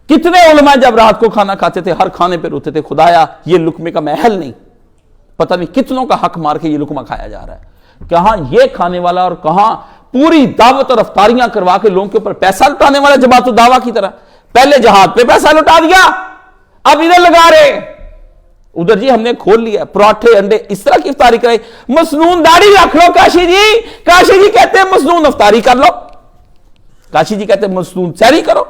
کتنے علماء جب رات کو کھانا کھاتے تھے ہر کھانے پہ روتے تھے خدایا یہ لقمے کا محل نہیں، پتہ نہیں کتنوں کا حق مار کے یہ لقمہ کھایا جا رہا ہے، کہاں یہ کھانے والا اور کہاں پوری دعوت اور افطاریاں کروا کے لوگوں کے اوپر پیسہ لٹانے والا جماعت الدعوہ کی طرح، پہلے جہاد پہ پیسہ لٹا دیا اب ادھر لگا رہے، ادھر جی ہم نے کھول لیا پراٹھے انڈے اس طرح کی افطاری کرائی، مسنون داڑھی رکھ لو کاشی جی کہتے ہیں مسنون افطاری کر لو، کاشی جی کہتے ہیں مسنون سحری کرو،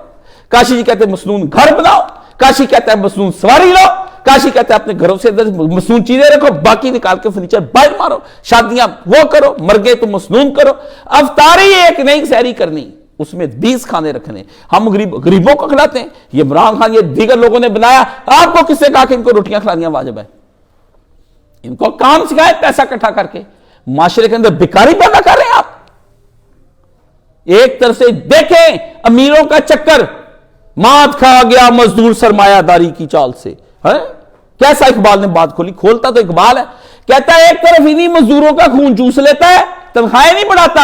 کاشی جی کہتے ہیں مسنون گھر بناؤ، کاشی کہتا ہے مسنون سواری لو، کاشی کہتا ہے اپنے گھروں سے مسنون چیزیں رکھو، باقی نکال کے فرنیچر باہر مارو، شادیاں وہ کرو، مر گئے تو مسنون کرو، افطاری ایک نہیں سحری کرنی، اس میں 20 کھانے رکھنے، ہم غریبوں کو کھلاتے ہیں، یہ عمران خان یہ دیگر لوگوں نے بنایا، آپ کو کس نے کہا کہ ان کو روٹیاں کھلانیاں واجب ہے؟ ان کو کام سکھائے پیسہ اکٹھا کر کے، معاشرے کے اندر بیکاری پیدا کر رہے ہیں آپ۔ ایک طرف سے دیکھیں امیروں کا چکر، مات کھا گیا مزدور سرمایہ داری کی چال سے، کیسا اقبال نے بات کھولی، کھولتا تو اقبال ہے، کہتا ہے ایک طرف انہی مزدوروں کا خون چوس لیتا ہے، تنخواہیں نہیں بڑھاتا،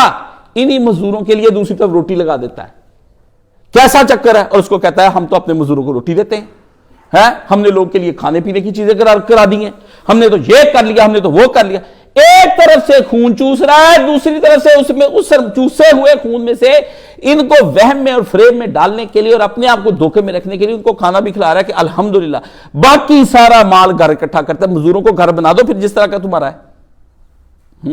انہی مزدوروں کے لیے دوسری طرف روٹی لگا دیتا ہے، کیسا چکر ہے، اور اس کو کہتا ہے ہم تو اپنے مزدوروں کو روٹی دیتے ہیں، ہم نے لوگ کے لیے کھانے پینے کی چیزیں کرا دی ہیں، ہم نے تو یہ کر لیا، ہم نے تو وہ کر لیا، ایک طرف سے خون چوس رہا ہے، دوسری طرف سے اس چوسے ہوئے خون میں سے ان کو وہم میں اور فریب میں ڈالنے کے لیے اور اپنے آپ کو دھوکے میں رکھنے کے لیے ان کو کھانا بھی کھلا رہا ہے کہ الحمدللہ، باقی سارا مال گھر اکٹھا کرتا ہے، مزدوروں کو گھر بنا دو پھر جس طرح کا تمہارا ہے۔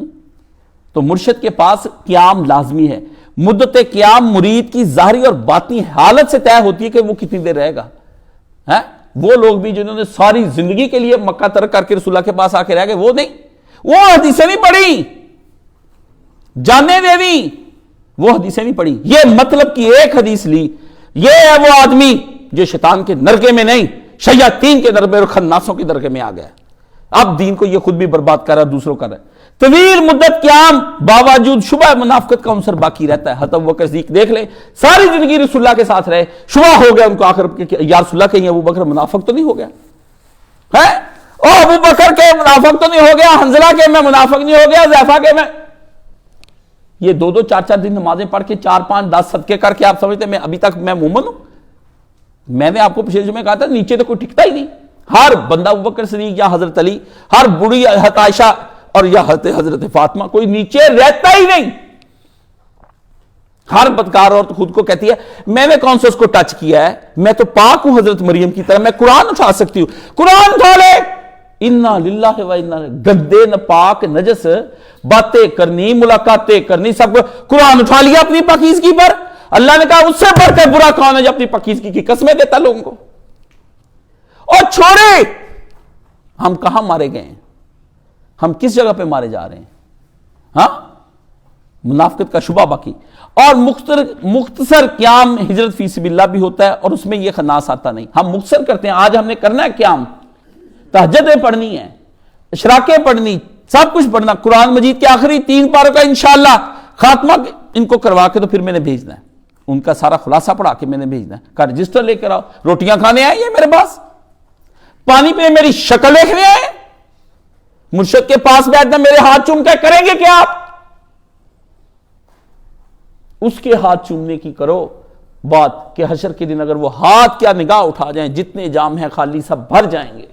تو مرشد کے پاس قیام لازمی ہے، مدت قیام مرید کی ظاہری اور باطنی حالت سے طے ہوتی ہے کہ وہ کتنی دیر رہے گا۔ وہ لوگ بھی جنہوں نے ساری زندگی کے لیے مکہ ترک کر کے رسول اللہ کے پاس آ کے رہ گئے، وہ نہیں، وہ حدیثیں نہیں پڑھی، جانے دے دی، وہ حدیثیں نہیں پڑھی، یہ مطلب کی ایک حدیث لی، یہ ہے وہ آدمی جو شیطان کے نرگے میں نہیں، شیاطین کے نرگے اور خناسوں کے نرگے میں آ گیا، اب دین کو یہ خود بھی برباد کر رہا ہے، دوسروں کر رہا ہے۔ طویل مدت قیام باوجود شبہ منافقت کا عنصر باقی رہتا ہے۔ حضرت ابوبکر صدیق دیکھ لیں، ساری زندگی رسول اللہ کے ساتھ رہے، شبہ ہو گیا ان کو آخر یا رسول اللہ کہیں ابوبکر منافق تو نہیں ہو گیا ہے، او ابوبکر کے منافق تو نہیں ہو گیا، حنظلہ کے میں منافق نہیں ہو گیا، حذیفہ کے میں، یہ 2-2 4-4 دن نمازیں پڑھ کے 4-5-10 صدقے کر کے آپ سمجھتے ہیں میں ابھی تک میں مومن ہوں؟ میں نے آپ کو پچھلے جمعے کہا تھا نیچے تو کوئی ٹکتا ہی نہیں، ہر بندہ ابوبکر صدیق یا حضرت علی، ہر بڑی حضرت عائشہ اور یا حضرت فاطمہ، کوئی نیچے رہتا ہی نہیں، ہر بدکار عورت خود کو کہتی ہے میں نے کون سے اس کو ٹچ کیا ہے، میں تو پاک ہوں حضرت مریم کی طرح، میں قرآن اٹھا سکتی ہوں، قرآن اٹھا لے، انا للہ و انا گندے نپاک نجس باتیں کرنی، ملاقاتیں کرنی، سب کو قرآن اٹھا لیا اپنی پاکیزگی پر، اللہ نے کہا اس سے بڑھ کر برا کون ہے جو اپنی پاکیزگی کی قسمیں دیتا لوگوں کو، اور چھوڑے ہم کہاں مارے گئے ہیں، ہم کس جگہ پہ مارے جا رہے ہیں، ہاں منافقت کا شبہ باقی، اور مختصر قیام ہجرت فی سبیل اللہ بھی ہوتا ہے اور اس میں یہ خناس آتا نہیں، ہم مختصر کرتے ہیں، آج ہم نے کرنا ہے قیام، تہجدیں پڑھنی ہیں، اشراقیں پڑھنی، سب کچھ پڑھنا، قرآن مجید کے آخری 3 پاروں کا انشاءاللہ خاتمہ ان کو کروا کے تو پھر میں نے بھیجنا ہے، ان کا سارا خلاصہ پڑھا کے میں نے بھیجنا ہے، کا رجسٹر لے کر آؤ، روٹیاں کھانے آئے یہ میرے پاس، پانی پینے میری شکل دیکھنے آئے، مرشد کے پاس بیٹھنا میرے ہاتھ چوم کے کریں گے کیا آپ؟ اس کے ہاتھ چومنے کی کرو بات کہ حشر کے دن اگر وہ ہاتھ کیا نگاہ اٹھا جائیں، جتنے جام ہیں خالی سب بھر جائیں گے،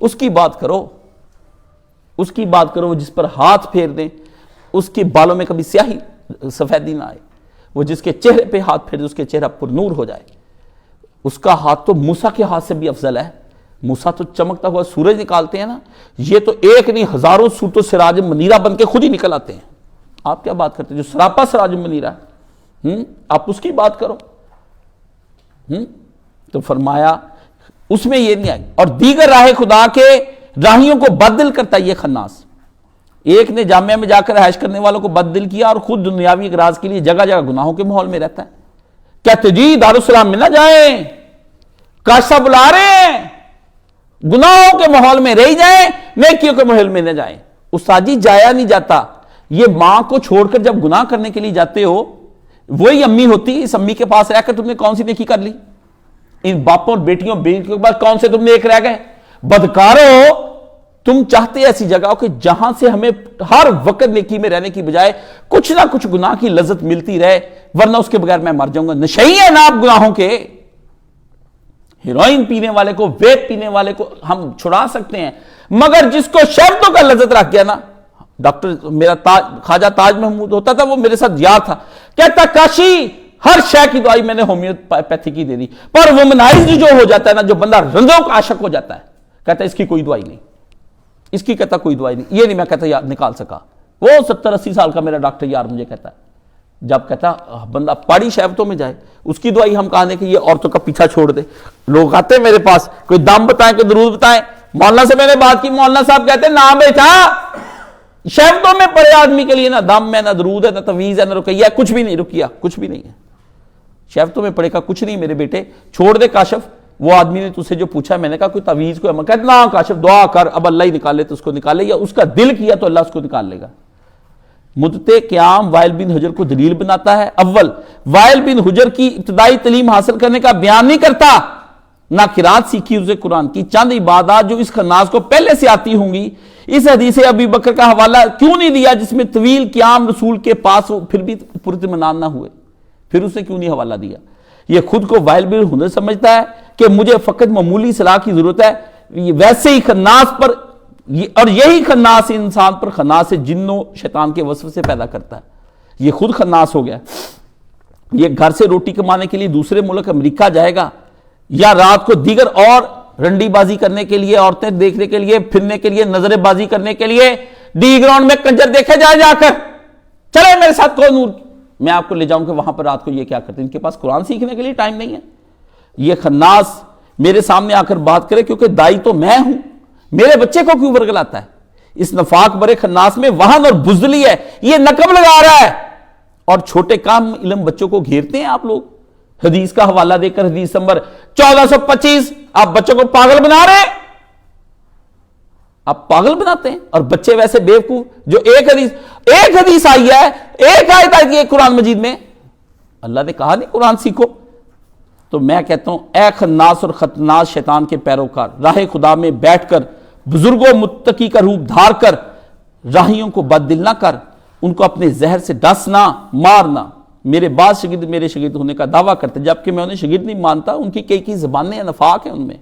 اس کی بات کرو، اس کی بات کرو، جس پر ہاتھ پھیر دیں اس کے بالوں میں کبھی سیاہی سفیدی نہ آئے، وہ جس کے چہرے پہ ہاتھ پھیر دے اس کے چہرہ پر نور ہو جائے، اس کا ہاتھ تو موسیٰ کے ہاتھ سے بھی افضل ہے، موسیٰ تو چمکتا ہوا سورج نکالتے ہیں نا، یہ تو ایک نہیں ہزاروں سورتوں سراج منیرہ بن کے خود ہی نکل آتے ہیں، آپ کیا بات کرتے ہیں جو سراپا سراج منیرہ ہے، آپ اس کی بات کرو، تو فرمایا اس میں یہ نہیں آئی، اور دیگر راہ خدا کے راہیوں کو بددل کرتا ہے یہ خناس، ایک نے جامعہ میں جا کر رہائش کرنے والوں کو بددل کیا اور خود دنیاوی اغراض کے لیے جگہ جگہ گناہوں کے ماحول میں رہتا ہے، کہتے جی دارالسلام میں نہ جائیں، کاشا بلا رہے ہیں، گناہوں کے ماحول میں رہ جائیں، نیکیوں کے ماحول میں نہ جائیں، استاد جی جایا نہیں جاتا، یہ ماں کو چھوڑ کر جب گناہ کرنے کے لیے جاتے ہو، وہی امی ہوتی، اس امی کے پاس رہ کر تم نے کون سی نیکی کر لی، ان باپوں اور بیٹیوں کے بعد کون سے تم نے ایک رہ گئے، بدکارو، تم چاہتے ایسی جگہ ہو کہ جہاں سے ہمیں ہر وقت نیکی میں رہنے کی بجائے کچھ نہ کچھ گناہ کی لذت ملتی رہے، ورنہ اس کے بغیر میں مر جاؤں گا، نشئی ہے نا آپ گناہوں کے، ہیروئن پینے والے کو، ویپ پینے والے کو ہم چھڑا سکتے ہیں، مگر جس کو شرطوں کا لذت رکھ گیا نا، ڈاکٹر میرا خواجہ تاج محمود ہوتا تھا، وہ میرے ساتھ یار تھا، کہتا کاشی ہر شے کی دوائی میں نے ہومیوپیتھی کی دے دی، پر وومنائزڈ جو ہو جاتا ہے نا، جو بندہ رندوں کا عاشق ہو جاتا ہے، کہتا ہے اس کی کوئی دوائی نہیں، اس کی کہتا کوئی دوائی نہیں، یہ نہیں میں کہتا یار نکال سکا۔ وہ 70-80 سال کا میرا ڈاکٹر یار مجھے کہتا ہے، جب کہتا بندہ پاڑی شہبتوں میں جائے، اس کی دوائی ہم کہاں دیں کہ یہ عورتوں کا پیچھا چھوڑ دے۔ لوگ آتے ہیں میرے پاس، کوئی دم بتائیں، کوئی درود بتائیں، مولانا سے میں نے بات کی، مولانا صاحب کہتے ہیں نا بیٹا، شہبتوں میں پڑے آدمی کے لیے نہ دم ہے، نہ درود ہے، نہ تویز ہے، نہ رقیہ، کچھ بھی نہیں، رقیہ کچھ بھی نہیں ہے، شہبتوں میں پڑے کا کچھ نہیں میرے بیٹے، چھوڑ دے کاشف۔ وہ آدمی نے تجھ سے جو پوچھا، میں نے کہا کوئی تویز کوئی عمل، کہتا نا کاشف دعا کر، اب اللہ ہی نکالے تو اس کو نکالے، یا اس کا دل کیا تو اللہ اس کو نکال لے گا۔ مدت قیام وائل بن حجر کو دلیل بناتا ہے۔ اول، وائل بن حجر کی ابتدائی تعلیم حاصل کرنے کا بیان نہیں کرتا، نہ قرات سیکھی اسے قرآن کی، چند عبادات جو اس خناس کو پہلے سے آتی ہوں گی۔ اس حدیث ابی بکر کا حوالہ کیوں نہیں دیا جس میں طویل قیام رسول کے پاس ہو پھر بھی پراطمینان نہ ہوئے، پھر اس نے کیوں نہیں حوالہ دیا؟ یہ خود کو وائل بن حجر سمجھتا ہے کہ مجھے فقط معمولی صلاح کی ضرورت ہے، ویسے ہی خناس پر، اور یہی خناس انسان پر خناس جن و شیطان کے وسوسے سے پیدا کرتا ہے۔ یہ خود خناس ہو گیا، یہ گھر سے روٹی کمانے کے لیے دوسرے ملک امریکہ جائے گا، یا رات کو دیگر اور رنڈی بازی کرنے کے لیے، عورتیں دیکھنے کے لیے، پھرنے کے لیے، نظر بازی کرنے کے لیے ڈی گراؤنڈ میں کنجر دیکھے جائے جا کر، چلے میرے ساتھ کو نور، میں آپ کو لے جاؤں کہ وہاں پر رات کو یہ کیا کرتے ہیں۔ ان کے پاس قرآن سیکھنے کے لیے ٹائم نہیں ہے۔ یہ خناس میرے سامنے آ کر بات کرے، کیونکہ دائی تو میں ہوں، میرے بچے کو کیوں ورگلاتا ہے؟ اس نفاق برے خناس میں وہن اور بزدلی ہے، یہ نقب لگا رہا ہے، اور چھوٹے کام علم بچوں کو گھیرتے ہیں آپ لوگ حدیث کا حوالہ دے کر، حدیث نمبر 1425، آپ بچوں کو پاگل بنا رہے ہیں، آپ پاگل بناتے ہیں، اور بچے ویسے بیوقوف جو ایک حدیث آئی ہے، ایک آیت آئی ہے قرآن مجید میں، اللہ نے کہا نہیں قرآن سیکھو۔ تو میں کہتا ہوں اے خناس اور خطناس شیطان کے پیروکار، راہ خدا میں بیٹھ کر بزرگوں متقی کا روپ دھار کر راہیوں کو بد دل نہ کر، ان کو اپنے زہر سے ڈسنا مارنا۔ میرے بعض شاگرد میرے شاگرد ہونے کا دعویٰ کرتے جبکہ میں انہیں شاگرد نہیں مانتا، ان کی کئی زبانیں نفاق ہیں ان میں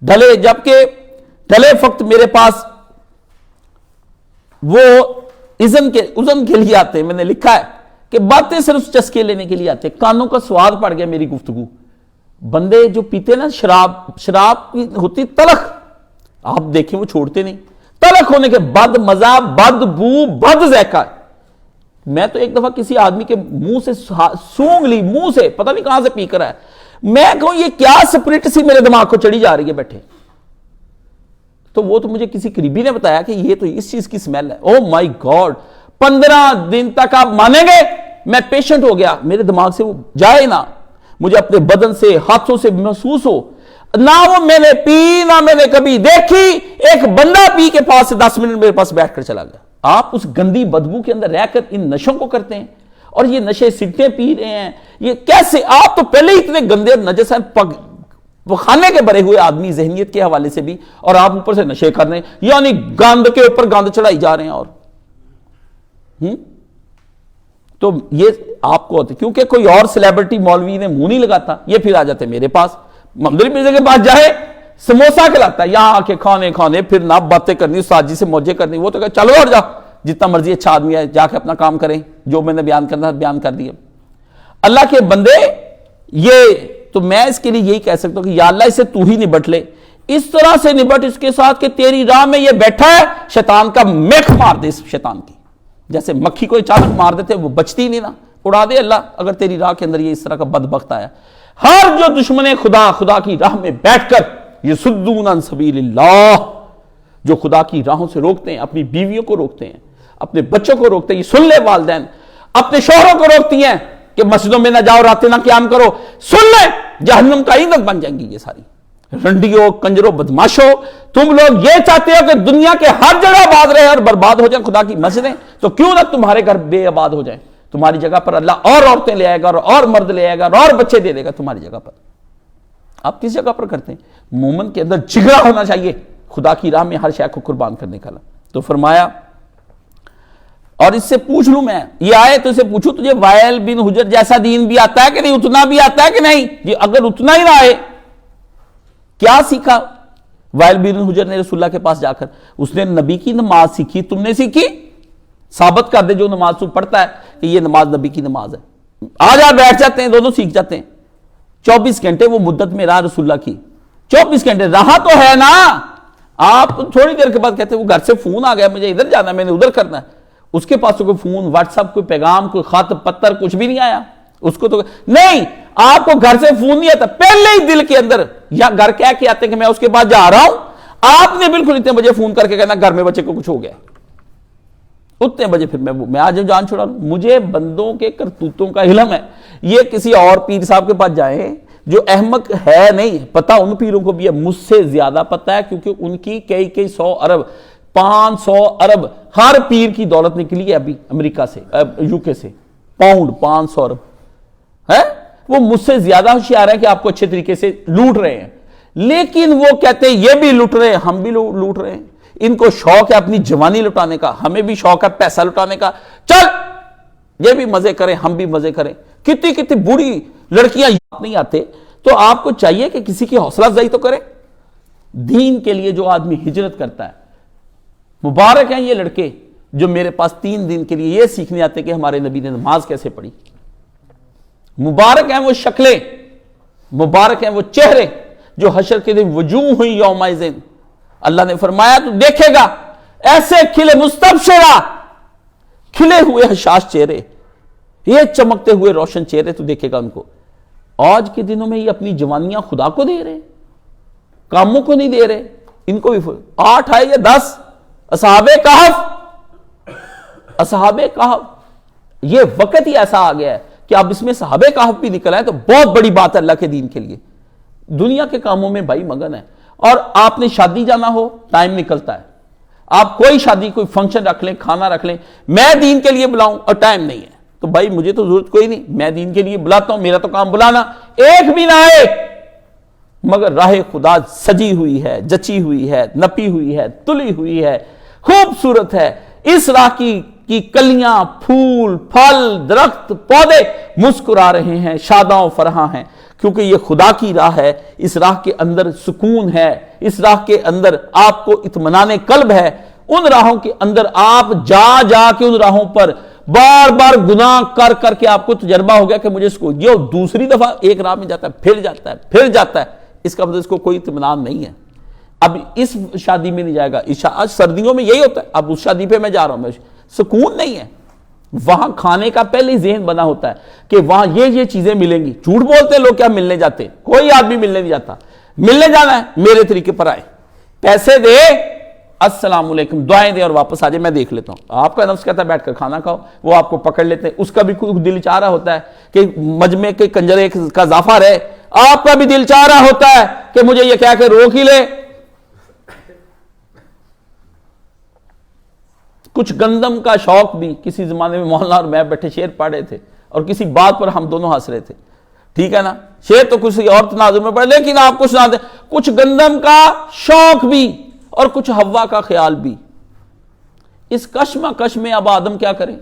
ڈھلے، جبکہ ڈھلے فقط میرے پاس وہ اذن کے لیے آتے ہیں۔ میں نے لکھا ہے کہ باتیں صرف چسکے لینے کے لیے آتے ہیں، کانوں کا سواد پڑ گیا میری گفتگو۔ بندے جو پیتے نا شراب ہوتی تلخ، آپ دیکھیں وہ چھوڑتے نہیں، تلخ ہونے کے بد مزہ، بد بو، بد ذائقہ۔ میں تو ایک دفعہ کسی آدمی کے منہ سے سونگ لی، منہ سے، پتہ نہیں کہاں سے پی کر ہے، میں کہوں یہ کیا سپرٹ سی میرے دماغ کو چڑھی جا رہی ہے بیٹھے، تو وہ تو مجھے کسی قریبی نے بتایا کہ یہ تو اس چیز کی سمیل ہے۔ او مائی گاڈ، 15 دن تک آپ مانیں گے میں پیشنٹ ہو گیا، میرے دماغ سے وہ جائے نہ، مجھے اپنے بدن سے، ہاتھوں سے محسوس ہو، نہ وہ میں نے پی، نہ میں نے کبھی دیکھی۔ ایک بندہ پی کے پاس سے 10 منٹ میرے پاس بیٹھ کر چلا گیا۔ آپ اس گندی بدبو کے اندر رہ کر ان نشوں کو کرتے ہیں، اور یہ نشے سگٹیں پی رہے ہیں، یہ کیسے؟ آپ تو پہلے ہی اتنے گندے اور نجس ہیں، خانے کے بھرے ہوئے آدمی ذہنیت کے حوالے سے بھی، اور آپ اوپر سے نشے کر رہے ہیں، یعنی گند کے اوپر گند چڑھائی جا رہے ہیں۔ اور تو یہ آپ کو ہوتے، کیونکہ کوئی اور سیلیبریٹی مولوی نے منہ نہیں لگاتا، یہ پھر آ جاتے میرے پاس، محمد مرزا کے پاس جائے سموسا کھلاتا ہے، یہاں آ کے کھانے پھر نہ باتیں کرنی، استاد جی سے موجے کرنی، وہ تو کہ چلو اور جا، جتنا مرضی اچھا آدمی ہے جا کے اپنا کام کریں، جو میں نے بیان کرنا بیان کر دیا۔ اللہ کے بندے، یہ تو میں اس کے لیے یہی کہہ سکتا ہوں کہ یا اللہ اسے تو ہی نبٹ لے، اس طرح سے نبٹ اس کے ساتھ کہ تیری راہ میں یہ بیٹھا ہے، شیطان کا میخ مار دے اس شیطان کی، جیسے مکھی کو اچانک مار دیتے وہ بچتی نہیں نا، اڑا دے اللہ اگر تیری راہ کے اندر یہ اس طرح کا بدبخت آیا۔ ہر جو دشمن خدا کی راہ میں بیٹھ کر یصدون عن سبیل اللہ، جو خدا کی راہوں سے روکتے ہیں، اپنی بیویوں کو روکتے ہیں، اپنے بچوں کو روکتے ہیں، یہ سن لے والدین، اپنے شوہروں کو روکتی ہیں کہ مسجدوں میں نہ جاؤ، راتیں نہ قیام کرو، سن لیں جہنم کا ایندھن بن جائیں گی یہ ساری رنڈیوں، کنجروں، بدماشوں۔ تم لوگ یہ چاہتے ہو کہ دنیا کے ہر جگہ آباد رہے اور برباد ہو جائیں خدا کی مسجدیں، تو کیوں نہ تمہارے گھر بے آباد ہو جائیں، تمہاری جگہ پر اللہ اور عورتیں لے آئے گا، اور مرد لے آئے گا، اور بچے دے دے گا تمہاری جگہ پر۔ آپ کس جگہ پر کرتے ہیں؟ مومن کے اندر جگرا ہونا چاہیے خدا کی راہ میں ہر شے کو قربان کرنے کا۔ تو فرمایا، اور اس سے پوچھ لوں میں، یہ آئے تو اسے پوچھوں تجھے وائل بن حجر جیسا دین بھی آتا ہے کہ نہیں، اتنا بھی آتا ہے کہ نہیں؟ یہ اگر اتنا ہی نہ آئے کیا سیکھا وائل بن حجر نے رسول اللہ کے پاس جا کر؟ اس نے نبی کی نماز سیکھی، تم نے سیکھی؟ ثابت کر دے جو نماز تو پڑھتا ہے کہ یہ نماز نبی کی نماز ہے۔ آ جا بیٹھ جاتے ہیں، دونوں سیکھ جاتے ہیں۔ 24 گھنٹے وہ مدت میں رہا رسول اللہ کی، 24 گھنٹے رہا تو ہے نا۔ آپ تھوڑی دیر کے بعد کہتے ہیں وہ گھر سے فون آ گیا، مجھے ادھر جانا ہے، میں نے ادھر کرنا ہے۔ اس کے پاس تو کوئی فون، واٹس ایپ، کوئی پیغام، کوئی خط پتر کچھ بھی نہیں آیا اس کو تو نہیں۔ آپ کو گھر سے فون نہیں آتا، پہلے ہی دل کے اندر یا گھر کہہ کے آتے ہیں کہ میں اس کے بعد جا رہا ہوں، آپ نے بالکل اتنے بجے فون کر کے کہنا گھر میں بچے کو کچھ ہو گیا، اتنے بجے پھر میں آج جان چھوڑا لوں۔ مجھے بندوں کے کرتوتوں کا علم ہے، یہ کسی اور پیر صاحب کے پاس جائیں جو احمق ہے نہیں، پتہ ان پیروں کو بھی ہے، مجھ سے زیادہ پتہ ہے، کیونکہ ان کی کئی 100 ارب 500 ارب ہر پیر کی دولت نکلی ہے ابھی امریکہ سے، یو کے سے، پاؤنڈ 500 ارب ہے۔ وہ مجھ سے زیادہ ہوشیار ہے کہ آپ کو اچھے طریقے سے لوٹ رہے ہیں، لیکن وہ کہتے ہیں یہ بھی لوٹ رہے ہیں، ہم بھی لوٹ رہے ہیں۔ ان کو شوق ہے اپنی جوانی لٹانے کا، ہمیں بھی شوق ہے پیسہ لٹانے کا، چل یہ بھی مزے کریں ہم بھی مزے کریں۔ کتنی بوڑھی لڑکیاں نہیں آتے، تو آپ کو چاہیے کہ کسی کی حوصلہ افزائی تو کرے۔ دین کے لیے جو آدمی ہجرت کرتا ہے، مبارک ہیں یہ لڑکے جو میرے پاس 3 دن کے لیے یہ سیکھنے آتے کہ ہمارے نبی نے نماز کیسے پڑھی۔ مبارک ہیں وہ شکلیں، مبارک ہیں وہ چہرے جو حشر کے دن وجوہ ہوئی یومئذ، اللہ نے فرمایا تو دیکھے گا ایسے کھلے مستبشرہ، کھلے ہوئے حشاش چہرے، یہ چمکتے ہوئے روشن چہرے تو دیکھے گا ان کو۔ آج کے دنوں میں یہ اپنی جوانیاں خدا کو دے رہے، کاموں کو نہیں دے رہے۔ ان کو بھی 8 ہے یا 10 اصحاب کہف، یہ وقت ہی ایسا آ گیا ہے کہ اب اس میں صحاب کہف بھی نکل آئے تو بہت بڑی بات ہے اللہ کے دین کے لیے۔ دنیا کے کاموں میں بھائی مگن ہے، اور آپ نے شادی جانا ہو ٹائم نکلتا ہے، آپ کوئی شادی کوئی فنکشن رکھ لیں، کھانا رکھ لیں، میں دین کے لیے بلاؤں اور ٹائم نہیں ہے تو بھائی مجھے تو ضرورت کوئی نہیں، میں دین کے لیے بلاتا ہوں، میرا تو کام بلانا، ایک بھی نہ آئے مگر راہ خدا سجی ہوئی ہے، جچی ہوئی ہے، نپی ہوئی ہے، تلی ہوئی ہے، خوبصورت ہے۔ اس راہ کی کلیاں، پھول، پھل، درخت، پودے مسکرا رہے ہیں، شاداں و فرحاں ہیں، کیونکہ یہ خدا کی راہ ہے۔ اس راہ کے اندر سکون ہے، اس راہ کے اندر آپ کو اطمینان قلب ہے۔ ان راہوں کے اندر آپ جا کے ان راہوں پر بار بار گناہ کر کے آپ کو تجربہ ہو گیا کہ مجھے اس کو، یہ دوسری دفعہ ایک راہ میں جاتا ہے پھر جاتا ہے، اس کا مطلب اس کو کوئی اطمینان نہیں ہے۔ اب اس شادی میں نہیں جائے گا، آج سردیوں میں یہی ہوتا ہے، اب اس شادی پہ میں جا رہا ہوں، سکون نہیں ہے۔ وہاں کھانے کا پہلے ہی ذہن بنا ہوتا ہے کہ وہاں یہ چیزیں ملیں گی۔ جھوٹ بولتے ہیں لوگ، کیا ملنے جاتے ہیں؟ کوئی آدمی ملنے نہیں جاتا، ملنے جانا ہے میرے طریقے پر آئے، پیسے دے، السلام علیکم، دعائیں دے اور واپس آ جائے، میں دیکھ لیتا ہوں۔ آپ کا نفس کہتا ہے بیٹھ کر کھانا کھاؤ، وہ آپ کو پکڑ لیتے ہیں، اس کا بھی کوئی دل چاہ رہا ہوتا ہے کہ مجمع کے کنجرے کا اضافہ رہے، آپ کا بھی دل چاہ رہا ہوتا ہے کہ مجھے یہ کہہ کے روک ہی لے۔ کچھ گندم کا شوق بھی کسی زمانے میں مولانا اور میں بیٹھے شعر پڑھ رہے تھے اور کسی بات پر ہم دونوں ہنس رہے تھے، ٹھیک ہے نا، شعر تو کسی اور تناظر میں پڑھے، لیکن آپ کو سنا دیں کچھ گندم کا شوق بھی اور کچھ ہوا کا خیال بھی۔ اس کشمکش میں اب آدم کیا کریں؟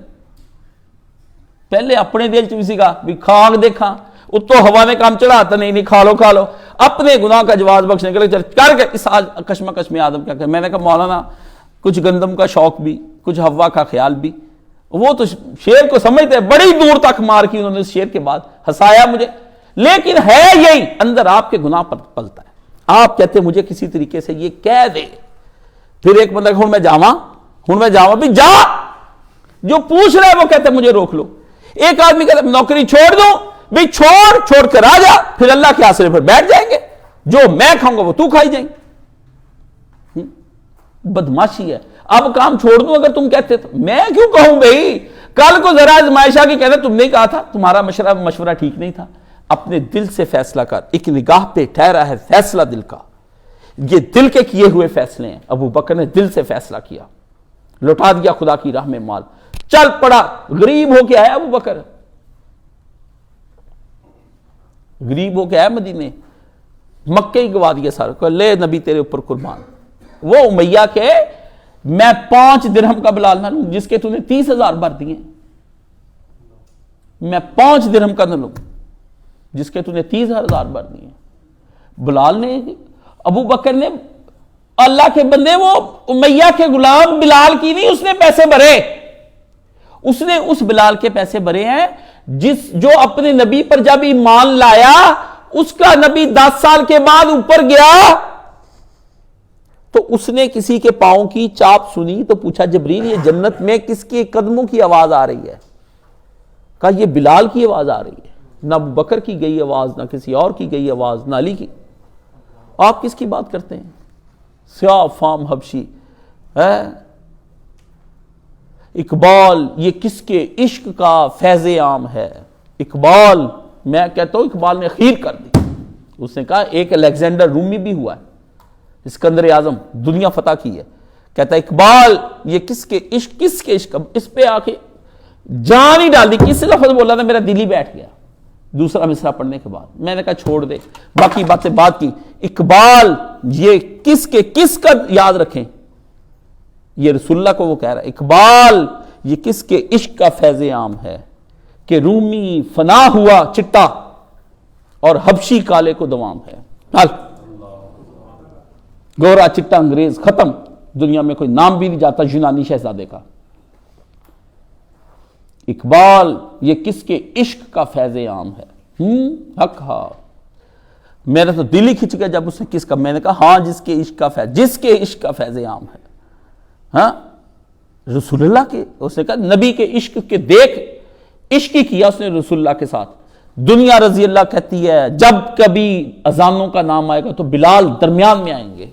پہلے اپنے دل چوسی کا بھی کھاگ دیکھا، اتو ہوا نے کام چڑھاتا نہیں کھا لو، اپنے گناہ کا جواز بخشنے کے لیے کر کے اس کشمکش میں آدم کیا کرے؟ میں نے کہا مولانا کچھ گندم کا شوق بھی، کچھ ہوا کا خیال بھی۔ وہ تو شعر کو سمجھتے ہیں، بڑی دور تک مار کی انہوں نے اس شعر کے بعد، ہنسایا مجھے، لیکن ہے یہی اندر آپ کے گناہ پر پلتا ہے۔ آپ کہتے ہیں مجھے کسی طریقے سے یہ کہہ دے، پھر ایک بندہ ہوں میں جاواں بھی جا، جو پوچھ رہا ہے وہ کہتے ہیں مجھے روک لو۔ ایک آدمی کہتا ہے نوکری چھوڑ دوں بھی، چھوڑ کر آ جا، پھر اللہ کے آسرے پر بیٹھ جائیں گے، جو میں کھاؤں گا وہ تو کھائی جائیں گے۔ بدماشی ہے۔ اب کام چھوڑ دوں اگر تم کہتے تو میں کیوں کہوں بھائی؟ کل کو ذرا آزمائشہ کی کہنا تم نے کہا تھا، تمہارا مشورہ ٹھیک نہیں تھا، اپنے دل سے فیصلہ کر، ایک نگاہ پہ ٹھہرا ہے فیصلہ دل کا، یہ دل کے کیے ہوئے فیصلے ہیں۔ ابو بکر نے دل سے فیصلہ کیا، لوٹا دیا خدا کی راہ میں مال، چل پڑا، غریب ہو کے آیا ابو بکر، غریب ہو کے آیا مدینے، مکہ ہی گوا دیا سارا، کہ لے نبی تیرے اوپر قربان۔ وہ امیہ کے میں 5 درہم کا بلال نہ لوں جس کے تو نے 30,000 بھر دیے، میں 5 درہم کا نہ لوں جس کے تو نے 30,000 بھر دیے۔ بلال نے ابو بکر نے اللہ کے بندے وہ امیہ کے غلام بلال کی نہیں، اس نے پیسے بھرے، اس نے اس بلال کے پیسے بھرے ہیں جو اپنے نبی پر جب ایمان لایا اس کا نبی 10 سال کے بعد اوپر گیا تو اس نے کسی کے پاؤں کی چاپ سنی تو پوچھا جبریل یہ جنت میں کس کے قدموں کی آواز آ رہی ہے؟ کہا یہ بلال کی آواز آ رہی ہے، نہ ابو بکر کی گئی آواز، نہ کسی اور کی گئی آواز، نہ علی کی۔ آپ کس کی بات کرتے ہیں؟ سیاہ فام حبشی ہے اقبال، یہ کس کے عشق کا فیض عام ہے؟ اقبال، میں کہتا ہوں اقبال نے خیر کر دی۔ اس نے کہا ایک الیگزینڈر رومی بھی ہوا ہے، اسکندر اعظم، دنیا فتح کی ہے، کہتا ہے اقبال یہ کس کے عشق، اس پہ آ کے جان ہی ڈال دی۔ کس لفظ بولا تھا میرا دل ہی بیٹھ گیا دوسرا مصرع پڑھنے کے بعد، میں نے کہا چھوڑ دے، باقی باتیں بات کی۔ اقبال یہ کس کا یاد رکھیں، یہ رسول اللہ کو وہ کہہ رہا ہے، اقبال یہ کس کے عشق کا فیض عام ہے کہ رومی فنا ہوا چٹا اور حبشی کالے کو دوام ہے۔ حل گورا چٹا انگریز ختم، دنیا میں کوئی نام بھی نہیں جاتا یونانی شہزادے کا۔ اقبال یہ کس کے عشق کا فیض عام ہے؟ حق ہاں، میرا تو دل ہی کھچ گیا جب اس نے کس کا، میں نے کہا ہاں جس کے عشق کا فیض عام ہے، ہاں رسول اللہ کے، اس نے کہا نبی کے عشق کے دیکھ، عشق ہی کیا اس نے رسول اللہ کے ساتھ۔ دنیا رضی اللہ کہتی ہے جب کبھی اذانوں کا نام آئے گا تو بلال درمیان میں آئیں گے،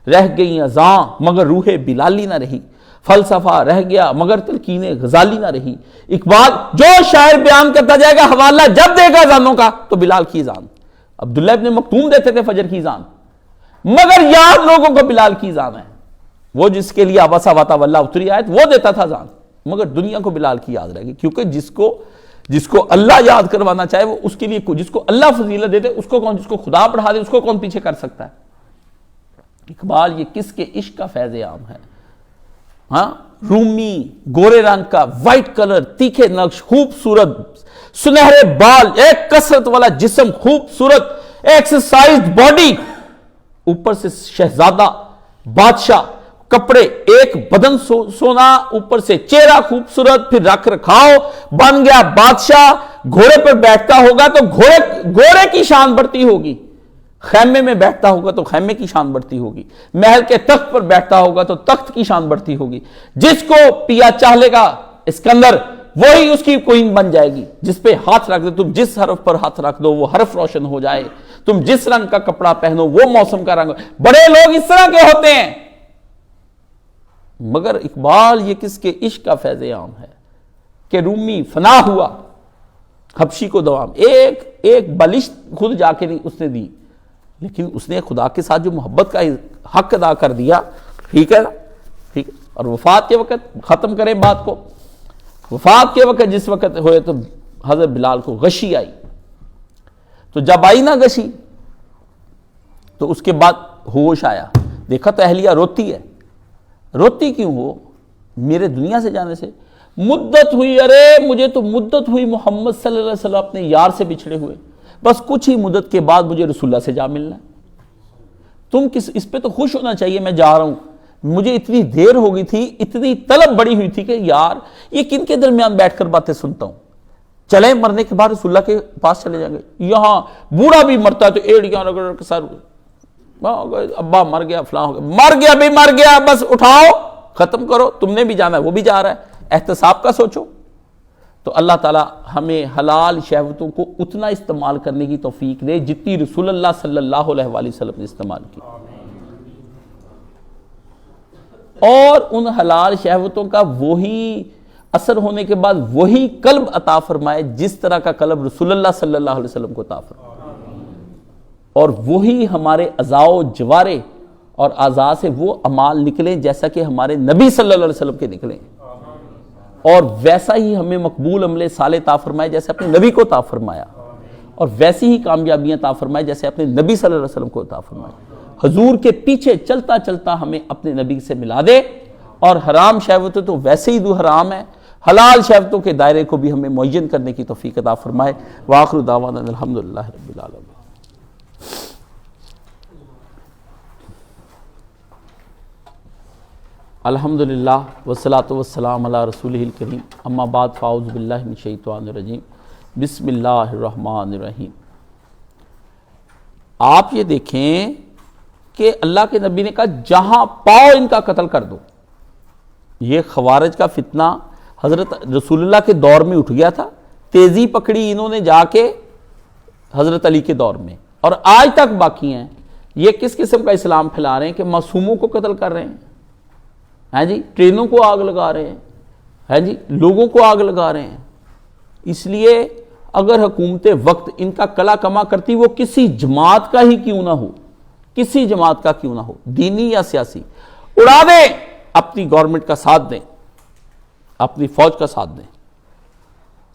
رہ گئی اذان مگر روح بلالی نہ رہی، فلسفہ رہ گیا مگر تلقین غزالی نہ رہی۔ اقبال جو شاعر بیان کرتا جائے گا حوالہ جب دے گا اذانوں کا تو بلال کی اذان، عبداللہ ابن مکتوم دیتے تھے فجر کی اذان، مگر یاد لوگوں کو بلال کی اذان ہے، وہ جس کے لیے ابسا وتولی اتری آیت وہ دیتا تھا اذان، مگر دنیا کو بلال کی یاد رہے گی، کیونکہ جس کو اللہ یاد کروانا چاہے وہ اس کے لیے، جس کو اللہ فضیلت دے دے اس کو کون، جس کو خدا پڑھا دے اس کو کون پیچھے کر سکتا ہے؟ اقبال یہ کس کے عشق کا فیض عام ہے؟ ہاں رومی، گورے رنگ کا، وائٹ کلر، تیکھے نقش، خوبصورت سنہرے بال، ایک کثرت والا جسم، خوبصورت ایکسرسائزڈ باڈی، اوپر سے شہزادہ بادشاہ، کپڑے ایک بدن سونا، اوپر سے چہرہ خوبصورت، پھر رکھ رکھاؤ، بن گیا بادشاہ، گھوڑے پر بیٹھتا ہوگا تو گھوڑے کی شان بڑھتی ہوگی، خیمے میں بیٹھتا ہوگا تو خیمے کی شان بڑھتی ہوگی، محل کے تخت پر بیٹھتا ہوگا تو تخت کی شان بڑھتی ہوگی، جس کو پیا چاہ لے گا اسکندر وہی اس کی کوئن بن جائے گی، جس پہ ہاتھ رکھ دے، تم جس حرف پر ہاتھ رکھ دو وہ حرف روشن ہو جائے، تم جس رنگ کا کپڑا پہنو وہ موسم کا رنگ، بڑے لوگ اس طرح کے ہوتے ہیں، مگر اقبال یہ کس کے عشق کا فیض عام ہے کہ رومی فنا ہوا حبشی کو دوام، ایک بلش خود جا کے نہیں اس نے دی، لیکن اس نے خدا کے ساتھ جو محبت کا حق ادا کر دیا، ٹھیک ہے نا، ٹھیک ہے۔ اور وفات کے وقت ختم کریں بات کو، وفات کے وقت جس وقت ہوئے تو حضرت بلال کو غشی آئی، تو جب آئی نا غشی تو اس کے بعد ہوش آیا، دیکھا تو اہلیہ روتی ہے، روتی کیوں ہو؟ میرے دنیا سے جانے سے مدت ہوئی، ارے مجھے تو مدت ہوئی محمد صلی اللہ علیہ وسلم اپنے یار سے بچھڑے ہوئے، بس کچھ ہی مدت کے بعد مجھے رسول اللہ سے جا ملنا ہے، تم اس پہ تو خوش ہونا چاہیے، میں جا رہا ہوں، مجھے اتنی دیر ہو گئی تھی، اتنی طلب بڑی ہوئی تھی کہ یار یہ کن کے درمیان بیٹھ کر باتیں سنتا ہوں، چلیں مرنے کے بعد رسول اللہ کے پاس چلے جائیں گے، یہاں بوڑھا بھی مرتا ہے تو ایڑیاں رگڑ کے سر، ابا مر گیا فلاں ہو گیا، مر گیا بس اٹھاؤ ختم کرو، تم نے بھی جانا ہے وہ بھی جا رہا ہے، احتساب کا سوچو۔ تو اللہ تعالی ہمیں حلال شہوتوں کو اتنا استعمال کرنے کی توفیق دے جتنی رسول اللہ صلی اللہ علیہ وآلہ وسلم نے استعمال کی، اور ان حلال شہوتوں کا وہی اثر ہونے کے بعد وہی قلب عطا فرمائے جس طرح کا قلب رسول اللہ صلی اللہ علیہ وسلم کو عطا فرمائے، اور وہی ہمارے اعضاء و جوارے اور اعضاء سے وہ اعمال نکلیں جیسا کہ ہمارے نبی صلی اللہ علیہ وسلم کے نکلیں، اور ویسا ہی ہمیں مقبول عمل صالح عطا فرمائے جیسے اپنے نبی کو عطا فرمایا، اور ویسی ہی کامیابیاں عطا فرمائے جیسے اپنے نبی صلی اللہ علیہ وسلم کو عطا فرمائے، حضور کے پیچھے چلتا چلتا ہمیں اپنے نبی سے ملا دے، اور حرام شہوتیں تو ویسے ہی دو حرام ہیں، حلال شہوتوں کے دائرے کو بھی ہمیں معین کرنے کی توفیق عطا فرمائے۔ وآخر دعوانا الحمدللہ رب العالمین۔ الحمدللہ والصلاۃ والسلام علی رسولہ الکریم، اما بعد فاعوذ باللہ من الشیطان الرجیم، بسم اللہ الرحمن الرحیم۔ آپ یہ دیکھیں کہ اللہ کے نبی نے کہا جہاں پاؤ ان کا قتل کر دو۔ یہ خوارج کا فتنہ حضرت رسول اللہ کے دور میں اٹھ گیا تھا، تیزی پکڑی انہوں نے جا کے حضرت علی کے دور میں، اور آج تک باقی ہیں۔ یہ کس قسم کا اسلام پھیلا رہے ہیں کہ معصوموں کو قتل کر رہے ہیں، ہاں جی، ٹرینوں کو آگ لگا رہے ہیں، ہاں جی، لوگوں کو آگ لگا رہے ہیں۔ اس لیے اگر حکومت وقت ان کا کلا کما کرتی، وہ کسی جماعت کا ہی کیوں نہ ہو، کسی جماعت کا کیوں نہ ہو، دینی یا سیاسی، اڑا دیں، اپنی گورنمنٹ کا ساتھ دیں، اپنی فوج کا ساتھ دیں۔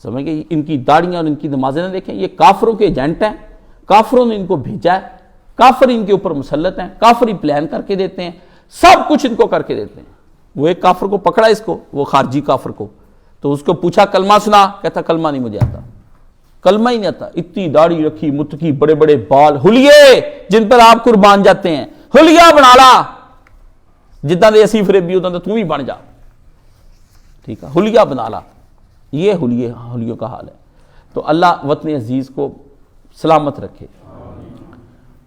سمجھ گئے؟ ان کی داڑیاں اور ان کی نمازیں نہ دیکھیں، یہ کافروں کے ایجنٹ ہیں، کافروں نے ان کو بھیجا ہے، کافر ان کے اوپر مسلط ہیں، کافر ہی پلان کر کے دیتے ہیں، سب کچھ ان کو کر کے دیتے ہیں۔ وہ ایک کافر کو پکڑا، اس کو، وہ خارجی کافر کو، تو اس کو پوچھا کلمہ سنا، کہتا کلمہ نہیں مجھے آتا، کلمہ ہی نہیں آتا۔ اتنی داڑھی رکھی، متکی، بڑے بڑے بال، حلیے جن پر آپ قربان جاتے ہیں، حلیہ بنا لا، جتنا دے اسی فریبی ہوتا تو بھی بن جا، ٹھیک ہے، حلیہ بنا لا۔ یہ حلیوں کا حال ہے۔ تو اللہ وطن عزیز کو سلامت رکھے۔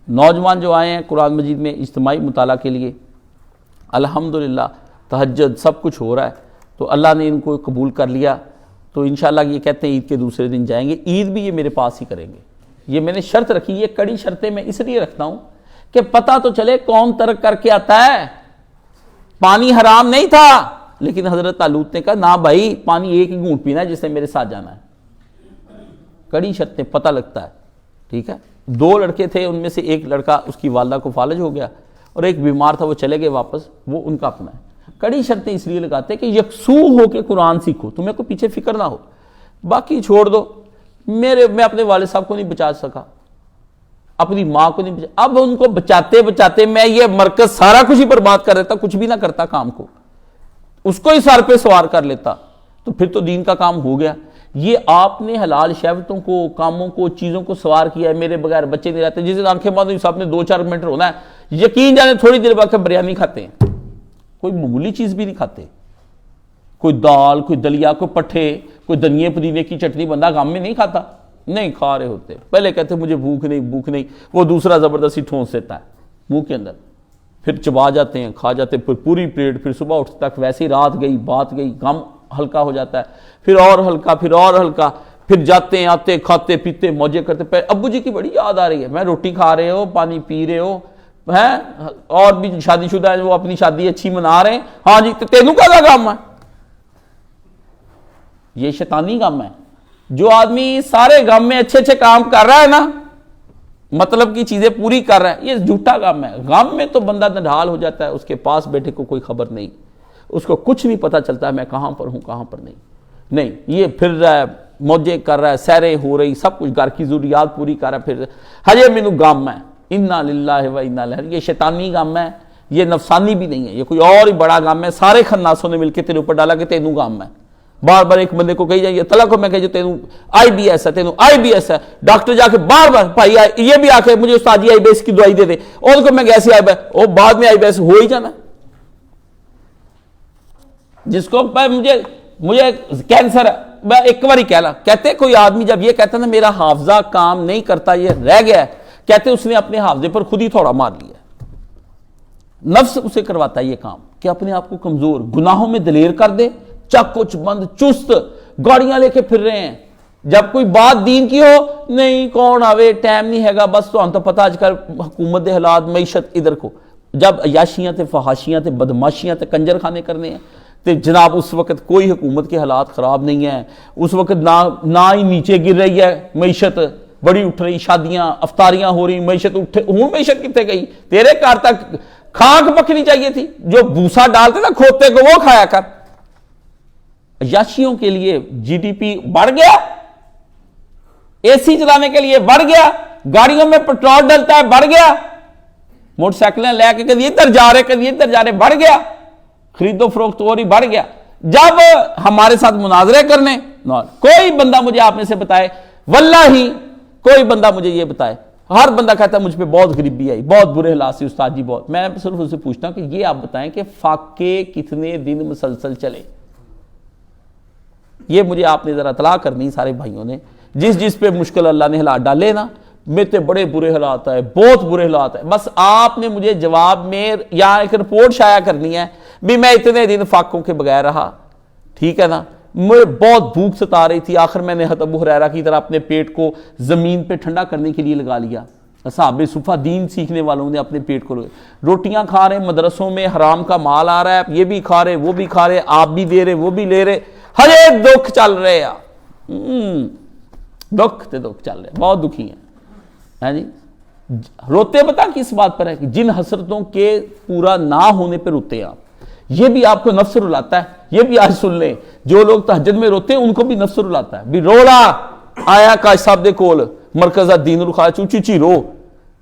نوجوان جو آئے ہیں قرآن مجید میں اجتماعی مطالعہ کے لیے، الحمدللہ تہجد سب کچھ ہو رہا ہے، تو اللہ نے ان کو قبول کر لیا، تو انشاءاللہ یہ کہتے ہیں عید کے دوسرے دن جائیں گے، عید بھی یہ میرے پاس ہی کریں گے۔ یہ میں نے شرط رکھی، یہ کڑی شرطیں میں اس لیے رکھتا ہوں کہ پتہ تو چلے کون ترک کر کے آتا ہے۔ پانی حرام نہیں تھا، لیکن حضرت طالوت نے کہا نہ بھائی، پانی ایک ہی گھونٹ پینا ہے جس نے میرے ساتھ جانا ہے۔ کڑی شرطیں، پتہ لگتا ہے، ٹھیک ہے۔ 2 لڑکے تھے، ان میں سے ایک لڑکا اس کی والدہ کو فالج ہو گیا، اور ایک بیمار تھا، وہ چلے گئے واپس، وہ ان کا اپنا ہے۔ کڑی شرطیں اس لیے لگاتے ہیں کہ یکسو ہو کے قرآن سیکھو، تمہیں کو پیچھے فکر نہ ہو، باقی چھوڑ دو۔ میں اپنے والد صاحب کو نہیں بچا سکا، اپنی ماں کو نہیں بچا، اب ان کو بچاتے بچاتے میں یہ مرکز سارا کچھ ہی برباد کر دیتا، کچھ بھی نہ کرتا کام کو، اس کو ہی سر پہ سوار کر لیتا، تو پھر تو دین کا کام ہو گیا۔ یہ آپ نے حلال شہوتوں کو، کاموں کو، چیزوں کو سوار کیا ہے، میرے بغیر بچے نہیں رہتے، جس دن آنکھیں بند صاحب نے 2-4 منٹ رونا ہے، یقین جانے تھوڑی دیر بعد بریانی کھاتے ہیں، کوئی معمولی چیز بھی نہیں کھاتے، کوئی دال، کوئی دلیا، کوئی پٹھے، کوئی دھنیے پودینے کی چٹنی بندہ گام میں نہیں کھاتا، نہیں کھا رہے ہوتے۔ پہلے کہتے مجھے بھوک نہیں، وہ دوسرا زبردستی ٹھونس دیتا ہے منہ کے اندر، پھر چبا جاتے ہیں، کھا جاتے ہیں، پھر پوری پلیٹ، پھر صبح اٹھتے تک ویسے ہی رات گئی، بات گئی، غم ہلکا ہو جاتا ہے، پھر اور ہلکا، پھر اور ہلکا، پھر جاتے ہیں، آتے، کھاتے پیتے، موجے کرتے۔ ابو جی کی بڑی یاد آ رہی ہے، میں روٹی کھا رہے ہو، پانی پی رہے ہو ہیں، اور بھی شادی شدہ ہے وہ اپنی شادی اچھی منا رہے ہیں، ہاں جی تینوں کا کام ہے۔ یہ شیطانی کام ہے۔ جو آدمی سارے غم میں اچھے اچھے کام کر رہا ہے نا، مطلب کی چیزیں پوری کر رہا ہے، یہ جھوٹا کام ہے۔ غم میں تو بندہ نڈھال ہو جاتا ہے، اس کے پاس بیٹھے کو کوئی خبر نہیں، اس کو کچھ نہیں پتا چلتا ہے میں کہاں پر ہوں کہاں پر نہیں، یہ پھر رہا ہے، موجے کر رہا ہے، سیریں ہو رہی، سب کچھ گھر کی ضروریات پوری کر رہا ہے، پھر ہجے مینوں غم ہے، انا للہ و انا الیہ۔ یہ شیطانی غم ہے، یہ نفسانی بھی نہیں ہے، یہ کوئی اور ہی بڑا غم ہے، سارے خناسوں نے مل کے تیرے اوپر ڈالا کہ تینوں غم ہے۔ بار بار ایک بندے کو کہی جائے طلاق کو، میں کہی تینوں آئی بی ایس ہے، تینوں آئی بی ایس ہے، ڈاکٹر جا کے بار بار بھائی یہ بھی آ کے مجھے استاد جی آئی بی ایس کی دوائی دے دے، اور کو میں کیسے آئی بی ایس، وہ بعد میں آئی بی ایس ہو ہی جانا۔ جس کو مجھے کینسر ہے، میں ایک بار ہی کہلا، کہتے کوئی آدمی جب یہ کہتا نا میرا حافظہ کام نہیں کرتا، یہ رہ گیا ہے، کہتے اس نے اپنے حافظے پر خود ہی تھوڑا مار لیا۔ نفس اسے کرواتا ہے یہ کام کہ اپنے آپ کو کمزور، گناہوں میں دلیر کر دے، چک کچھ بند، چست، گاڑیاں لے کے پھر رہے ہیں، جب کوئی بات دین کی ہو نہیں کون آوے، ٹائم نہیں ہے گا، بس تو ہم تو پتہ آج کل حکومت دے حالات، معیشت ادھر کو، جب عیاشیاں تے فحاشیاں تے بدماشیاں تے کنجر خانے کرنے ہیں، تو جناب اس وقت کوئی حکومت کے حالات خراب نہیں ہیں، اس وقت نہ ہی نیچے گر رہی ہے معیشت، بڑی اٹھ رہی، شادیاں افطاریاں ہو رہی، معیشت ہوں معیشت کتنے گئی، تیرے گھر تک کھانک پکنی چاہیے تھی، جو بھوسا ڈالتے نا کھوتے کو وہ کھایا کر۔ عیاشیوں کے لیے جی ڈی پی بڑھ گیا، اے سی چلانے کے لیے بڑھ گیا، گاڑیوں میں پیٹرول ڈلتا ہے بڑھ گیا، موٹر سائیکلیں لے کے کدی ادھر جا رہے کدی ادھر جا رہے بڑھ گیا، خرید و فروخت اور ہی بڑھ گیا۔ جب ہمارے ساتھ مناظرے کرنے، کوئی بندہ مجھے آپ میں سے بتائے، واللہ کوئی بندہ مجھے یہ بتائے ہر بندہ کہتا ہے مجھ پہ بہت غریبی آئی، بہت برے حالات سے استاد جی بہت. میں صرف ان سے پوچھتا ہوں کہ یہ آپ بتائیں کہ فاقے کتنے دن مسلسل چلے؟ یہ مجھے آپ نے ذرا اطلاع کرنی سارے بھائیوں نے. جس پہ مشکل اللہ نے حالات ڈالے نا، میں تے بڑے برے حالات ہے، بہت برے حالات ہے. بس آپ نے مجھے جواب میں یا ایک رپورٹ شائع کرنی ہے بھی میں اتنے دن فاقوں کے بغیر رہا، ٹھیک ہے نا، مجھے بہت بھوک ستا رہی تھی، آخر میں نے حضرت ابو ہریرہ کی طرح اپنے پیٹ کو زمین پہ ٹھنڈا کرنے کے لیے لگا لیا. اصحاب صفہ دین سیکھنے والوں نے اپنے پیٹ کو روٹیاں کھا رہے ہیں، مدرسوں میں حرام کا مال آ رہا ہے، یہ بھی کھا رہے وہ بھی کھا رہے، آپ بھی دے رہے وہ بھی لے رہے، ہر ایک دکھ چل رہے ہیں. دکھ چل رہے، بہت دکھی ہیں جی. روتے پتہ کس بات پر ہے کہ جن حسرتوں کے پورا نہ ہونے پہ روتے ہیں آپ. یہ بھی آپ کو نفس رلاتا ہے. یہ بھی آج سن لیں، جو لوگ تہجد میں روتے ہیں ان کو بھی نفس رلاتا ہے. بھی روڑا آیا کاش صاحب دے کول مرکزہ دین الخلا چوچی چی رو،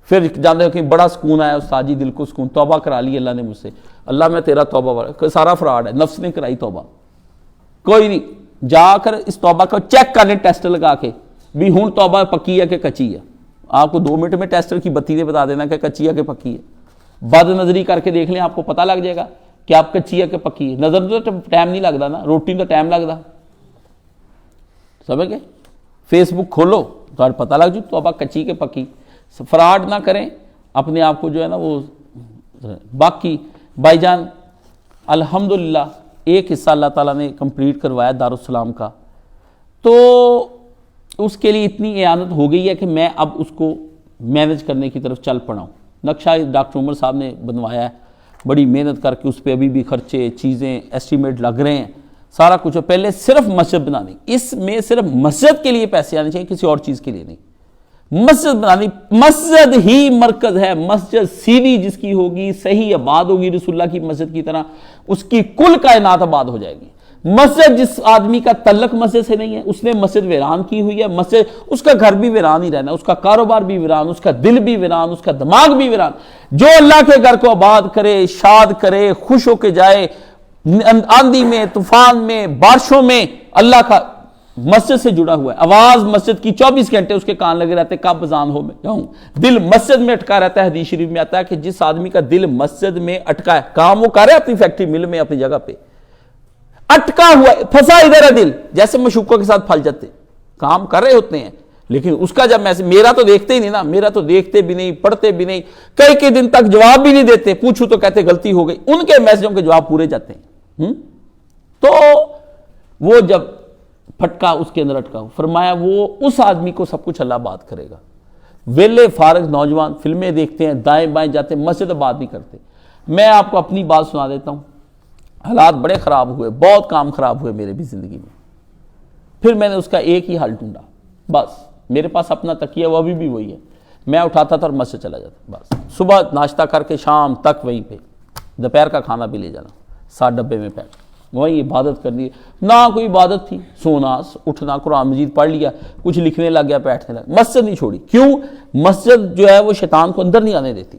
پھر جانتے ہو کہ بڑا سکون آیا استاد جی، دل کو سکون، توبہ کرا لی اللہ نے مجھ سے، اللہ میں تیرا توبہ، سارا فراڈ ہے، نفس نے کرائی توبہ. کوئی نہیں، جا کر اس توبہ کو چیک کرنے ٹیسٹ لگا کے بھی ہوں توبہ پکی ہے کہ کچی ہے. آپ کو 2 منٹ میں ٹیسٹر کی بتی نے بتا دینا کہ کچی ہے کہ پکی ہے. بد نظری کر کے دیکھ لیں، آپ کو پتہ لگ جائے گا کہ آپ کچی ہے کہ پکی ہے. نظر تو ٹائم نہیں لگتا نا، روٹی تو ٹائم لگتا، سمجھ گئے؟ فیس بک کھولو تو پتہ لگ جائے توبہ کچی کہ پکی. فراڈ نہ کریں اپنے آپ کو جو ہے نا وہ. باقی بھائی جان الحمدللہ ایک حصہ اللہ تعالیٰ نے کمپلیٹ کروایا دارالسلام کا، تو اس کے لیے اتنی اعانت ہو گئی ہے کہ میں اب اس کو مینج کرنے کی طرف چل پڑا ہوں. نقشہ ڈاکٹر عمر صاحب نے بنوایا ہے بڑی محنت کر کے، اس پہ ابھی بھی خرچے چیزیں ایسٹیمیٹ لگ رہے ہیں، سارا کچھ. پہلے صرف مسجد بنانی، اس میں صرف مسجد کے لیے پیسے آنے چاہیے، کسی اور چیز کے لیے نہیں. مسجد بنانی، مسجد ہی مرکز ہے. مسجد سیدھی جس کی ہوگی، صحیح آباد ہوگی رسول اللہ کی مسجد کی طرح، اس کی کل کائنات آباد ہو جائے گی. مسجد جس آدمی کا تعلق مسجد سے نہیں ہے، اس نے مسجد ویران کی ہوئی ہے. مسجد اس کا گھر بھی ویران ہی رہنا، اس کا کاروبار بھی ویران، اس کا دل بھی ویران، اس کا دماغ بھی ویران. جو اللہ کے گھر کو آباد کرے، شاد کرے، خوش ہو کے جائے، آندھی میں، طوفان میں، بارشوں میں، اللہ کا مسجد سے جڑا ہوا ہے. آواز مسجد کی 24 گھنٹے اس کے کان لگے رہتے، کب اذان ہو میں جاؤں. دل مسجد میں اٹکا رہتا ہے. حدیث شریف میں آتا ہے کہ جس آدمی کا دل مسجد میں اٹکا ہے، کام وہ کر رہا ہے اپنی فیکٹری مل میں، اپنی جگہ پہ اٹکا ہوا ہے، پھنسا ادھر ہے دل، جیسے مشوقوں کے ساتھ پھل جاتے، کام کر رہے ہوتے ہیں لیکن اس کا جب میسج، میرا تو دیکھتے ہی نہیں نا، میرا تو دیکھتے بھی نہیں، پڑھتے بھی نہیں، کئی دن تک جواب بھی نہیں دیتے، پوچھو تو کہتے غلطی ہو گئی. ان کے میسجوں کے جواب پورے جاتے ہیں. تو وہ جب پھٹکا اس کے اندر اٹکا ہو، فرمایا وہ اس آدمی کو سب کچھ اللہ بات کرے گا. ویلے فارغ نوجوان فلمیں دیکھتے ہیں، دائیں بائیں جاتے ہیں، مسجد بات نہیں کرتے. میں آپ کو اپنی بات سنا دیتا ہوں. حالات بڑے خراب ہوئے، بہت کام خراب ہوئے میرے بھی زندگی میں. پھر میں نے اس کا ایک ہی حل ڈھونڈا، بس میرے پاس اپنا تکیہ وہ ابھی بھی وہی ہے. میں اٹھاتا تھا اور مسجد چلا جاتا، بس صبح ناشتہ کر کے شام تک وہیں پہ، دوپہر کا کھانا بھی لے جانا، 7 ڈبے میں پیک، وہیں عبادت کرنی. نہ کوئی عبادت تھی، سونا اٹھنا، قرآن مجید پڑھ لیا، کچھ لکھنے لگ گیا، بیٹھنے لگ. مسجد نہیں چھوڑی. کیوں؟ مسجد جو ہے وہ شیطان کو اندر نہیں آنے دیتی.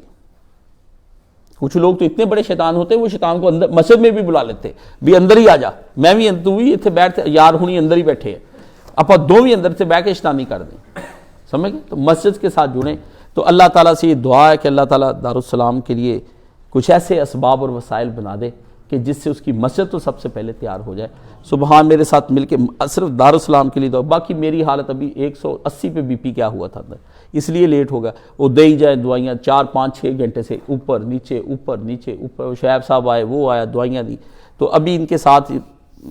کچھ لوگ تو اتنے بڑے شیطان ہوتے وہ شیطان کو اندر مسجد میں بھی بلا لیتے، بھی اندر ہی آ جا، میں بھی تو بھی اتنے بیٹھتے، یار ہونی اندر ہی بیٹھے ہیں، آپ دو بھی اندر سے بیٹھ کے شیطانی کر دیں. سمجھ گئے؟ تو مسجد کے ساتھ جڑیں. تو اللہ تعالیٰ سے یہ دعا ہے کہ اللہ تعالیٰ دارالسلام کے لیے کچھ ایسے اسباب اور وسائل بنا دے کہ جس سے اس کی مسجد تو سب سے پہلے تیار ہو جائے. سبحان میرے ساتھ مل کے صرف دارالسلام کے لیے دعا. باقی میری حالت ابھی 180 پہ بی پی کیا ہوا تھا اندر، اس لیے لیٹ ہو گیا. وہ دے ہی جائیں دوائیاں 4 5 6 گھنٹے سے اوپر نیچے اوپر نیچے اوپر. شعیب صاحب آئے، وہ آیا، دوائیاں دی. تو ابھی ان کے ساتھ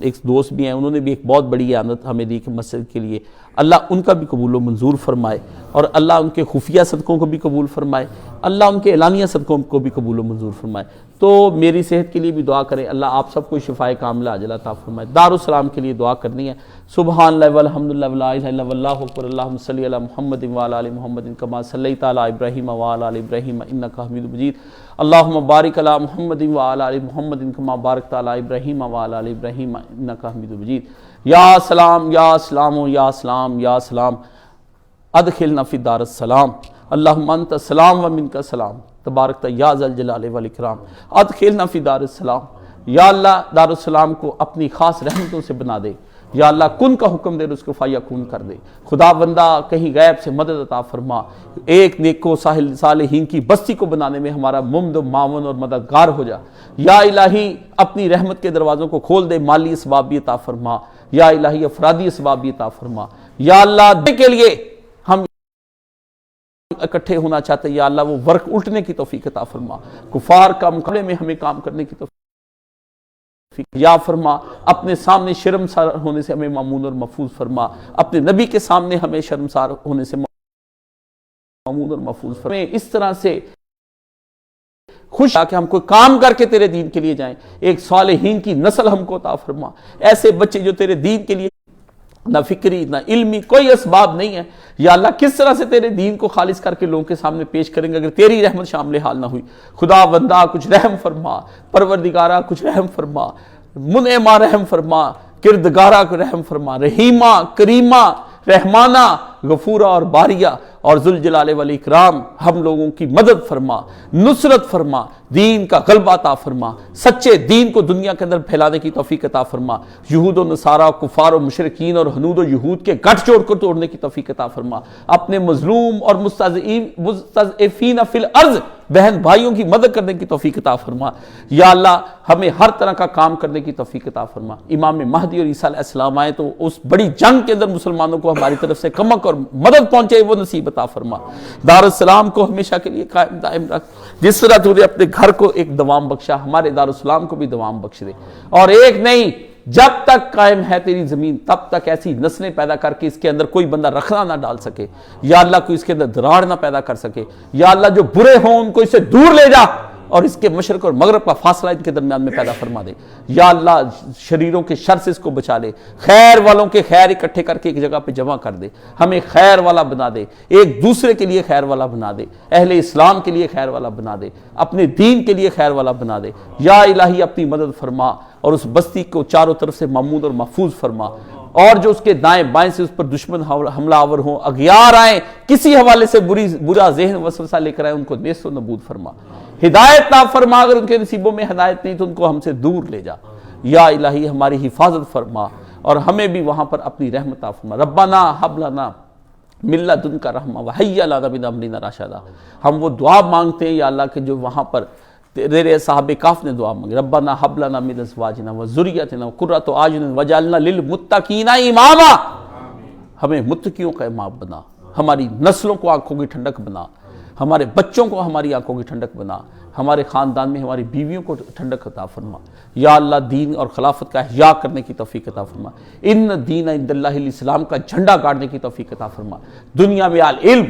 ایک دوست بھی ہیں، انہوں نے بھی ایک بہت بڑی اعانت ہمیں دی کہ مسجد کے لیے اللہ ان کا بھی قبول و منظور فرمائے، اور اللہ ان کے خفیہ صدقوں کو بھی قبول فرمائے، اللہ ان کے اعلانیہ صدقوں کو بھی قبول و منظور فرمائے. تو میری صحت کے لیے بھی دعا کریں، اللہ آپ سب کو شفائے کاملہ عاجلہ عطا فرمائے. دارالسلام کے لیے دعا کرنی ہے. سبحان اللہ والحمدللہ ولا الہ الا اللہ اکبر. اللہم صلی علی محمد وعلی آل محمد کما صلیت علی ابراہیم وعلی آل ابراہیم انک حمید مجید. اللہم بارک علی محمد وعلی آل محمد کما بارکت علی ابراہیم وعلی آل ابراہیم انک حمید مجید. یا سلام یا سلام یا سلام یا سلام ادخلنا فی دار السلام. اللہم انت السلام و منک السلام تبارکت یا ذا الجلال والاکرام. ادخلنا فی دار السلام. یا اللہ دارالسلام کو اپنی خاص رحمتوں سے بنا دے. یا اللہ کن کا حکم دے اس کو فیکون کر دے۔ خدا بندہ کہیں غیب سے مدد عطا فرما، ایک نیک و صالحین کی بستی کو بنانے میں ہمارا ممد و معاون اور مددگار ہو جا۔ یا الہی اپنی رحمت کے دروازوں کو کھول دے، مالی اسباب بھی عطا فرما، یا الہی افرادی اسباب بھی عطا فرما۔ یا اللہ دے کے لیے ہم اکٹھے ہونا چاہتے ہیں، یا اللہ وہ ورق الٹنے کی توفیق عطا فرما، کفار کا مقابلے میں ہمیں کام کرنے کی توفیق یا فرما، اپنے سامنے شرمسار ہونے سے ہمیں مامون اور محفوظ فرما، اپنے نبی کے سامنے ہمیں شرمسار ہونے سے مامون اور محفوظ فرما۔ اس طرح سے خوش کہ ہم کوئی کام کر کے تیرے دین کے لیے جائیں، ایک صالحین کی نسل ہم کو عطا فرما، ایسے بچے جو تیرے دین کے لیے نہ فکری نہ علمی کوئی اسباب نہیں ہے۔ یا اللہ کس طرح سے تیرے دین کو خالص کر کے لوگوں کے سامنے پیش کریں گے اگر تیری رحمت شامل حال نہ ہوئی؟ خدا بندہ کچھ رحم فرما، پروردگارہ کچھ رحم فرما، منعما رحم فرما، کردگارہ کو رحم فرما، رحیمہ کریمہ رحمانہ غفورہ اور باریہ اور ذوالجلال والاکرام ہم لوگوں کی مدد فرما، نصرت فرما، دین کا غلبہ عطا فرما، سچے دین کو دنیا کے اندر پھیلانے کی توفیق عطا فرما، یہود و نصارہ کفار و مشرکین اور حنود و یہود کے گٹھ جوڑ کر توڑنے کی توفیق عطا فرما، اپنے مظلوم اور مستضعفین فی الارض بہن بھائیوں کی مدد کرنے کی توفیق عطا فرما۔ یا اللہ ہمیں ہر طرح کا کام کرنے کی توفیق عطا فرما۔ امام مہدی اور عیسیٰ علیہ السلام آئے تو اس بڑی جنگ کے اندر مسلمانوں کو ہماری طرف سے کمک اور مدد پہنچے، وہ نصیب عطا فرما۔ دار السلام کو ہمیشہ کے لیے قائم دائم رکھ، جس طرح تو نے اپنے گھر کو ایک دوام بخشا، ہمارے دار السلام کو بھی دوام بخش دے، اور ایک نہیں جب تک قائم ہے تیری زمین تب تک ایسی نسلیں پیدا کر کے اس کے اندر کوئی بندہ رکھنا نہ ڈال سکے، یا اللہ کوئی اس کے اندر دراڑ نہ پیدا کر سکے، یا اللہ جو برے ہوں ان کو اس سے دور لے جا اور اس کے مشرق اور مغرب کا فاصلہ ان کے درمیان میں پیدا فرما دے، یا اللہ شریروں کے شر سے اس کو بچا لے، خیر والوں کے خیر اکٹھے کر کے ایک جگہ پہ جمع کر دے، ہمیں خیر والا بنا دے، ایک دوسرے کے لیے خیر والا بنا دے، اہل اسلام کے لیے خیر والا بنا دے، اپنے دین کے لیے خیر والا بنا دے، یا الہی اپنی مدد فرما اور اس بستی کو چاروں طرف سے محمود اور محفوظ فرما، اور جو اس کے دائیں بائیں سے اس پر دشمن حملہ آور ہوں، اغیار آئیں، کسی حوالے سے برا ذہن وسوسہ لے کر آئیں، ان کو نیست و نبود فرما، ہدایت نہ فرما، اگر ان کے نصیبوں میں ہدایت نہیں تو ان کو ہم سے دور لے جا، یا الہی ہماری حفاظت فرما اور ہمیں بھی وہاں پر اپنی رحمت عطا فرما۔ ربنا ھب لنا من لدنک رحمہ وہیّ لنا من امرنا رشدا، ہم وہ دعا مانگتے ہیں یا اللہ کہ جو وہاں پر تیرے صحابہ کاف نے دعا مانگی، ربنا ھب لنا من ازواجنا وذریتنا قرۃ اعین واجعلنا للمتقین اماما، ہمیں متقیوں کا امام بنا، ہماری نسلوں کو آنکھوں کی ٹھنڈک بنا، ہمارے بچوں کو ہماری آنکھوں کی ٹھنڈک بنا، ہمارے خاندان میں ہماری بیویوں کو ٹھنڈک عطا فرما، یا اللہ دین اور خلافت کا احیاء کرنے کی توفیق عطا فرما، ان دین عند اللہ الاسلام کا جھنڈا گاڑنے کی توفیق عطا فرما، دنیا میں العلم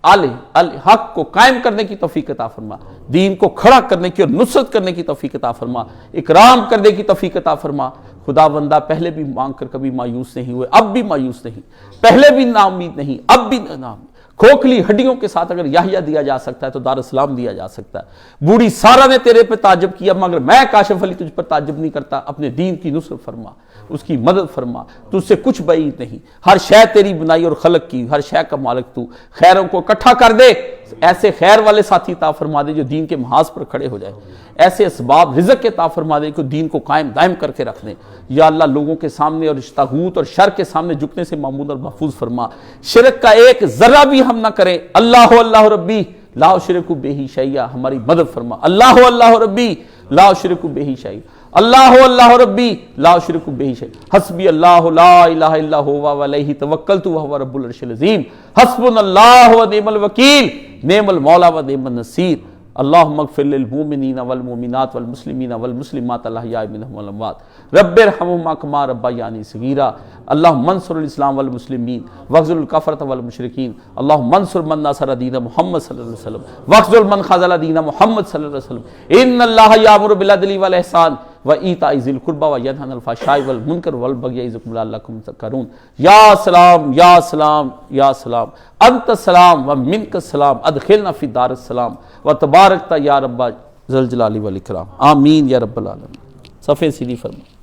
الحق کو قائم کرنے کی توفیق عطا فرما، دین کو کھڑا کرنے کی اور نصرت کرنے کی توفیق عطا فرما، اکرام کرنے کی توفیق عطا فرما۔ خدا بندہ پہلے بھی مانگ کر کبھی مایوس نہیں ہوئے، اب بھی مایوس نہیں، پہلے بھی نا امید نہیں، اب بھی نا امید۔ کھوکھلی ہڈیوں کے ساتھ اگر یحییٰ دیا جا سکتا ہے تو دار السلام دیا جا سکتا ہے۔ بوڑھی سارہ نے تیرے پہ تعجب کیا مگر میں کاشف علی تجھ پر تعجب نہیں کرتا، اپنے دین کی نصرت فرما، اس کی مدد فرما، تجھ سے کچھ بعید نہیں، ہر شے تیری بنائی اور خلق کی، ہر شے کا مالک تو، خیروں کو اکٹھا کر دے، ایسے خیر والے ساتھی عطا فرما دے جو دین کے محاذ پر کھڑے ہو جائے، ایسے اسباب رزق کے عطا فرما دے کہ دین کو قائم دائم کر کے رکھ دیں، یا اللہ لوگوں کے سامنے اور طاغوت اور شر کے سامنے جھکنے سے معمون اور محفوظ فرما، شرک کا ایک ذرہ بھی ہم نہ کریں، اللہ اللہ ربی لا اشرک بہ شیئا، ہماری مدد فرما، اللہ اللہ ربی لا اشرک بہ شیئا، اللہ اللہ ربی لا اشرک بہ شیئا، حسبی اللہ لا الہ الا هو علیہ توکلت وهو رب العرش العظیم، حسبنا اللہ ونعم الوکیل، نعم المولا ونعم النصیر، اللہم اغفر للمؤمنین والمؤمنات والمسلمین والمسلمات الاحیاء منہم والاموات، رب ارحمہما کما ربیانی صغیرا، اللہم انصر الاسلام والمسلمین واخذل الکفرۃ والمشرکین، اللہم انصر من نصر دین محمد صلی اللہ علیہ وسلم واخذل من خذل دین محمد صلی اللہ علیہ وسلم، ان اللہ یامر بالعدل والاحسان وایتاء ذی القربی وینہی عن الفحشاء والمنکر والبغی یعظکم لعلکم تذکرون۔ یا سلام یا سلام یا سلام، انت السلام ومنک السلام، ادخلنا فی دار السلام وتبارکت یا رب ذی الجلال والاکرام، آمین یا رب العالمین۔ صفحے سیدھی فرما۔